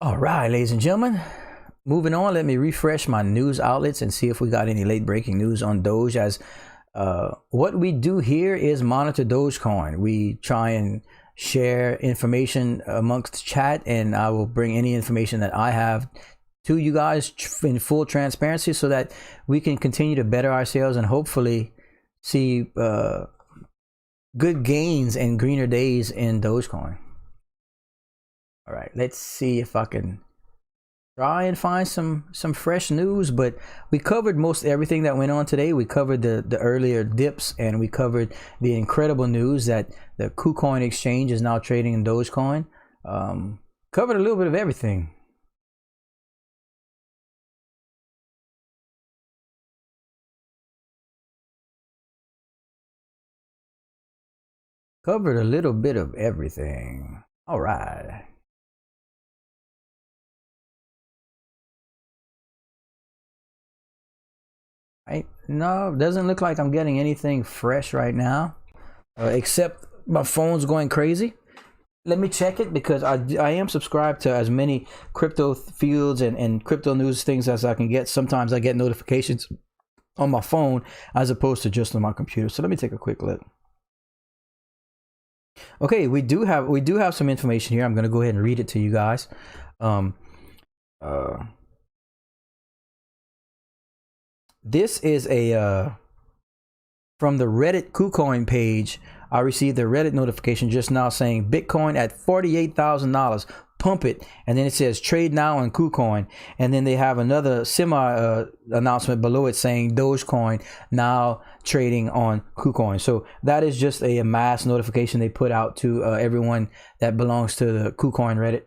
All right, ladies and gentlemen, moving on. Let me refresh my news outlets and see if we got any late breaking news on Doge. As what we do here is monitor Dogecoin. We try and share information amongst chat, and I will bring any information that I have to you guys in full transparency, so that we can continue to better ourselves and hopefully see good gains and greener days in Dogecoin. All right, let's see if I can try and find some fresh news. But we covered most everything that went on today. We covered the earlier dips, and we covered the incredible news that the KuCoin exchange is now trading in Dogecoin. Covered a little bit of everything. Covered a little bit of everything. All right. No, doesn't look like I'm getting anything fresh right now, except my phone's going crazy. Let me check it, because I am subscribed to as many crypto fields and crypto news things as I can get. Sometimes I get notifications on my phone as opposed to just on my computer. So let me take a quick look. Okay, we do have some information here. I'm going to go ahead and read it to you guys. This is a from the Reddit KuCoin page. I received a Reddit notification just now saying Bitcoin at $48,000. Pump it. And then it says trade now on KuCoin. And then they have another semi announcement below it saying Dogecoin now trading on KuCoin. So that is just a mass notification they put out to everyone that belongs to the KuCoin Reddit.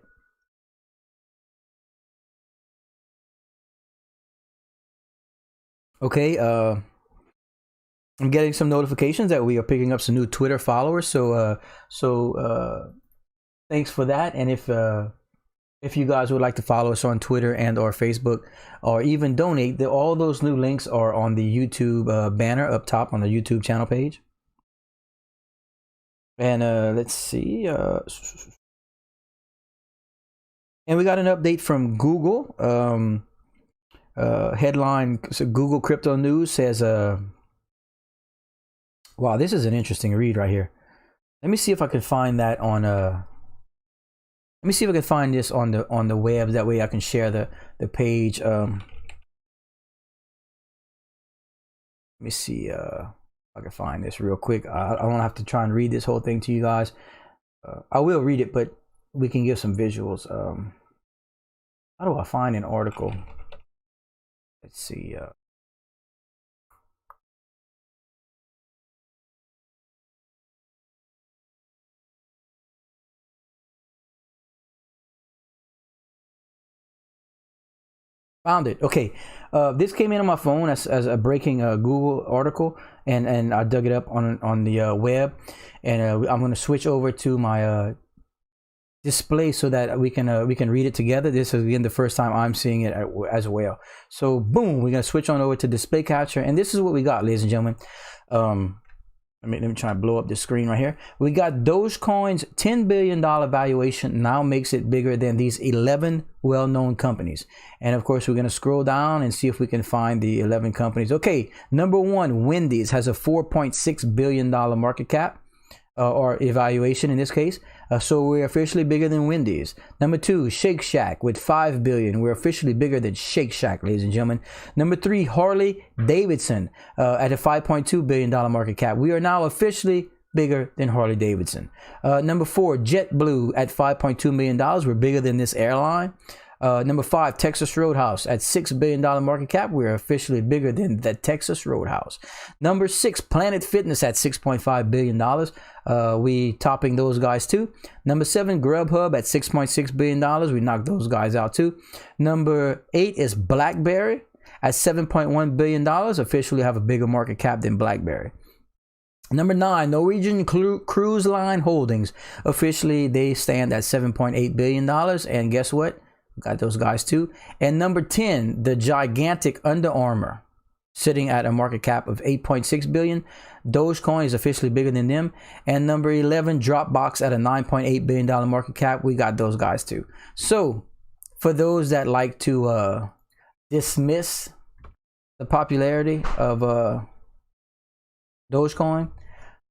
Okay, I'm getting some notifications that we are picking up some new Twitter followers. So thanks for that. And if you guys would like to follow us on Twitter and or Facebook, or even donate, all those new links are on the YouTube banner up top on the YouTube channel page. And let's see. And we got an update from Google. Headline, so Google Crypto News says, wow, this is an interesting read right here. Let me see if I can find that on let me see if I can find this on the web. That way I can share the page. Let me see if I can find this real quick. I don't have to try and read this whole thing to you guys. I will read it, but we can give some visuals. How do I find an article? Let's see. Found it. Okay. This came in on my phone as a breaking Google article, and I dug it up on the web, and I'm going to switch over to my display so that we can read it together. This is again the first time I'm seeing it as well. So boom, we're going to switch on over to display capture, and this is what we got, ladies and gentlemen. Let me try to blow up this screen right here. We got Dogecoin's $10 billion valuation now makes it bigger than these 11 well-known companies. And of course, we're going to scroll down and see if we can find the 11 companies. Okay, number one, Wendy's has a $4.6 billion market cap. Or evaluation in this case. So we're officially bigger than Wendy's. Number two, Shake Shack with $5 billion. We're officially bigger than Shake Shack, ladies and gentlemen. Number three, Harley Davidson at a $5.2 billion market cap. We are now officially bigger than Harley Davidson. Number four, JetBlue at $5.2 million. We're bigger than this airline. Number five, Texas Roadhouse at $6 billion market cap. We're officially bigger than the Texas Roadhouse. Number six, Planet Fitness at $6.5 billion. We topping those guys too. Number seven, Grubhub at $6.6 billion. We knocked those guys out too. Number eight is BlackBerry at $7.1 billion. Officially have a bigger market cap than BlackBerry. Number nine, Norwegian Cruise Line Holdings. Officially, they stand at $7.8 billion. And guess what? Got those guys too. And number 10, the gigantic Under Armour, sitting at a market cap of $8.6 billion. Dogecoin is officially bigger than them. And number 11, Dropbox at a $9.8 billion market cap. We got those guys too. So for those that like to dismiss the popularity of Dogecoin,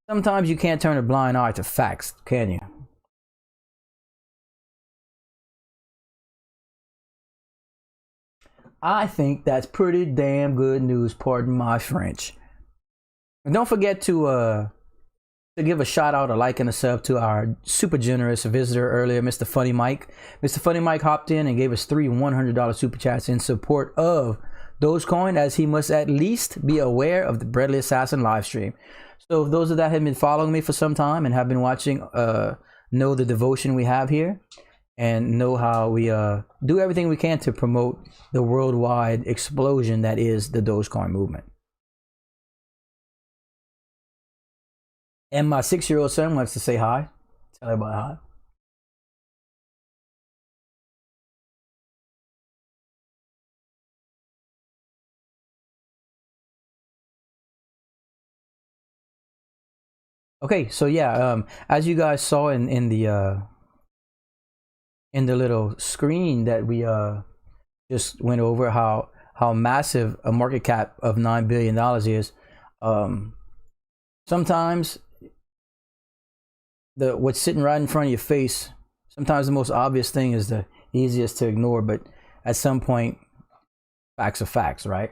sometimes you can't turn a blind eye to facts, can you? I think that's pretty damn good news, pardon my French. And don't forget to give a shout out, a like, and a sub to our super generous visitor earlier, Mr. Funny Mike. Mr. Funny Mike hopped in and gave us 3 $100 super chats in support of Dogecoin, as he must at least be aware of the Breadly Assassin live stream. So those of that have been following me for some time and have been watching, know the devotion we have here, and know how we do everything we can to promote the worldwide explosion that is the Dogecoin movement. And my 6-year-old son wants to say hi. Tell everybody hi. Okay, so yeah, as you guys saw in the little screen that we just went over, how massive a market cap of $9 billion is. Sometimes what's sitting right in front of your face, sometimes the most obvious thing is the easiest to ignore, but at some point, facts are facts, right?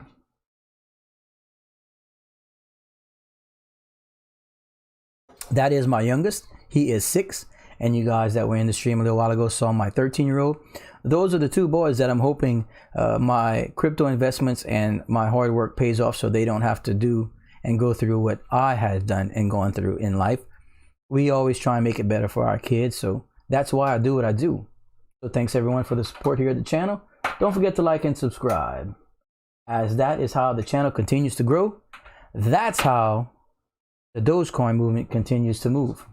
That is my youngest. He is 6. And you guys that were in the stream a little while ago saw my 13-year-old. Those are the 2 boys that I'm hoping my crypto investments and my hard work pays off, so they don't have to do and go through what I had done and gone through in life. We always try and make it better for our kids, so that's why I do what I do. So thanks everyone for the support here at the channel. Don't forget to like and subscribe, as that is how the channel continues to grow. That's how the Dogecoin movement continues to move.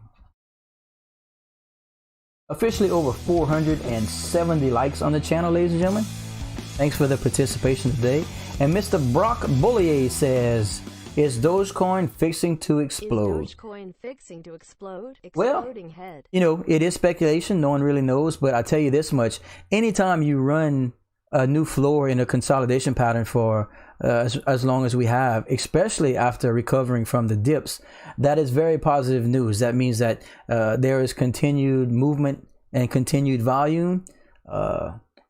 Officially over 470 likes on the channel, ladies and gentlemen. Thanks for the participation today. And Mr. Brock Bullier says, is Dogecoin fixing to explode? Is Dogecoin fixing to explode? Exploding head. You know, it is speculation. No one really knows. But I tell you this much. Anytime you run a new floor in a consolidation pattern for as long as we have, especially after recovering from the dips, that is very positive news. That means that there is continued movement and continued volume.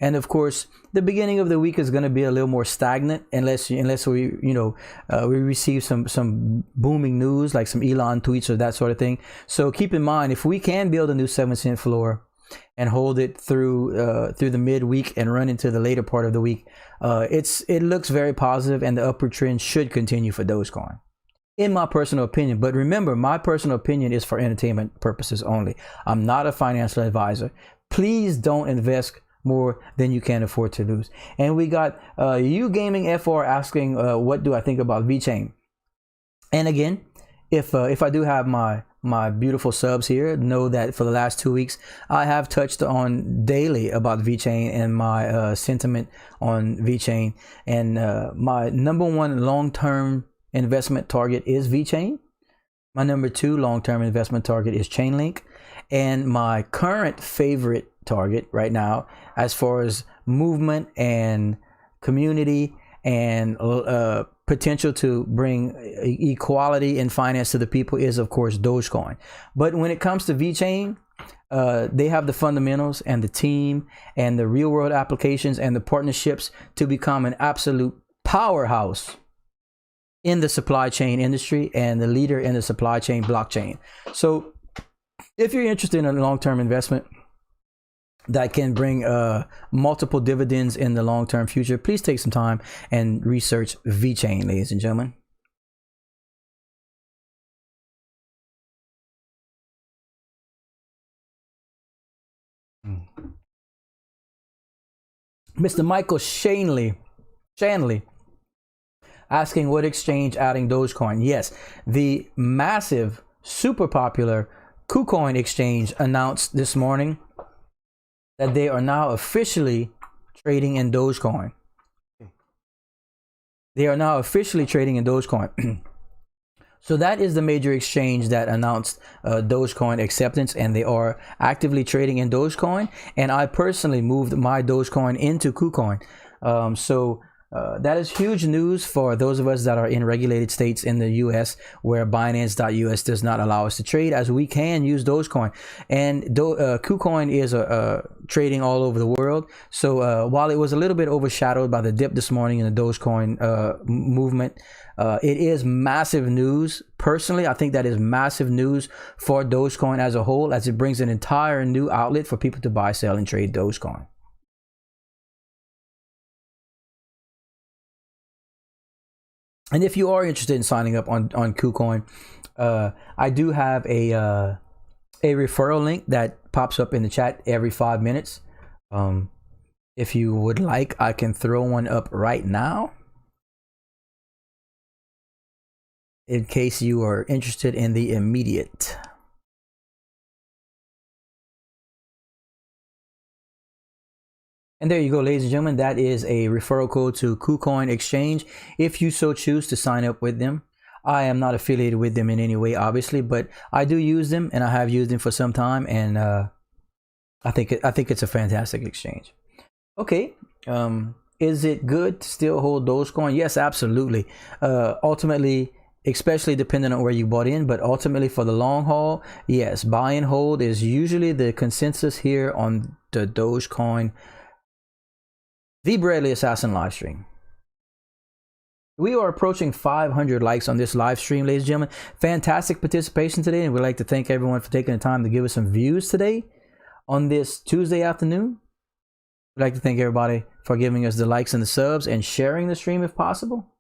And of course, the beginning of the week is going to be a little more stagnant unless we we receive some booming news, like some Elon tweets or that sort of thing. So keep in mind, if we can build a new 7-cent floor and hold it through the midweek and run into the later part of the week, it looks very positive, and the upward trend should continue for Dogecoin, in my personal opinion. But remember, my personal opinion is for entertainment purposes only. I'm not a financial advisor. Please don't invest more than you can afford to lose. And we got you gaming FR asking, what do I think about Vechain? And again, if I do have my beautiful subs here, know that for the last 2 weeks I have touched on daily about Vechain and my sentiment on Vechain. And my number one long-term investment target is Vechain. My number two long-term investment target is Chainlink. And my current favorite target right now, as far as movement and community and potential to bring equality in finance to the people, is of course Dogecoin. But when it comes to Vechain, they have the fundamentals and the team and the real world applications and the partnerships to become an absolute powerhouse in the supply chain industry and the leader in the supply chain blockchain. So if you're interested in a long-term investment that can bring multiple dividends in the long-term future, please take some time and research Vechain, ladies and gentlemen. Mr. Michael Shanley asking, what exchange adding Dogecoin? Yes, the massive, super popular KuCoin exchange announced this morning that they are now officially trading in Dogecoin. They are now officially trading in Dogecoin. So that is the major exchange that announced Dogecoin acceptance, and they are actively trading in Dogecoin. And I personally moved my Dogecoin into KuCoin. So that is huge news for those of us that are in regulated states in the US where Binance.us does not allow us to trade, as we can use Dogecoin. And KuCoin is trading all over the world. So while it was a little bit overshadowed by the dip this morning in the Dogecoin movement, it is massive news. Personally, I think that is massive news for Dogecoin as a whole, as it brings an entire new outlet for people to buy, sell, and trade Dogecoin. And if you are interested in signing up on KuCoin, I do have a referral link that pops up in the chat every 5 minutes. If you would like, I can throw one up right now, in case you are interested in the immediate. And there you go, ladies and gentlemen. That is a referral code to KuCoin Exchange, if you so choose to sign up with them. I am not affiliated with them in any way, obviously, but I do use them, and I have used them for some time, and I think it's a fantastic exchange. Okay, is it good to still hold Dogecoin? Yes, absolutely. Ultimately, especially depending on where you bought in, but ultimately for the long haul, yes, buy and hold is usually the consensus here on the Dogecoin, the Bradley Assassin live stream. We are approaching 500 likes on this live stream, ladies and gentlemen. Fantastic participation today, and we'd like to thank everyone for taking the time to give us some views today on this Tuesday afternoon. We'd like to thank everybody for giving us the likes and the subs and sharing the stream if possible.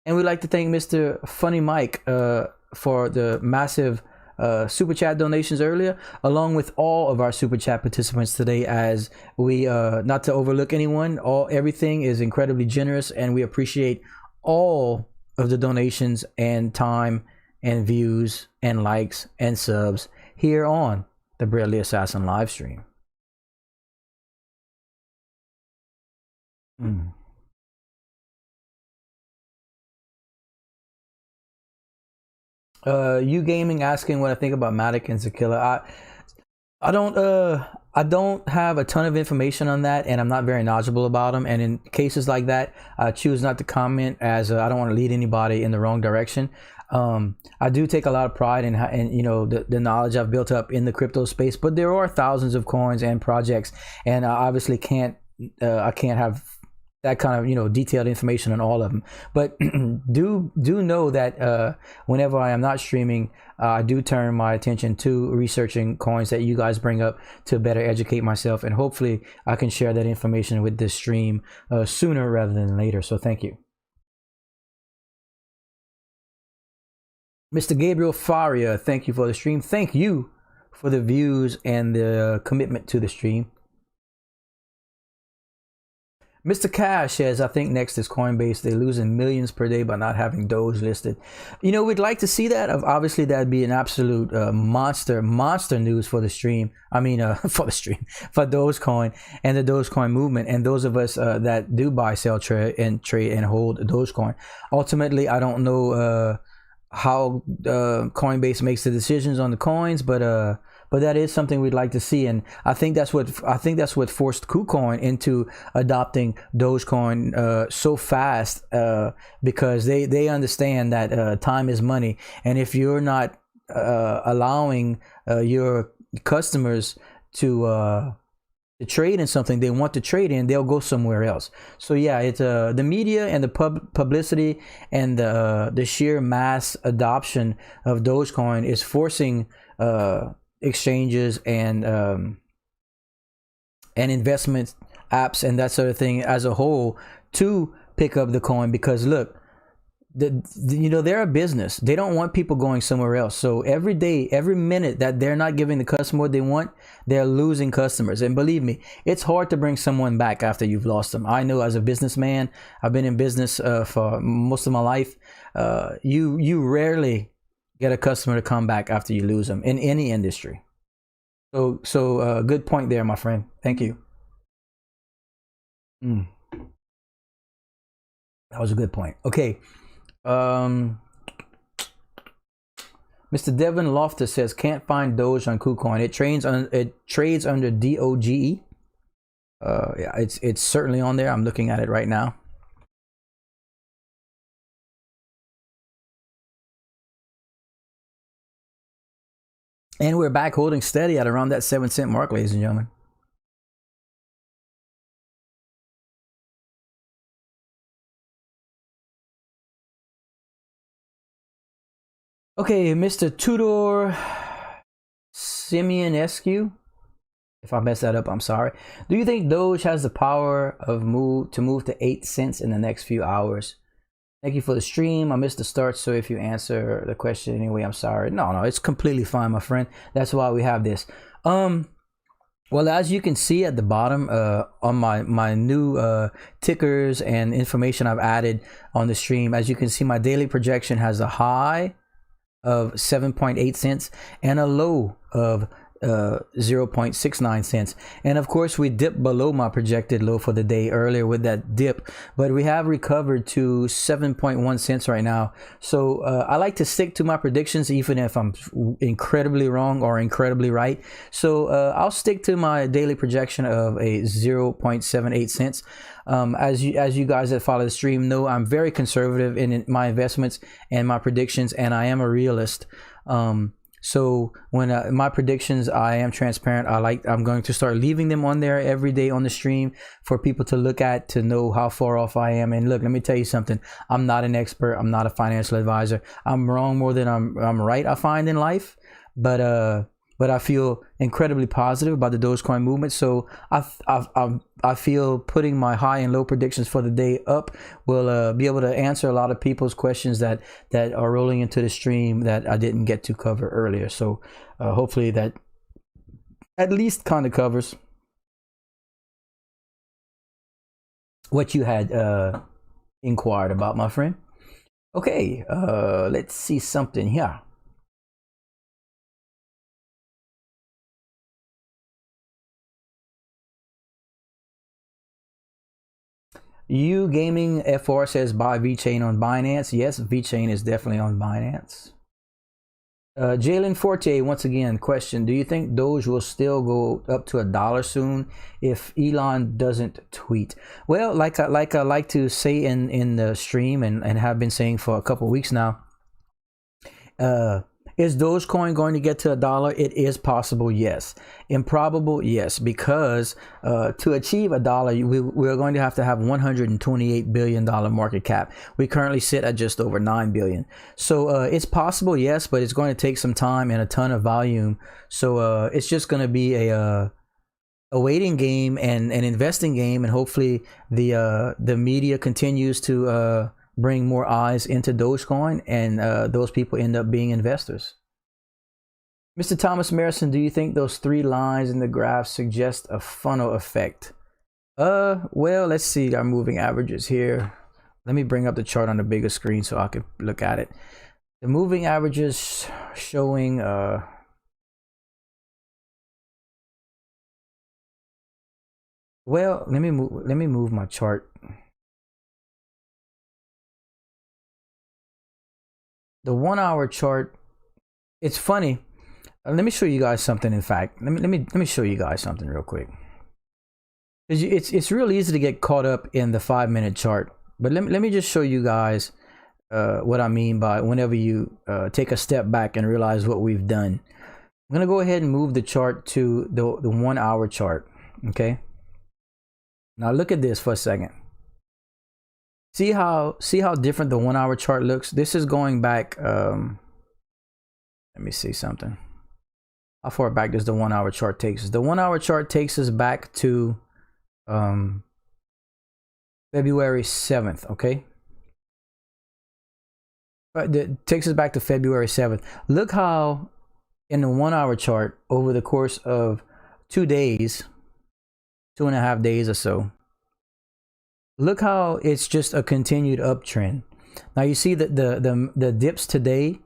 And we'd like to thank Mr. Funny Mike for the massive super chat donations earlier, along with all of our super chat participants today, as we not to overlook anyone, everything is incredibly generous, and we appreciate all of the donations and time and views and likes and subs here on the Bradley Assassin live stream. You gaming asking what I think about Matic and Zakilla. I don't have a ton of information on that, and I'm not very knowledgeable about them. And in cases like that, I choose not to comment, as I don't want to lead anybody in the wrong direction. I do take a lot of pride in you know, the knowledge I've built up in the crypto space, but there are thousands of coins and projects, and I obviously can't have that kind of, you know, detailed information on all of them. But do know that whenever I am not streaming, I do turn my attention to researching coins that you guys bring up to better educate myself, and hopefully I can share that information with this stream sooner rather than later. So thank you. Mr. Gabriel Faria, thank you for the stream. Thank you for the views and the commitment to the stream. Mr. Cash says, I think next is Coinbase. They're losing millions per day by not having Doge listed. You know, we'd like to see that. Obviously, that'd be an absolute monster news for the stream. I mean, for the stream, for Dogecoin and the Dogecoin movement. And those of us that do buy, sell, trade, and hold Dogecoin. Ultimately, I don't know how Coinbase makes the decisions on the coins, but that is something we'd like to see, and I think that's what forced KuCoin into adopting Dogecoin so fast, because they understand that time is money, and if you're not allowing your customers to trade in something they want to trade in, they'll go somewhere else. So yeah, it's the media and the publicity and the sheer mass adoption of Dogecoin is forcing exchanges and investment apps and that sort of thing as a whole to pick up the coin, because look, you know, they're a business. They don't want people going somewhere else. So every day, every minute that they're not giving the customer what they want, they're losing customers. And believe me, it's hard to bring someone back after you've lost them. I know, as a businessman, I've been in business for most of my life. You rarely get a customer to come back after you lose them in any industry. So good point there, my friend. Thank you. That was a good point. Okay. Mr. Devin Loftus says, can't find Doge on KuCoin. It trades under DOGE. Yeah, it's certainly on there. I'm looking at it right now. And we're back holding steady at around that 7-cent mark, ladies and gentlemen. Okay, Mr. Tudor Simeonescu, if I mess that up, I'm sorry. Do you think Doge has the power of to move to 8 cents in the next few hours? Thank you for the stream. I missed the start, so if you answer the question anyway, I'm sorry. No, it's completely fine, my friend. That's why we have this. Well, as you can see at the bottom on my new tickers and information I've added on the stream, as you can see, my daily projection has a high of 7.8 cents and a low of 0.69 cents, and of course we dipped below my projected low for the day earlier with that dip, but we have recovered to 7.1 cents right now. So I like to stick to my predictions even if I'm incredibly wrong or incredibly right. So I'll stick to my daily projection of a 0.78 cents. As you guys that follow the stream know, I'm very conservative in my investments and my predictions, and I am a realist. So when my predictions, I am transparent. I'm going to start leaving them on there every day on the stream for people to look at, to know how far off I am. And look, let me tell you something. I'm not an expert. I'm not a financial advisor. I'm wrong more than I'm right, I find, in life. But I feel incredibly positive about the Dogecoin movement. So I feel putting my high and low predictions for the day up will be able to answer a lot of people's questions that are rolling into the stream that I didn't get to cover earlier. So hopefully that at least kind of covers what you had inquired about, my friend. Okay, let's see something here. You Gaming FR says buy Vechain on Binance. Yes, Vechain is definitely on Binance. Jalen Forte, once again, question: do you think Doge will still go up to $1 soon if Elon doesn't tweet? Well, like I like to say in the stream and have been saying for a couple of weeks now, is Dogecoin going to get to $1? It is possible, yes. Improbable, yes, because to achieve $1, we're going to have $128 billion market cap. We currently sit at just over 9 billion. So it's possible, yes, but it's going to take some time and a ton of volume. So it's just going to be a waiting game and an investing game, and hopefully the media continues to bring more eyes into Dogecoin, and those people end up being investors. Mr. Thomas Marison, do you think those 3 lines in the graph suggest a funnel effect? Well, let's see our moving averages here. Let me bring up the chart on the bigger screen so I can look at it. The moving averages showing well, let me move my chart. The 1 hour chart, it's funny. Let me show you guys something. In fact, let me show you guys something real quick. It's real easy to get caught up in the 5-minute chart, but let me just show you guys what I mean by whenever you take a step back and realize what we've done. I'm gonna go ahead and move the chart to the 1 hour chart. Okay. Now look at this for a second. See how different the 1 hour chart looks. This is going back. Let me see something. How far back does the 1 hour chart take us? The 1 hour chart takes us back to February 7th. Okay. But it takes us back to February 7th. Look how in the 1 hour chart over the course of 2 days, 2.5 days or so, look how it's just a continued uptrend. Now you see that the dips today,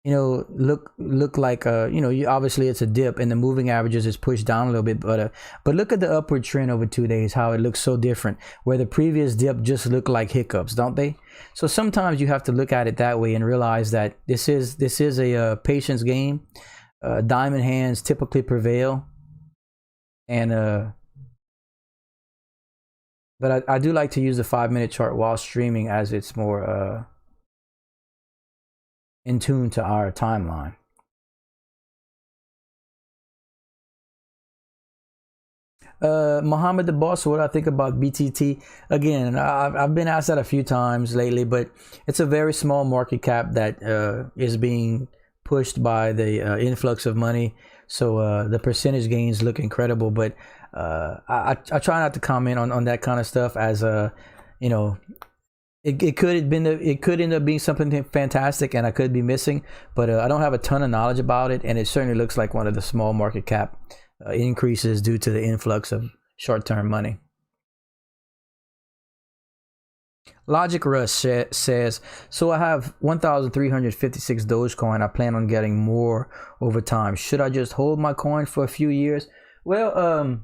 you know, look like you know, obviously it's a dip and the moving averages is pushed down a little bit, but look at the upward trend over 2 days, how it looks so different, where the previous dip just looked like hiccups, don't they? So sometimes you have to look at it that way and realize that this is a patience game. Diamond hands typically prevail, and but I do like to use the 5-minute chart while streaming, as it's more in tune to our timeline. Muhammad the Boss, what I think about BTT. Again, I've been asked that a few times lately, but it's a very small market cap that is being pushed by the influx of money. So the percentage gains look incredible, but I try not to comment on that kind of stuff, as you know, it could end up being something fantastic and I could be missing, but I don't have a ton of knowledge about it, and it certainly looks like one of the small market cap increases due to the influx of short-term money. Logic Rush says, so I have 1,356 Dogecoin. I plan on getting more over time. Should I just hold my coin for a few years? Well,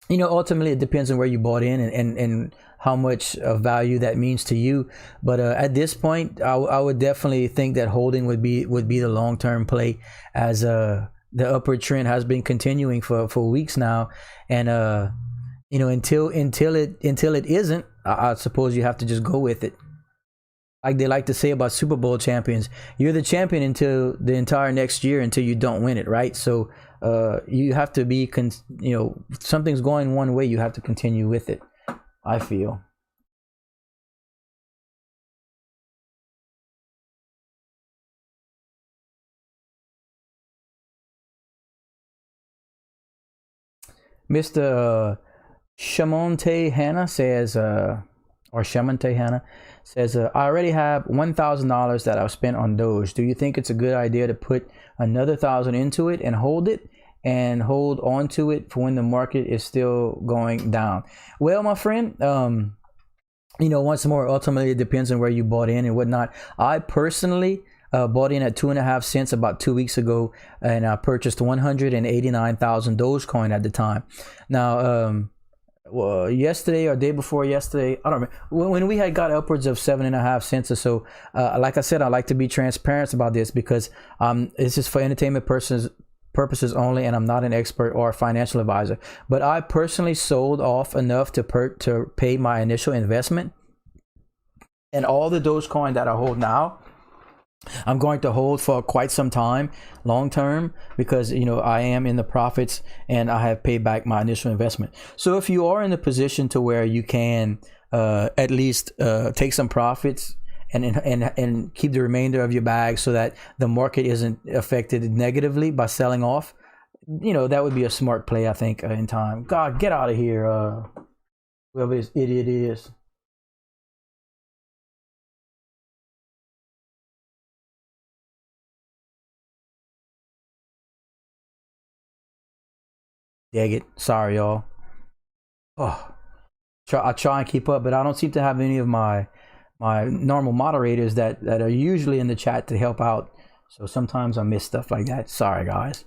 you know, ultimately it depends on where you bought in and how much of value that means to you. But at this point, I would definitely think that holding would be the long-term play, as the upward trend has been continuing for weeks now, and you know, until it isn't, I suppose you have to just go with it. Like they like to say about Super Bowl champions, you're the champion until the entire next year, until you don't win it, right? So you have to be, you know, something's going one way, you have to continue with it, I feel. Mr. Shamonte Hannah says, or Shamonte Hannah says, I already have $1,000 that I've spent on Doge. Do you think it's a good idea to put another 1,000 into it and hold on to it for when the market is still going down? Well, my friend, you know, once more, ultimately it depends on where you bought in and whatnot. I personally bought in at 2.5 cents about 2 weeks ago, and I purchased 189,000 Dogecoin at the time. Now, well, yesterday or day before yesterday, I don't remember, when we had got upwards of 7.5 cents or so. Like I said, I like to be transparent about this, because this is for entertainment purposes only, and I'm not an expert or a financial advisor. But I personally sold off enough to pay my initial investment, and all the Dogecoin that I hold now, I'm going to hold for quite some time, long term, because, you know, I am in the profits and I have paid back my initial investment. So if you are in a position to where you can at least take some profits and keep the remainder of your bag, so that the market isn't affected negatively by selling off, you know, that would be a smart play, I think, in time. God, get out of here, whoever this idiot is. Dag it. Sorry, y'all. Oh. I try and keep up, but I don't seem to have any of my normal moderators that are usually in the chat to help out. So sometimes I miss stuff like that. Sorry, guys.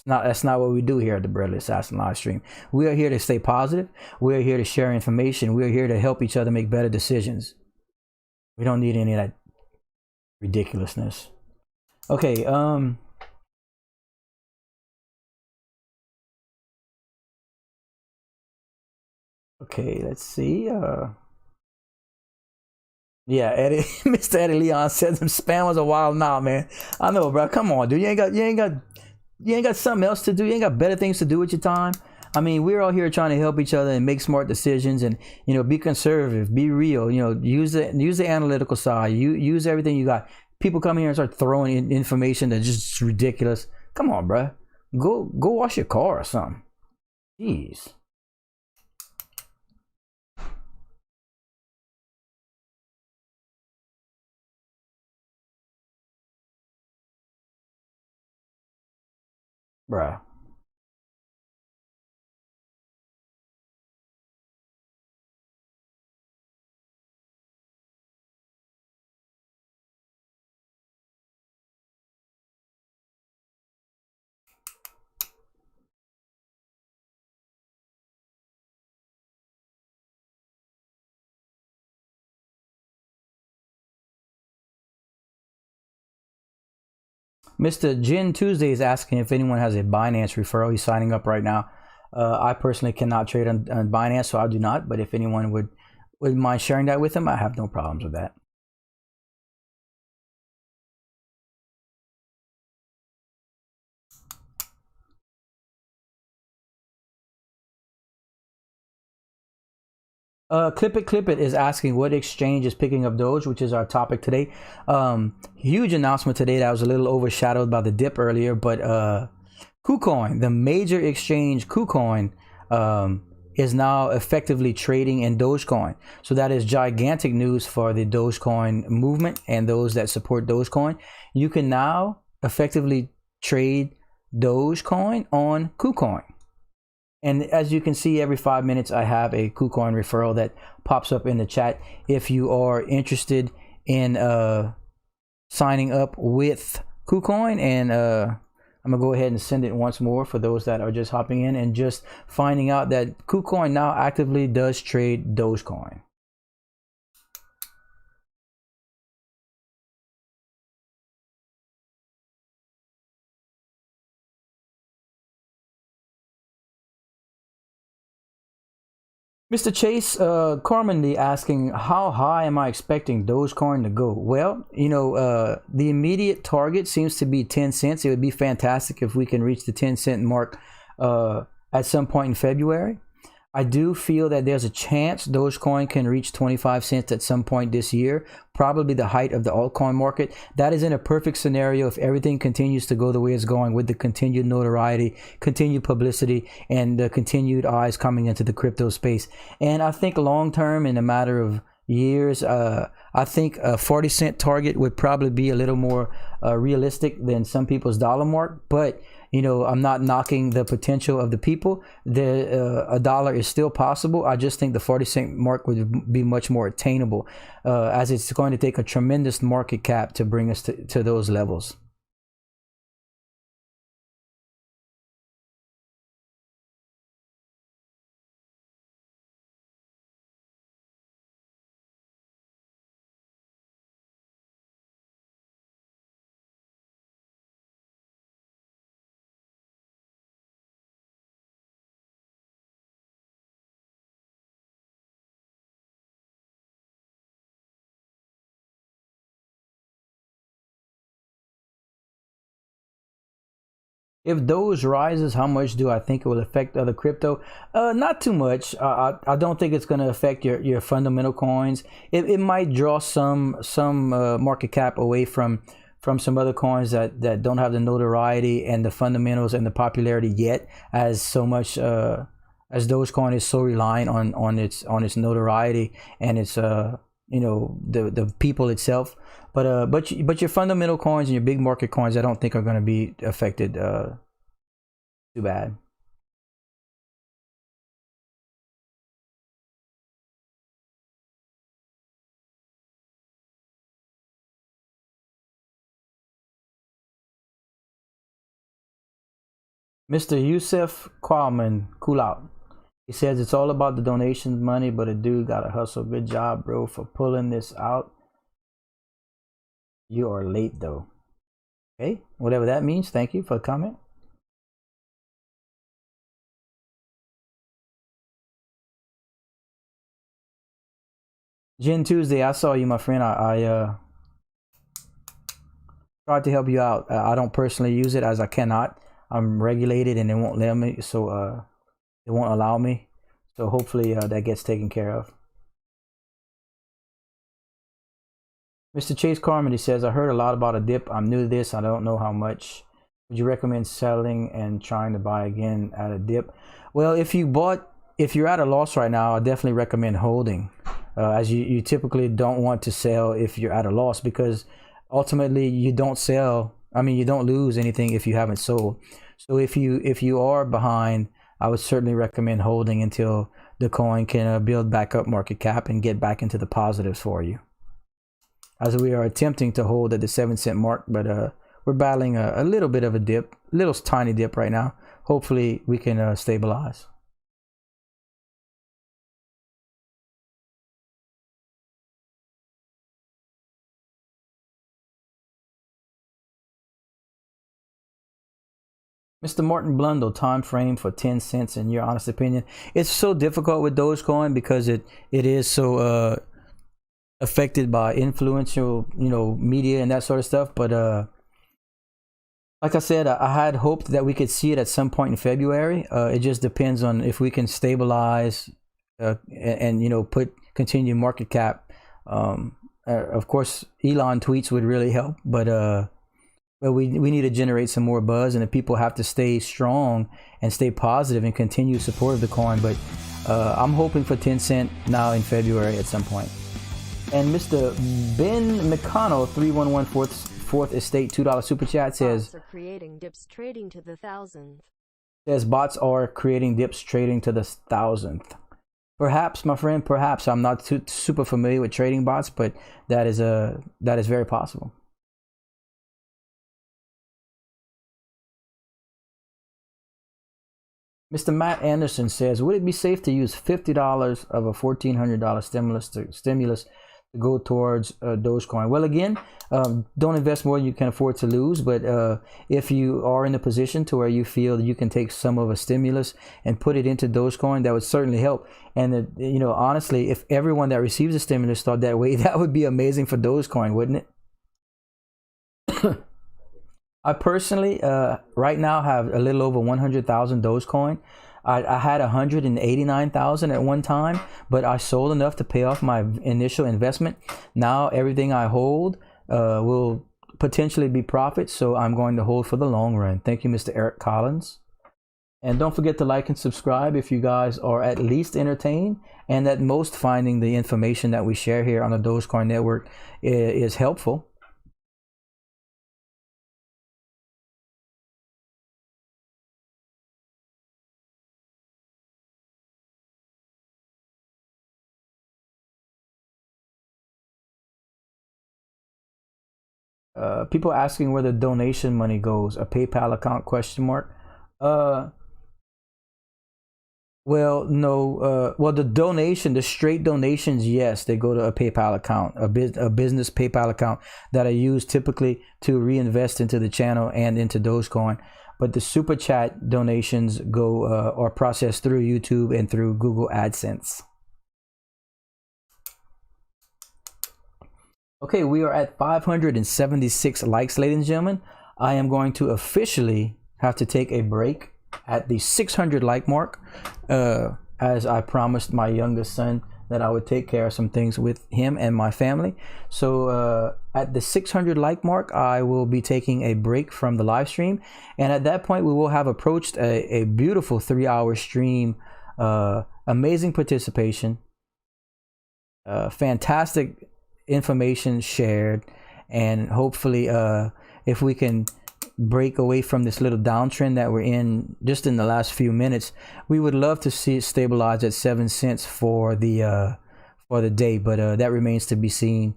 That's not what we do here at the Breadless Assassin live stream. We are here to stay positive. We are here to share information. We are here to help each other make better decisions. We don't need any of that ridiculousness. Okay, okay, let's see. Yeah, Eddie, Mr. Eddie Leon said some spam was a wild nah, man. I know, bro. Come on, dude. You ain't got something else to do. You ain't got better things to do with your time. I mean, we're all here trying to help each other and make smart decisions, and be conservative, be real. Use the analytical side. Use everything you got. People come here and start throwing in information that's just ridiculous. Come on, bro. Go wash your car or something. Jeez. Bruh. Mr. Jin Tuesday is asking if anyone has a Binance referral. He's signing up right now. I personally cannot trade on Binance, so I do not. But if anyone would mind sharing that with him, I have no problems with that. Clip It is asking what exchange is picking up Doge, which is our topic today. Huge announcement today that was a little overshadowed by the dip earlier, but KuCoin, the major exchange KuCoin, is now effectively trading in Dogecoin. So that is gigantic news for the Dogecoin movement and those that support Dogecoin. You can now effectively trade Dogecoin on KuCoin. And as you can see, every 5 minutes I have a KuCoin referral that pops up in the chat. If you are interested in signing up with KuCoin, and I'm gonna go ahead and send it once more for those that are just hopping in and just finding out that KuCoin now actively does trade Dogecoin. Mr. Chase Carmody asking, how high am I expecting Dogecoin to go? Well, the immediate target seems to be 10 cents. It would be fantastic if we can reach the 10-cent mark at some point in February. I do feel that there's a chance Dogecoin can reach 25 cents at some point this year, probably the height of the altcoin market. That is in a perfect scenario if everything continues to go the way it's going, with the continued notoriety, continued publicity, and the continued eyes coming into the crypto space. And I think long term, in a matter of years, I think a 40-cent target would probably be a little more realistic than some people's dollar mark. But I'm not knocking the potential of the people. A dollar is still possible. I just think the 40-cent mark would be much more attainable, as it's going to take a tremendous market cap to bring us to those levels. If Doge rises, how much do I think it will affect other crypto? Not too much. I don't think it's going to affect your fundamental coins. It might draw some market cap away from some other coins that don't have the notoriety and the fundamentals and the popularity yet, as so much as Dogecoin is so reliant on its notoriety and its the people itself. But your fundamental coins and your big market coins, I don't think are going to be affected too bad. Mr. Yusuf Kwame Kulau. He says it's all about the donation money, but a dude gotta hustle. Good job, bro, for pulling this out. You are late though. Okay, whatever that means. Thank you for the comment. Jen Tuesday, I saw you, my friend. I tried to help you out. I don't personally use it as I cannot. I'm regulated and it won't let me, so it won't allow me. So hopefully that gets taken care of. Mr. Chase Carmody says, I heard a lot about a dip. I'm new to this. I don't know how much. Would you recommend selling and trying to buy again at a dip? Well, if you're at a loss right now, I definitely recommend holding. As you typically don't want to sell if you're at a loss, because ultimately you don't lose anything if you haven't sold. So if you are behind, I would certainly recommend holding until the coin can build back up market cap and get back into the positives for you. As we are attempting to hold at the 7-cent mark, but we're battling a little bit of a dip, little tiny dip right now. Hopefully we can stabilize. Mr. Martin Blundell, time frame for 10 cents in your honest opinion. It's so difficult with Dogecoin because it is so affected by influential, media and that sort of stuff. But like I said, I had hoped that we could see it at some point in February. It just depends on if we can stabilize and put continued market cap. Of course, Elon tweets would really help, but we need to generate some more buzz, and the people have to stay strong and stay positive and continue support of the coin. But I'm hoping for 10 cent now in February at some point. And Mr. Ben McConnell 311 fourth estate $2 super chat says, bots are creating dips trading to the thousandth. Says bots are creating dips trading to the thousandth. Perhaps, my friend, perhaps. I'm not super familiar with trading bots, but that is very possible. Mr. Matt Anderson says, would it be safe to use $50 of a $1,400 stimulus to go towards Dogecoin? Well, again, don't invest more than you can afford to lose. But if you are in a position to where you feel you can take some of a stimulus and put it into Dogecoin, that would certainly help. And honestly, if everyone that receives a stimulus thought that way, that would be amazing for Dogecoin, wouldn't it? I personally, right now, have a little over 100,000 Dogecoin. I had 189,000 at one time, but I sold enough to pay off my initial investment. Now everything I hold will potentially be profit, so I'm going to hold for the long run. Thank you, Mr. Eric Collins. And don't forget to like and subscribe if you guys are at least entertained and at most finding the information that we share here on the Dogecoin Network is helpful. People asking where the donation money goes, a PayPal account ? Well, no. Well, the straight donations, yes, they go to a PayPal account, a business PayPal account that I use typically to reinvest into the channel and into Dogecoin. But the super chat donations go are processed through YouTube and through Google AdSense. Okay, we are at 576 likes, ladies and gentlemen. I am going to officially have to take a break at the 600 like mark, as I promised my youngest son that I would take care of some things with him and my family. So at the 600 like mark, I will be taking a break from the live stream. And at that point, we will have approached a beautiful 3-hour stream, amazing participation, fantastic information shared, and hopefully if we can break away from this little downtrend that we're in just in the last few minutes, we would love to see it stabilize at 7 cents for the day, but that remains to be seen.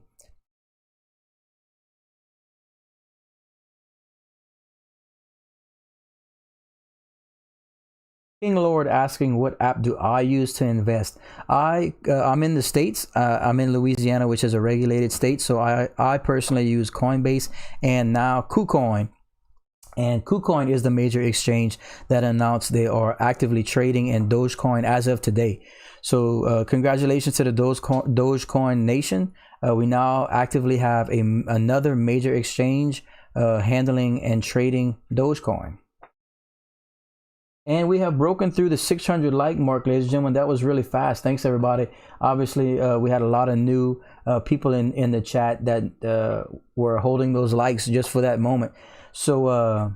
Lord asking what app do I use to invest. I'm in the States. I'm in Louisiana, which is a regulated state. So I personally use Coinbase and now KuCoin. And KuCoin is the major exchange that announced they are actively trading in Dogecoin as of today. So congratulations to the Dogecoin nation. We now actively have another major exchange handling and trading Dogecoin. And we have broken through the 600 like mark, ladies and gentlemen. That was really fast. Thanks, everybody. Obviously, we had a lot of new people in the chat that were holding those likes just for that moment. So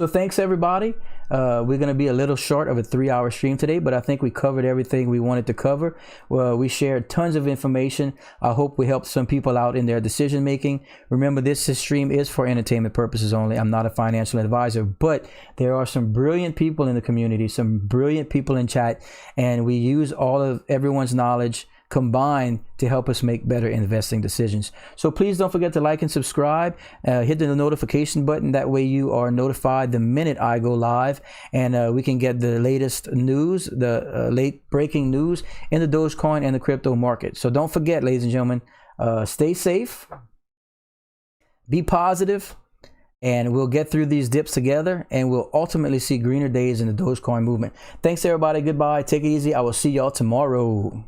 thanks, everybody. We're going to be a little short of a 3-hour stream today, but I think we covered everything we wanted to cover. We shared tons of information. I hope we helped some people out in their decision making. Remember, this stream is for entertainment purposes only. I'm not a financial advisor, but there are some brilliant people in the community, some brilliant people in chat, and we use all of everyone's knowledge combined to help us make better investing decisions. So please don't forget to like and subscribe. Hit the notification button. That way you are notified the minute I go live, and we can get the latest news, the late breaking news in the Dogecoin and the crypto market. So don't forget, ladies and gentlemen, stay safe, be positive, and we'll get through these dips together, and we'll ultimately see greener days in the Dogecoin movement. Thanks, everybody. Goodbye. Take it easy. I will see y'all tomorrow.